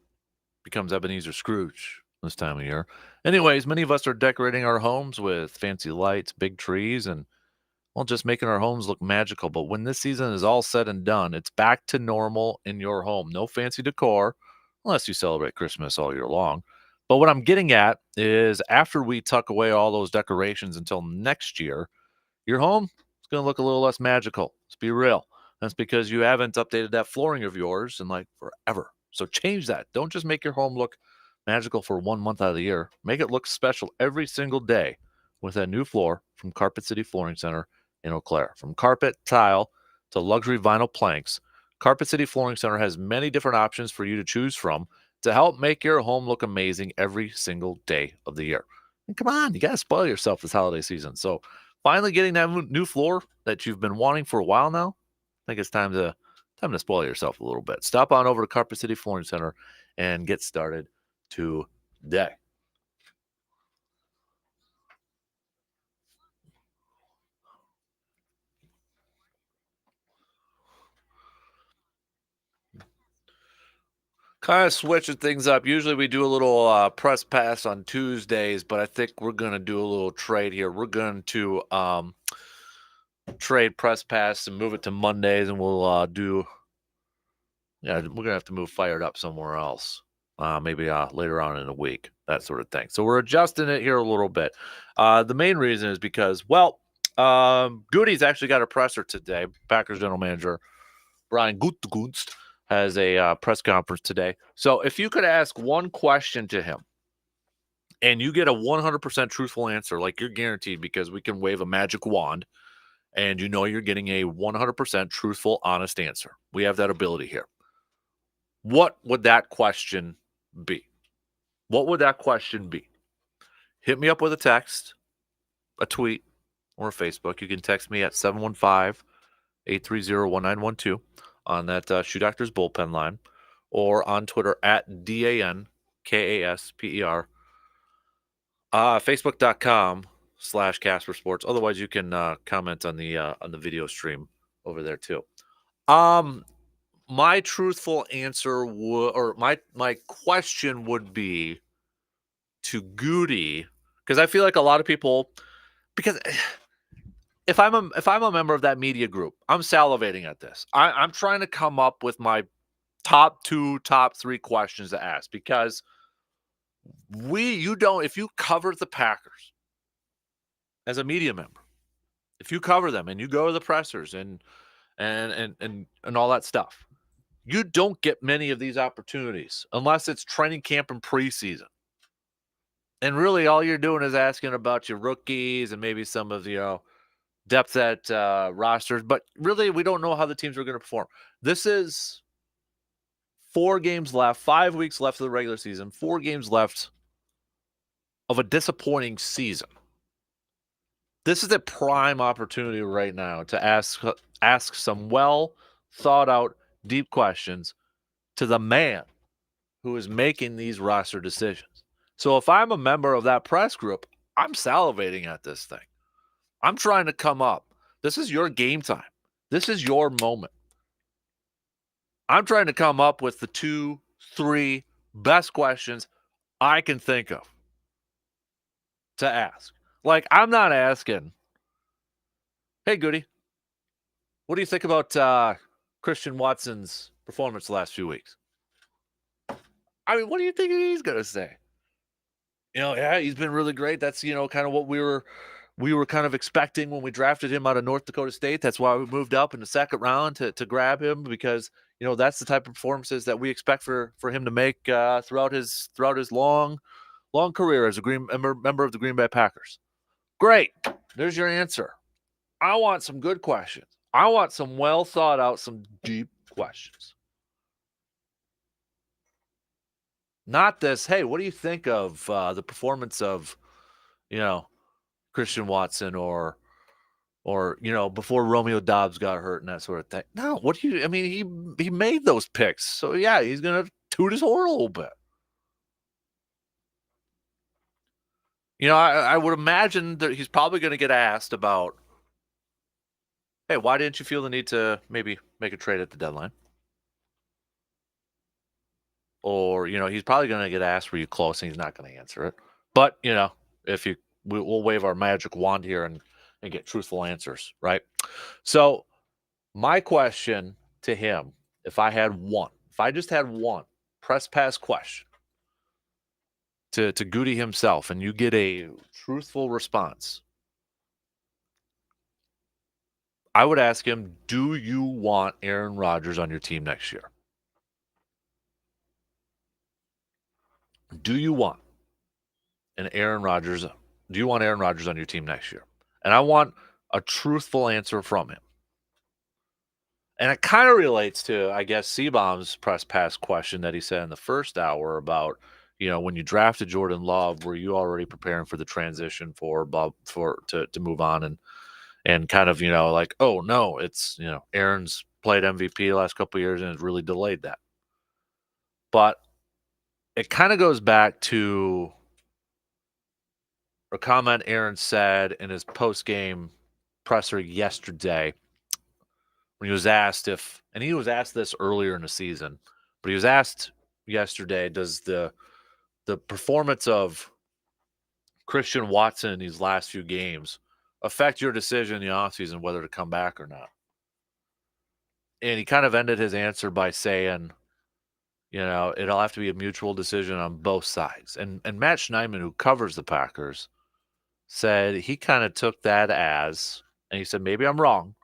becomes Ebenezer Scrooge this time of year. Anyways, many of us are decorating our homes with fancy lights, big trees, and well, just making our homes look magical. But when this season is all said and done, it's back to normal in your home. No fancy decor, unless you celebrate Christmas all year long. But what I'm getting at is after we tuck away all those decorations until next year, your home is going to look a little less magical. Let's be real. That's because you haven't updated that flooring of yours in like forever. So change that. Don't just make your home look magical for 1 month out of the year. Make it look special every single day with that new floor from Carpet City Flooring Center in Eau Claire. From carpet, tile, to luxury vinyl planks, Carpet City Flooring Center has many different options for you to choose from to help make your home look amazing every single day of the year. And come on, you got to spoil yourself this holiday season. So finally getting that new floor that you've been wanting for a while now, I think it's time to spoil yourself a little bit. Stop on over to Carpet City Flooring Center and get started today. Kind of switching things up. Usually we do a little press pass on Tuesdays, but I think we're going to do a little trade here. We're going to trade press pass and move it to Mondays, and we'll we're going to have to move Fired Up somewhere else. Maybe later on in the week, that sort of thing. So we're adjusting it here a little bit. The main reason is because, Goody's actually got a presser today. Packers general manager Brian Gutekunst has a press conference today. So if you could ask one question to him and you get a 100% truthful answer, like you're guaranteed because we can wave a magic wand and you know you're getting a 100% truthful, honest answer. We have that ability here. What would that question be? What would that question be? Hit me up with a text, a tweet, or a Facebook. You can text me at 715-830-1912 on that Shoe Doctors bullpen line, or on Twitter at DANKASPER. Facebook.com/Kasper Sports. Otherwise, you can comment on the video stream over there too. My truthful answer or my question would be to Goody, because I feel like a lot of people, because if I'm a member of that media group, I'm salivating at this. I'm trying to come up with my top 2, top 3 questions to ask, because if you cover the Packers as a media member, if you cover them and you go to the pressers and all that stuff, you don't get many of these opportunities unless it's training camp and preseason. And really all you're doing is asking about your rookies and maybe some of depth at rosters, but really we don't know how the teams are going to perform. This is 4 games left, 5 weeks left of the regular season, 4 games left of a disappointing season. This is a prime opportunity right now to ask some well thought out, deep questions to the man who is making these roster decisions. So if I'm a member of that press group, I'm salivating at this thing. I'm trying to come up. This is your game time. This is your moment. I'm trying to come up with the 2, 3 best questions I can think of to ask. Like, I'm not asking, hey, Goody, what do you think about Christian Watson's performance the last few weeks? I mean, what do you think he's going to say? Yeah, he's been really great. That's, kind of what we were kind of expecting when we drafted him out of North Dakota State. That's why we moved up in the second round to grab him, because, that's the type of performances that we expect for him to make throughout his long career as a member of the Green Bay Packers. Great. There's your answer. I want some good questions. I want some well thought out, some deep questions. Not this, hey, what do you think of the performance of, Christian Watson or before Romeo Doubs got hurt and that sort of thing. No, he made those picks. So yeah, he's going to toot his horn a little bit. I would imagine that he's probably going to get asked about, hey, why didn't you feel the need to maybe make a trade at the deadline? Or, he's probably going to get asked, were you close? And he's not going to answer it. But, if we'll wave our magic wand here and get truthful answers, right? So my question to him, if I just had one press pass question to Goody himself, and you get a truthful response, I would ask him, do you want Aaron Rodgers on your team next year? Do you want Aaron Rodgers on your team next year? And I want a truthful answer from him. And it kind of relates to, I guess, Seabaum's press pass question that he said in the first hour about, when you drafted Jordan Love, were you already preparing for the transition to move on and kind of, like, oh no, it's, Aaron's played MVP the last couple of years and it's really delayed that. But it kind of goes back to a comment Aaron said in his post-game presser yesterday when he was asked and he was asked this earlier in the season, but he was asked yesterday, does the performance of Christian Watson in these last few games affect your decision in the offseason whether to come back or not? And he kind of ended his answer by saying, it'll have to be a mutual decision on both sides. And Matt Schneidman, who covers the Packers, said he kind of took that as, and he said, maybe I'm wrong,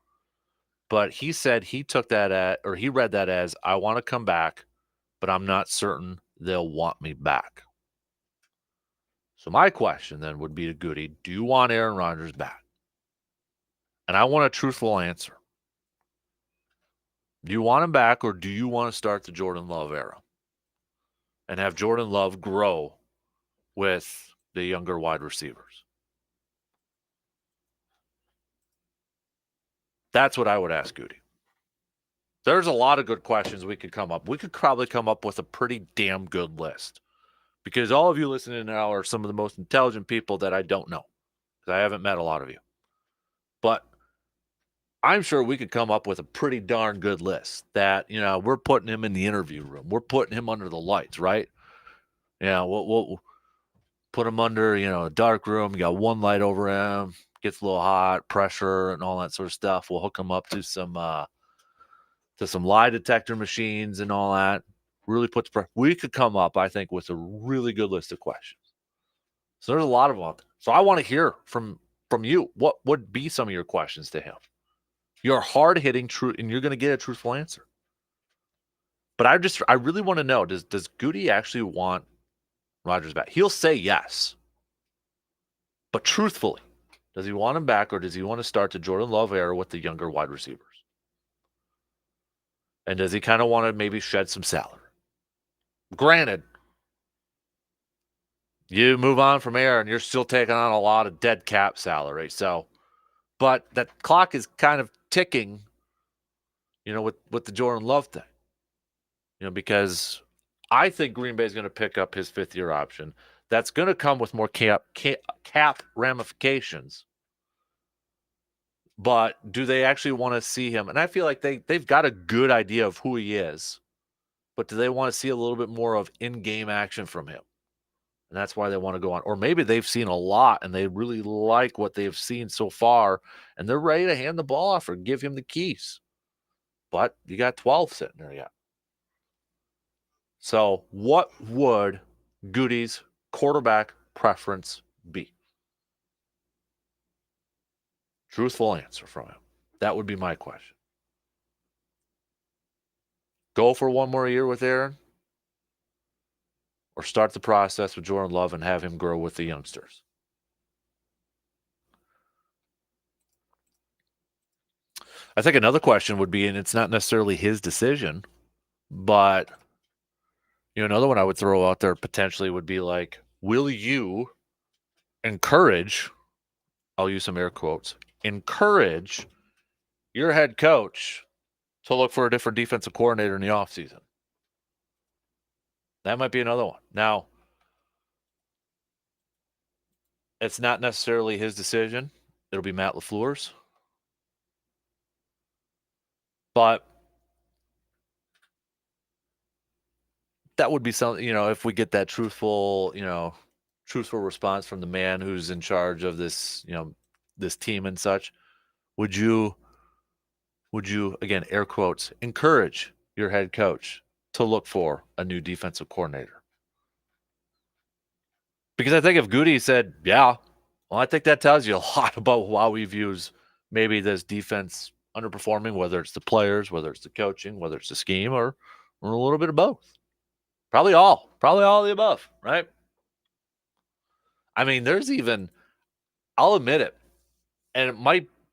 but he said he took that he read that as, I want to come back, but I'm not certain they'll want me back. So my question then would be to Goody, do you want Aaron Rodgers back? And I want a truthful answer. Do you want him back, or do you want to start the Jordan Love era and have Jordan Love grow with the younger wide receivers? That's what I would ask Goody. There's a lot of good questions we could come up. We could probably come up with a pretty damn good list, because all of you listening now are some of the most intelligent people that I don't know, because I haven't met a lot of you. But I'm sure we could come up with a pretty darn good list that, we're putting him in the interview room. We're putting him under the lights, right? We'll put him under, a dark room. You got one light over him, gets a little hot, pressure and all that sort of stuff. We'll hook him up to some lie detector machines and all that. Really puts pressure. We could come up, I think, with a really good list of questions. So there's a lot of them. So I want to hear from you. What would be some of your questions to him? You're hard-hitting, true, and you're going to get a truthful answer. But I really want to know, does Goody actually want Rodgers back? He'll say yes. But truthfully, does he want him back, or does he want to start the Jordan Love era with the younger wide receivers? And does he kind of want to maybe shed some salary? Granted, you move on from Aaron, you're still taking on a lot of dead cap salary. So, but that clock is kind of ticking, with the Jordan Love thing. Because I think Green Bay is going to pick up his fifth-year option. That's going to come with more cap ramifications. But do they actually want to see him? And I feel like they've got a good idea of who he is. But do they want to see a little bit more of in-game action from him? And that's why they want to go on. Or maybe they've seen a lot and they really like what they've seen so far, and they're ready to hand the ball off or give him the keys. But you got 12 sitting there yet. So what would Goody's quarterback preference be? Truthful answer from him. That would be my question. Go for one more year with Aaron, or start the process with Jordan Love and have him grow with the youngsters? I think another question would be, and it's not necessarily his decision, but another one I would throw out there potentially would be like, will you encourage, I'll use some air quotes, encourage your head coach to look for a different defensive coordinator in the offseason? That might be another one. Now, it's not necessarily his decision. It'll be Matt LaFleur's. But that would be something, if we get that truthful response from the man who's in charge of this, this team and such. Would you, again, air quotes, encourage your head coach to look for a new defensive coordinator? Because I think if Goody said, yeah, well, I think that tells you a lot about how he views maybe this defense underperforming, whether it's the players, whether it's the coaching, whether it's the scheme, or a little bit of both. Probably all of the above, right? I mean, there's even, I'll admit it, and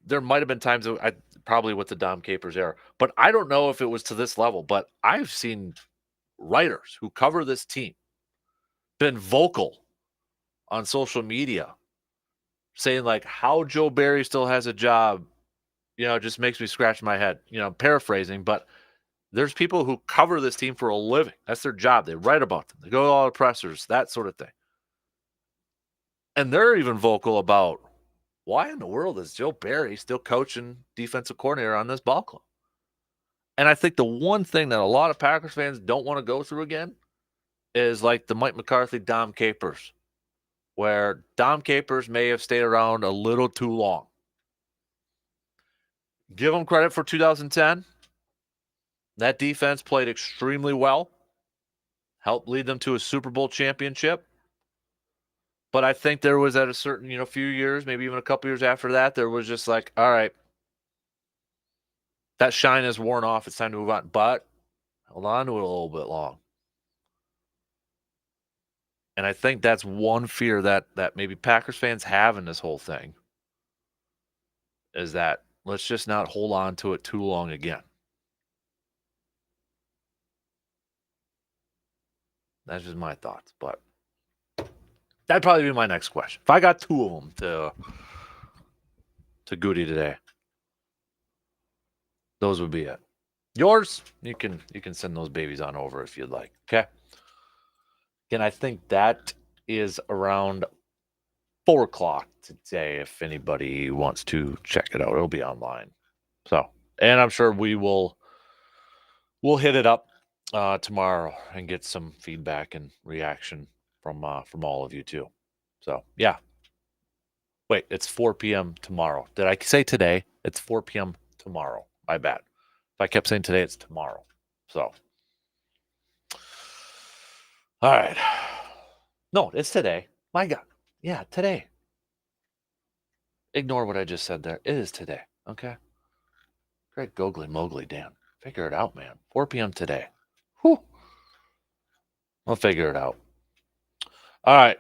there might have been times probably with the Dom Capers era, but I don't know if it was to this level, but I've seen writers who cover this team been vocal on social media saying like how Joe Barry still has a job, just makes me scratch my head, paraphrasing, but there's people who cover this team for a living. That's their job. They write about them. They go to all the pressers, that sort of thing. And they're even vocal about why in the world is Joe Barry still coaching defensive coordinator on this ball club? And I think the one thing that a lot of Packers fans don't want to go through again is like the Mike McCarthy, Dom Capers, where Dom Capers may have stayed around a little too long. Give him credit for 2010. That defense played extremely well, helped lead them to a Super Bowl championship. But I think there was at a certain, few years, maybe even a couple years after that, there was just like, all right, that shine is worn off. It's time to move on. But hold on to it a little bit long. And I think that's one fear that maybe Packers fans have in this whole thing is that let's just not hold on to it too long again. That's just my thoughts, but that'd probably be my next question. If I got two of them to Goody today, those would be it. Yours, you can send those babies on over if you'd like. Okay. Again, I think that is around 4:00 today. If anybody wants to check it out, it'll be online. So, and I'm sure we'll hit it up tomorrow and get some feedback and reaction from all of you too. So yeah. Wait, it's 4 p.m. tomorrow. Did I say today? It's 4 p.m. tomorrow. My bad. If I kept saying today, it's tomorrow. So, all right. No, it's today. My God. Yeah, today. Ignore what I just said there. It is today. Okay. Great googly mogly, Dan. Figure it out, man. 4 p.m. today. Whew. I'll figure it out. All right.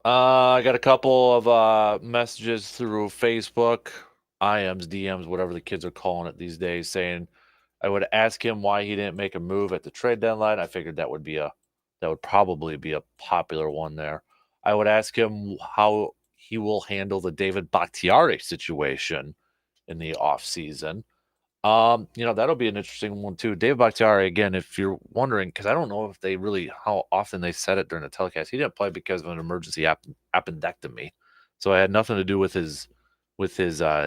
I got a couple of messages through Facebook, IMs, DMs, whatever the kids are calling it these days, saying I would ask him why he didn't make a move at the trade deadline. I figured that would probably be a popular one there. I would ask him how he will handle the David Bakhtiari situation in the offseason. That'll be an interesting one too. David Bakhtiari, again, if you're wondering, because I don't know if how often they said it during the telecast. He didn't play because of an emergency appendectomy, so it had nothing to do with his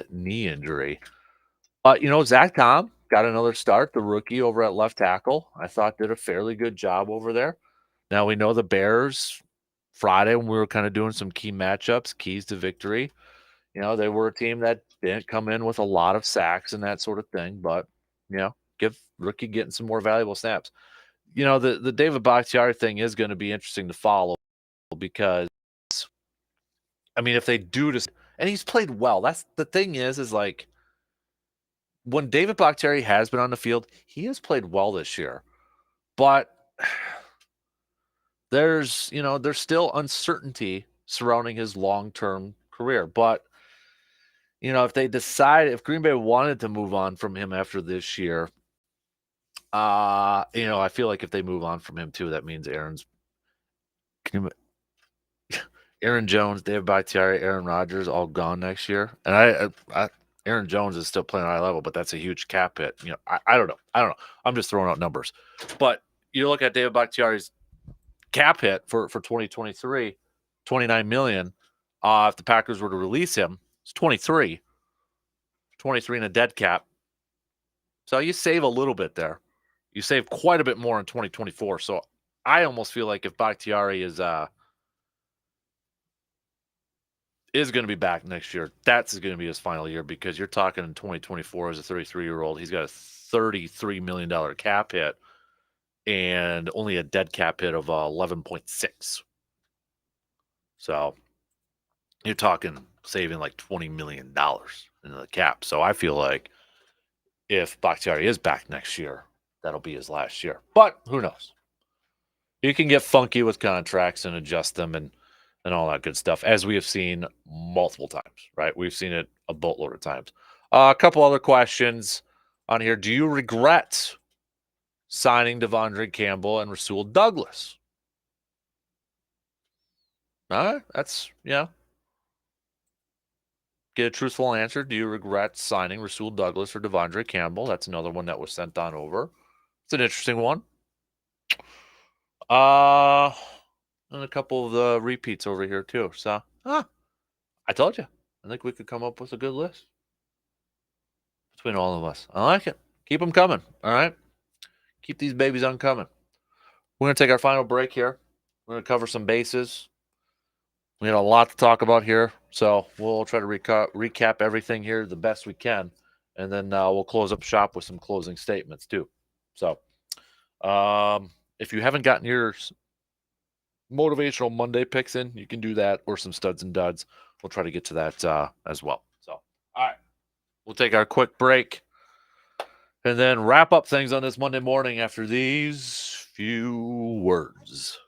knee injury. But Zach Tom got another start. The rookie over at left tackle, I thought did a fairly good job over there. Now we know the Bears Friday when we were kind of doing some key matchups, keys to victory. They were a team that didn't come in with a lot of sacks and that sort of thing, but, give rookie getting some more valuable snaps. The David Bakhtiari thing is going to be interesting to follow because, if they do this, and he's played well. That's the thing is like when David Bakhtiari has been on the field, he has played well this year, but there's still uncertainty surrounding his long-term career, but if Green Bay wanted to move on from him after this year, I feel like if they move on from him too, that means Aaron Jones, David Bakhtiari, Aaron Rodgers, all gone next year. And Aaron Jones is still playing at a high level, but that's a huge cap hit. I don't know. I'm just throwing out numbers. But you look at David Bakhtiari's cap hit for 2023, $29 million. If the Packers were to release him, it's 23. 23 in a dead cap. So you save a little bit there. You save quite a bit more in 2024. So I almost feel like if Bakhtiari is going to be back next year, that's going to be his final year, because you're talking in 2024 as a 33-year-old. He's got a $33 million cap hit and only a dead cap hit of 11.6. So you're talking saving like $20 million in the cap. So I feel like if Bakhtiari is back next year, that'll be his last year. But who knows? You can get funky with contracts and adjust them and all that good stuff, as we have seen multiple times, right? We've seen it a boatload of times. A couple other questions on here. Do you regret signing Devondre Campbell and Rasul Douglas? All right, that's, get a truthful answer. Do you regret signing Rasul Douglas or Devondre Campbell? That's another one that was sent on over. It's an interesting one. And a couple of the repeats over here too. So, I told you. I think we could come up with a good list between all of us. I like it. Keep them coming. All right. Keep these babies on coming. We're going to take our final break here. We're going to cover some bases. We had a lot to talk about here, so we'll try to recap everything here the best we can, and then we'll close up shop with some closing statements too. So, if you haven't gotten your motivational Monday picks in, you can do that, or some studs and duds. We'll try to get to that as well. So, all right, we'll take our quick break and then wrap up things on this Monday morning after these few words.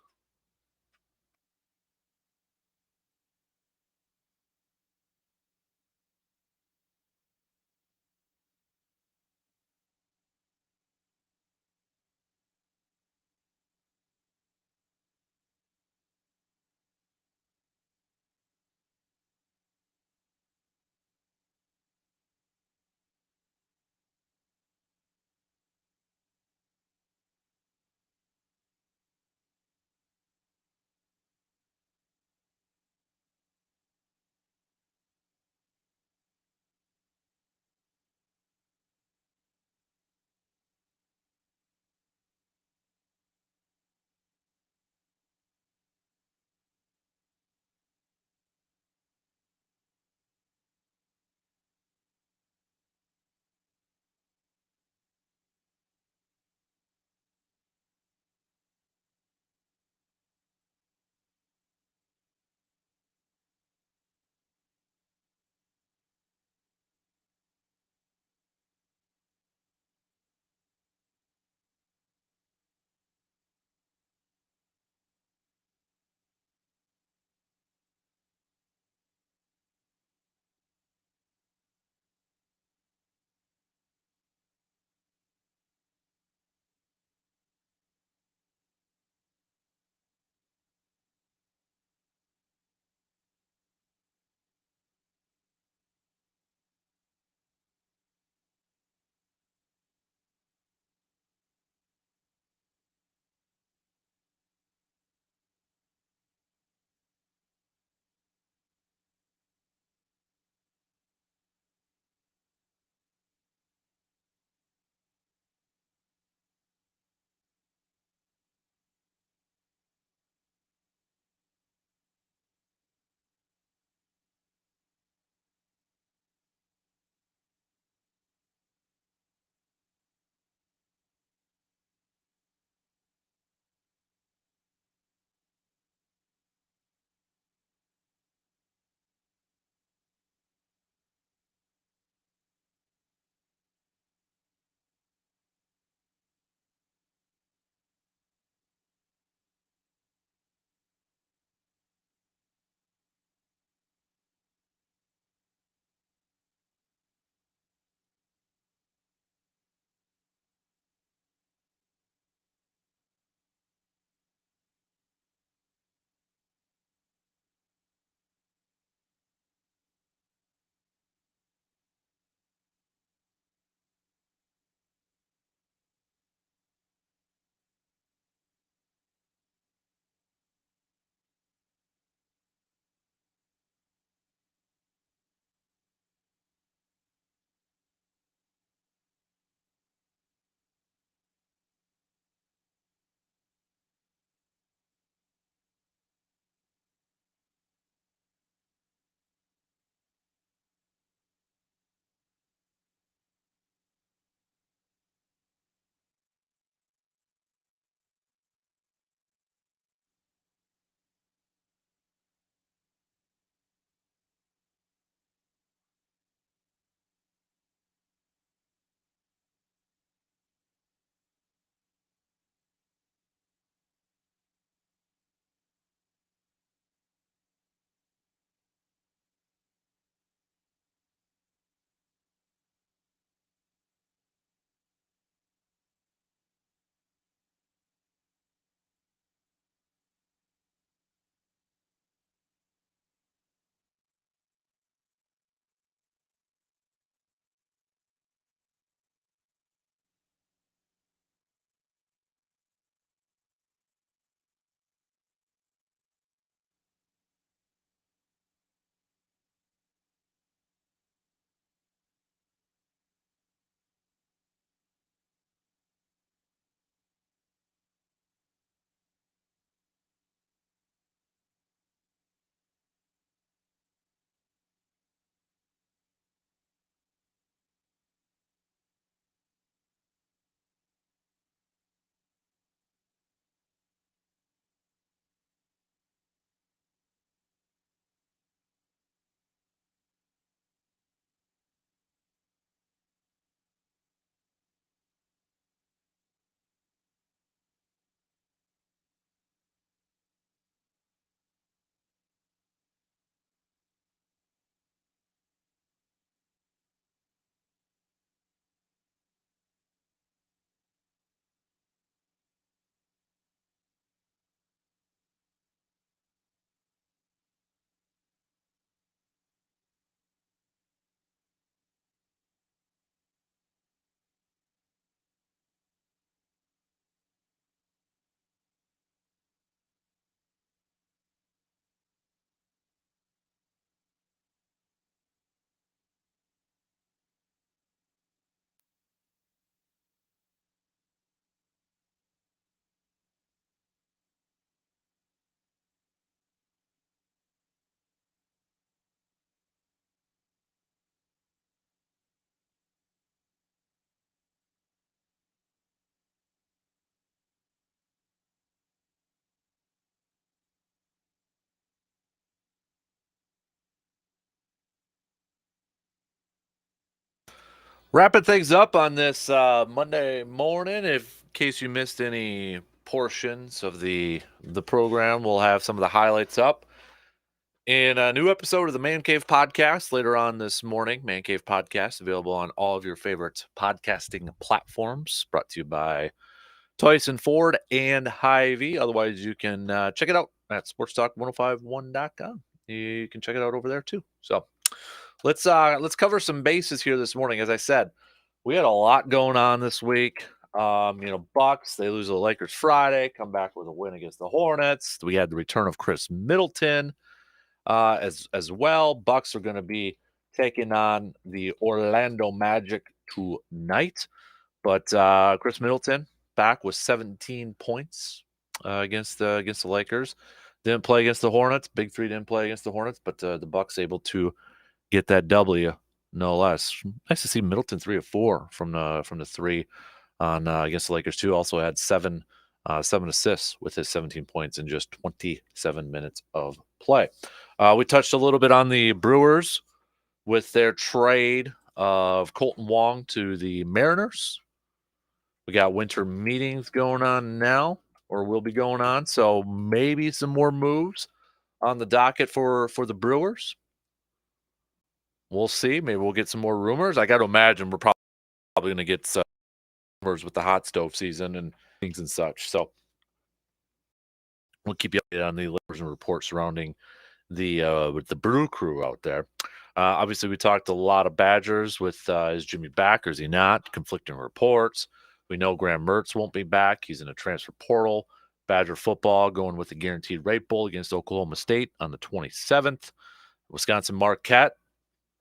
Wrapping things up on this Monday morning. In case you missed any portions of the program, we'll have some of the highlights up in a new episode of the Man Cave Podcast later on this morning. Man Cave Podcast available on all of your favorite podcasting platforms. Brought to you by Tyson Ford and Hy-Vee. Otherwise, you can check it out at sportstalk1051.com. You can check it out over there too. So let's cover some bases here this morning. As I said, we had a lot going on this week. Bucks, they lose to the Lakers Friday, come back with a win against the Hornets. We had the return of Chris Middleton as well. Bucks are going to be taking on the Orlando Magic tonight. But Chris Middleton back with 17 points against the Lakers. Didn't play against the Hornets. Big Three didn't play against the Hornets, but the Bucks able to get that W, no less. Nice to see Middleton 3 of 4 from the three on against the Lakers too. Also had seven assists with his 17 points in just 27 minutes of play. We touched a little bit on the Brewers with their trade of Colton Wong to the Mariners. We got winter meetings going on now, or will be going on, so maybe some more moves on the docket for the Brewers. We'll see. Maybe we'll get some more rumors. I got to imagine we're probably going to get some rumors with the hot stove season and things and such. So we'll keep you updated on the rumors and reports surrounding with the Brew Crew out there. Obviously, we talked a lot of Badgers with is Jimmy back or is he not? Conflicting reports. We know Graham Mertz won't be back. He's in a transfer portal. Badger football going with the Guaranteed Rate Bowl against Oklahoma State on the 27th. Wisconsin Marquette.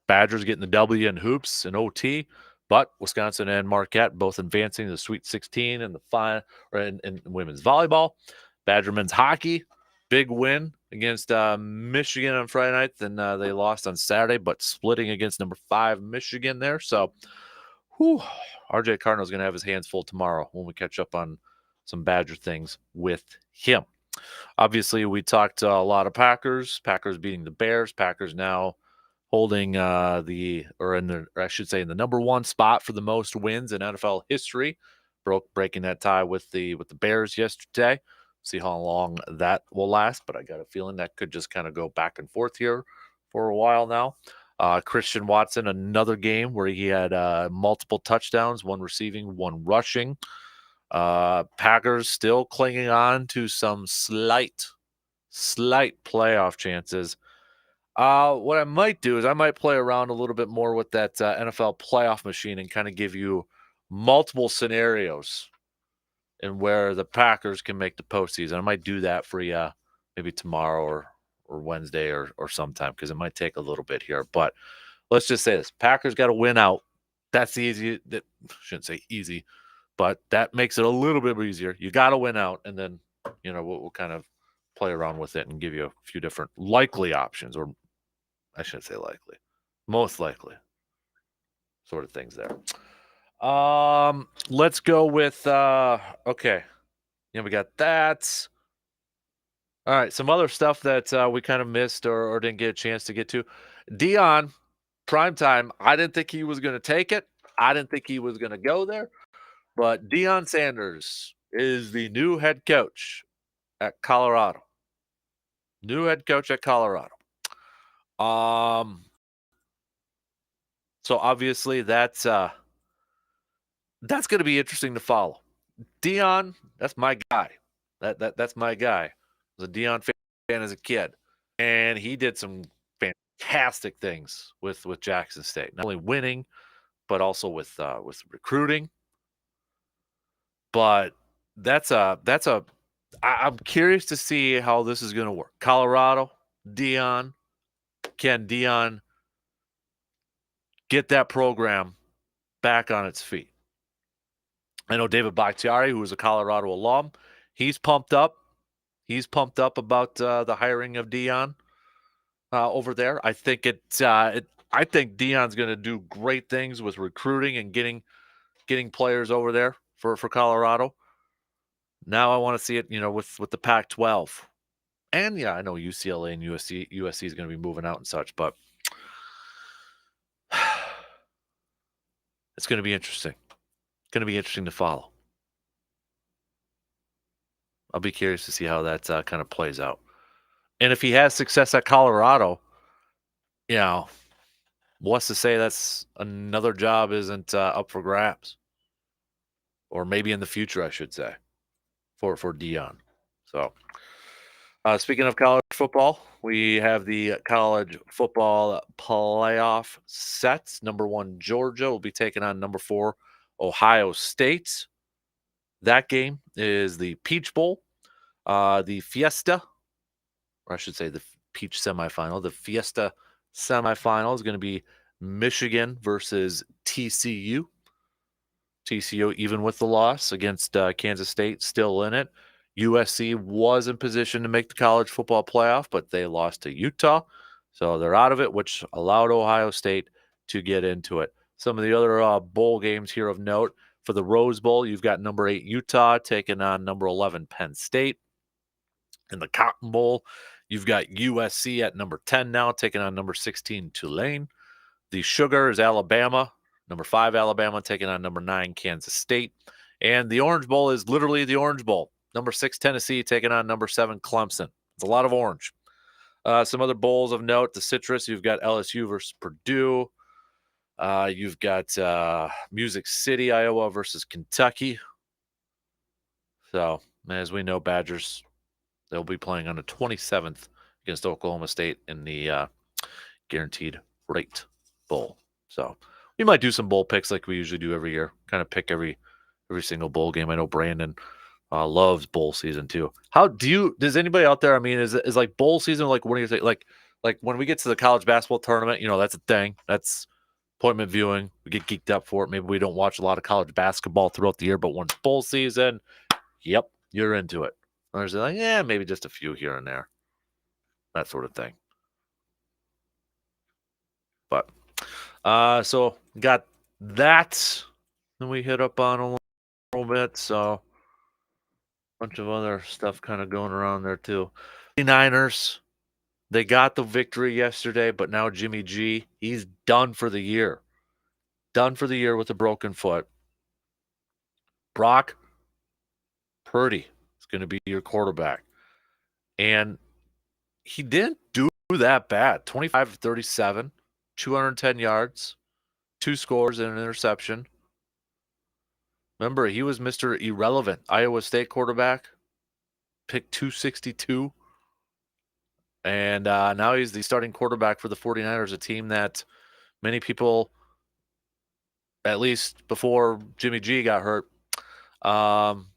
Badgers getting the W in hoops and OT, but Wisconsin and Marquette both advancing to the Sweet 16 in the final in women's volleyball. Badger men's hockey, big win against Michigan on Friday night. Then they lost on Saturday, but splitting against number 5 Michigan there. So, RJ Cardinal's going to have his hands full tomorrow when we catch up on some Badger things with him. Obviously, we talked a lot of Packers. Packers beating the Bears. Packers now holding in the number 1 spot for the most wins in NFL history, breaking that tie with the Bears yesterday. See how long that will last, but I got a feeling that could just kind of go back and forth here for a while now. Christian Watson, another game where he had multiple touchdowns, 1 receiving, 1 rushing. Packers still clinging on to some slight playoff chances. What I might do is I might play around a little bit more with that NFL playoff machine and kind of give you multiple scenarios and where the Packers can make the postseason. I might do that for you maybe tomorrow or Wednesday or sometime because it might take a little bit here. But let's just say this. Packers got to win out. That's easy. That shouldn't say easy, but that makes it a little bit easier. You got to win out, and then, we'll kind of play around with it and give you a few different likely options, or I shouldn't say likely, most likely sort of things there. Let's go with, okay. We got that. All right. Some other stuff that we kind of missed or didn't get a chance to get to. Deion, primetime. I didn't think he was going to take it. I didn't think he was going to go there. But Deion Sanders is the new head coach at Colorado. New head coach at Colorado. So obviously that's going to be interesting to follow. Deion, that's my guy. That's my guy. I was a Deion fan as a kid, and he did some fantastic things with Jackson State. Not only winning, but also with recruiting. But I'm curious to see how this is going to work. Colorado, Deion, can Deion get that program back on its feet? I know David Bakhtiari, who is a Colorado alum, he's pumped up. He's pumped up about the hiring of Deion over there. I think I think Deion's going to do great things with recruiting and getting players over there for Colorado. Now I want to see it, with the Pac-12. And yeah, I know UCLA and USC is going to be moving out and such, but It's going to be interesting. It's going to be interesting to follow. I'll be curious to see how that kind of plays out. And if he has success at Colorado, you know, what's to say that's another job isn't up for grabs, or maybe in the future, I should say, for Dion. So, speaking of college football, we have the college football playoff sets. Number 1 Georgia will be taking on number 4 Ohio State. That game is the Peach Bowl, the Fiesta, or I should say the Peach semifinal. The Fiesta semifinal is going to be Michigan versus TCU. TCU, even with the loss against Kansas State, still in it. USC was in position to make the college football playoff, but they lost to Utah. So they're out of it, which allowed Ohio State to get into it. Some of the other bowl games here of note. For the Rose Bowl, you've got number 8 Utah taking on number 11 Penn State. In the Cotton Bowl, you've got USC at number 10 now taking on number 16 Tulane. The Sugar is Alabama. Number 5 Alabama taking on number 9 Kansas State. And the Orange Bowl is literally the Orange Bowl. Number 6 Tennessee taking on number 7 Clemson. It's a lot of orange. Some other bowls of note. The Citrus, you've got LSU versus Purdue. You've got Music City, Iowa versus Kentucky. So, as we know, Badgers, they'll be playing on the 27th against Oklahoma State in the Guaranteed Rate Bowl. So we might do some bowl picks like we usually do every year. Kind of pick every single bowl game. I know Brandon loves bowl season too. Does anybody out there? I mean, is like bowl season like what do you think? Like when we get to the college basketball tournament, that's a thing. That's appointment viewing. We get geeked up for it. Maybe we don't watch a lot of college basketball throughout the year, but once bowl season, yep, you're into it. Others are like, yeah, maybe just a few here and there. That sort of thing. But so got that. Then we hit up on a little bit. So a bunch of other stuff kind of going around there too. The Niners, they got the victory yesterday, but now Jimmy G, he's done for the year. Done for the year with a broken foot. Brock Purdy is going to be your quarterback. And he didn't do that bad. 25-37, 210 yards, 2 scores and an interception. Remember, he was Mr. Irrelevant, Iowa State quarterback, picked 262. And now he's the starting quarterback for the 49ers, a team that many people, at least before Jimmy G got hurt,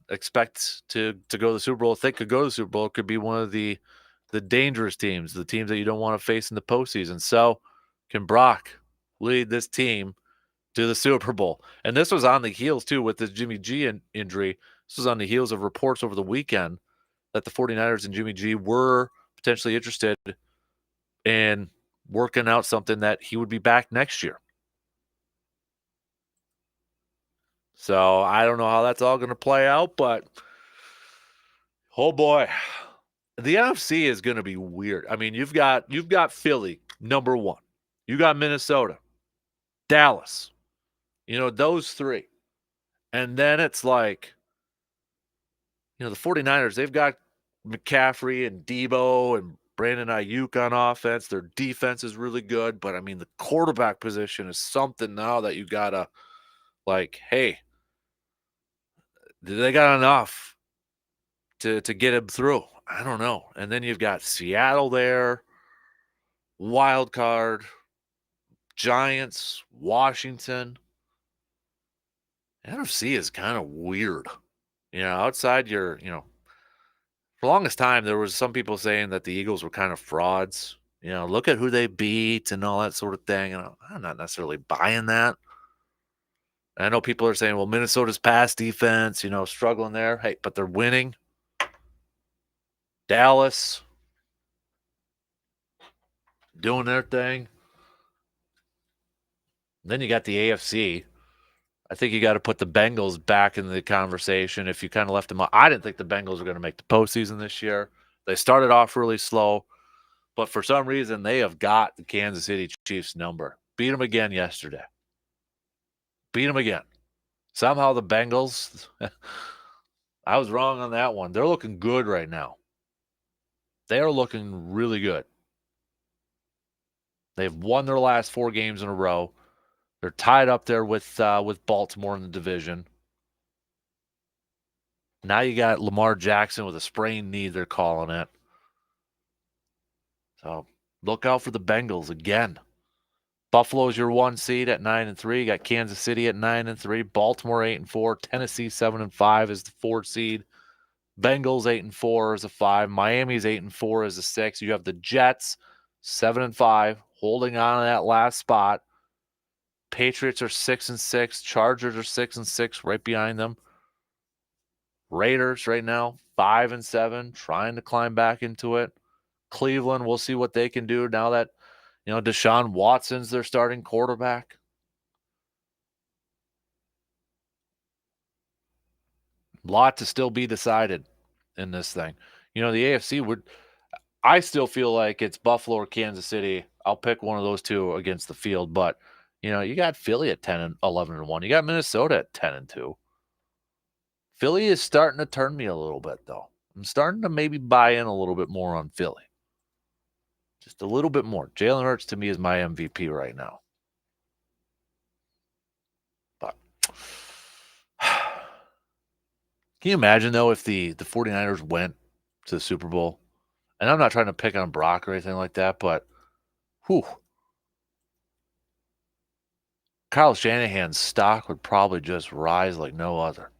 expect to go to the Super Bowl. If they could go to the Super Bowl, it could be one of the dangerous teams, the teams that you don't want to face in the postseason. So can Brock lead this team to the Super Bowl? And this was on the heels, too, with the Jimmy G injury. This was on the heels of reports over the weekend that the 49ers and Jimmy G were potentially interested in working out something that he would be back next year. So I don't know how that's all going to play out, but oh boy, the NFC is going to be weird. I mean, you've got Philly, number 1. You got Minnesota, Dallas, those 3. And then it's like, the 49ers, they've got McCaffrey and Debo and Brandon Ayuk on offense. Their defense is really good, but I mean, the quarterback position is something now that you got to hey, they got enough to get him through? I don't know. And then you've got Seattle there, wild card, Giants, Washington. NFC is kind of weird. Outside your, for the longest time, there was some people saying that the Eagles were kind of frauds. Look at who they beat and all that sort of thing. And I'm not necessarily buying that. I know people are saying, well, Minnesota's pass defense, struggling there. Hey, but they're winning. Dallas doing their thing. Then you got the AFC. I think you got to put the Bengals back in the conversation if you kind of left them out. I didn't think the Bengals were going to make the postseason this year. They started off really slow, but for some reason they have got the Kansas City Chiefs number. Beat them again yesterday. Beat them again. Somehow the Bengals, I was wrong on that one. They're looking good right now. They are looking really good. They've won their last 4 games in a row. They're tied up there with Baltimore in the division. Now you got Lamar Jackson with a sprained knee, they're calling it. So look out for the Bengals again. Buffalo's your 1 seed at 9-3. You got Kansas City at 9-3. Baltimore 8-4. Tennessee 7-5 is the 4 seed. Bengals 8-4 is a 5. Miami's 8-4 is a 6. You have the Jets 7-5, holding on to that last spot. Patriots are 6-6. Chargers are 6-6, right behind them. Raiders right now 5-7, trying to climb back into it. Cleveland, we'll see what they can do now that Deshaun Watson's their starting quarterback. A lot to still be decided in this thing. The AFC I still feel like it's Buffalo or Kansas City. I'll pick one of those two against the field, but you got Philly at 10-11-1. You got Minnesota at 10-2. Philly is starting to turn me a little bit, though. I'm starting to maybe buy in a little bit more on Philly. Just a little bit more. Jalen Hurts, to me, is my MVP right now. But can you imagine, though, if the 49ers went to the Super Bowl? And I'm not trying to pick on Brock or anything like that, but Kyle Shanahan's stock would probably just rise like no other.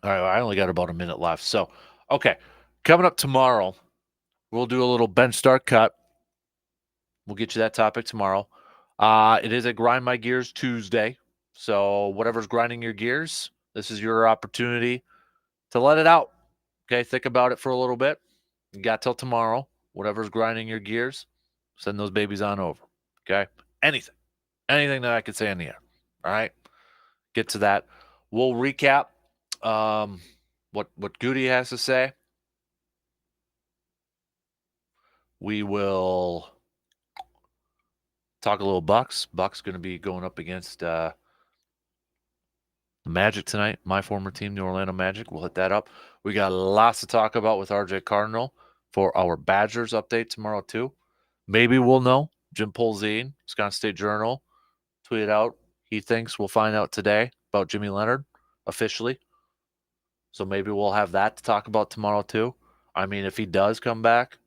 All right, I only got about a minute left. So, okay, coming up tomorrow, we'll do a little bench start cut. We'll get you that topic tomorrow. It is a Grind My Gears Tuesday. So whatever's grinding your gears, this is your opportunity to let it out. Okay, think about it for a little bit. You got till tomorrow. Whatever's grinding your gears, send those babies on over. Okay? Anything that I could say in the air. All right? Get to that. We'll recap what Goody has to say. We will talk a little Bucks. Bucks going to be going up against Magic tonight. My former team, New Orlando Magic. We'll hit that up. We got lots to talk about with RJ Cardinal for our Badgers update tomorrow too. Maybe we'll know. Jim Polzine, Wisconsin State Journal, tweeted out he thinks we'll find out today about Jimmy Leonard officially. So maybe we'll have that to talk about tomorrow too. I mean, if he does come back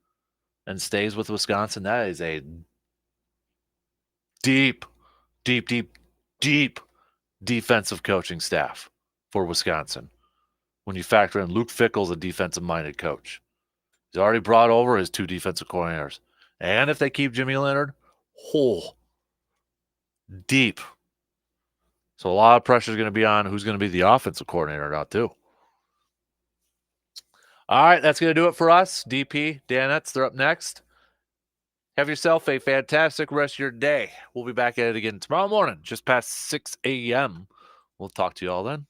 and stays with Wisconsin, that is a deep defensive coaching staff for Wisconsin. When you factor in Luke Fickell's a defensive-minded coach. He's already brought over his 2 defensive coordinators. And if they keep Jimmy Leonard, deep. So a lot of pressure is going to be on who's going to be the offensive coordinator now too. All right, that's going to do it for us. DP, Danettes, they're up next. Have yourself a fantastic rest of your day. We'll be back at it again tomorrow morning, just past 6 a.m. We'll talk to you all then.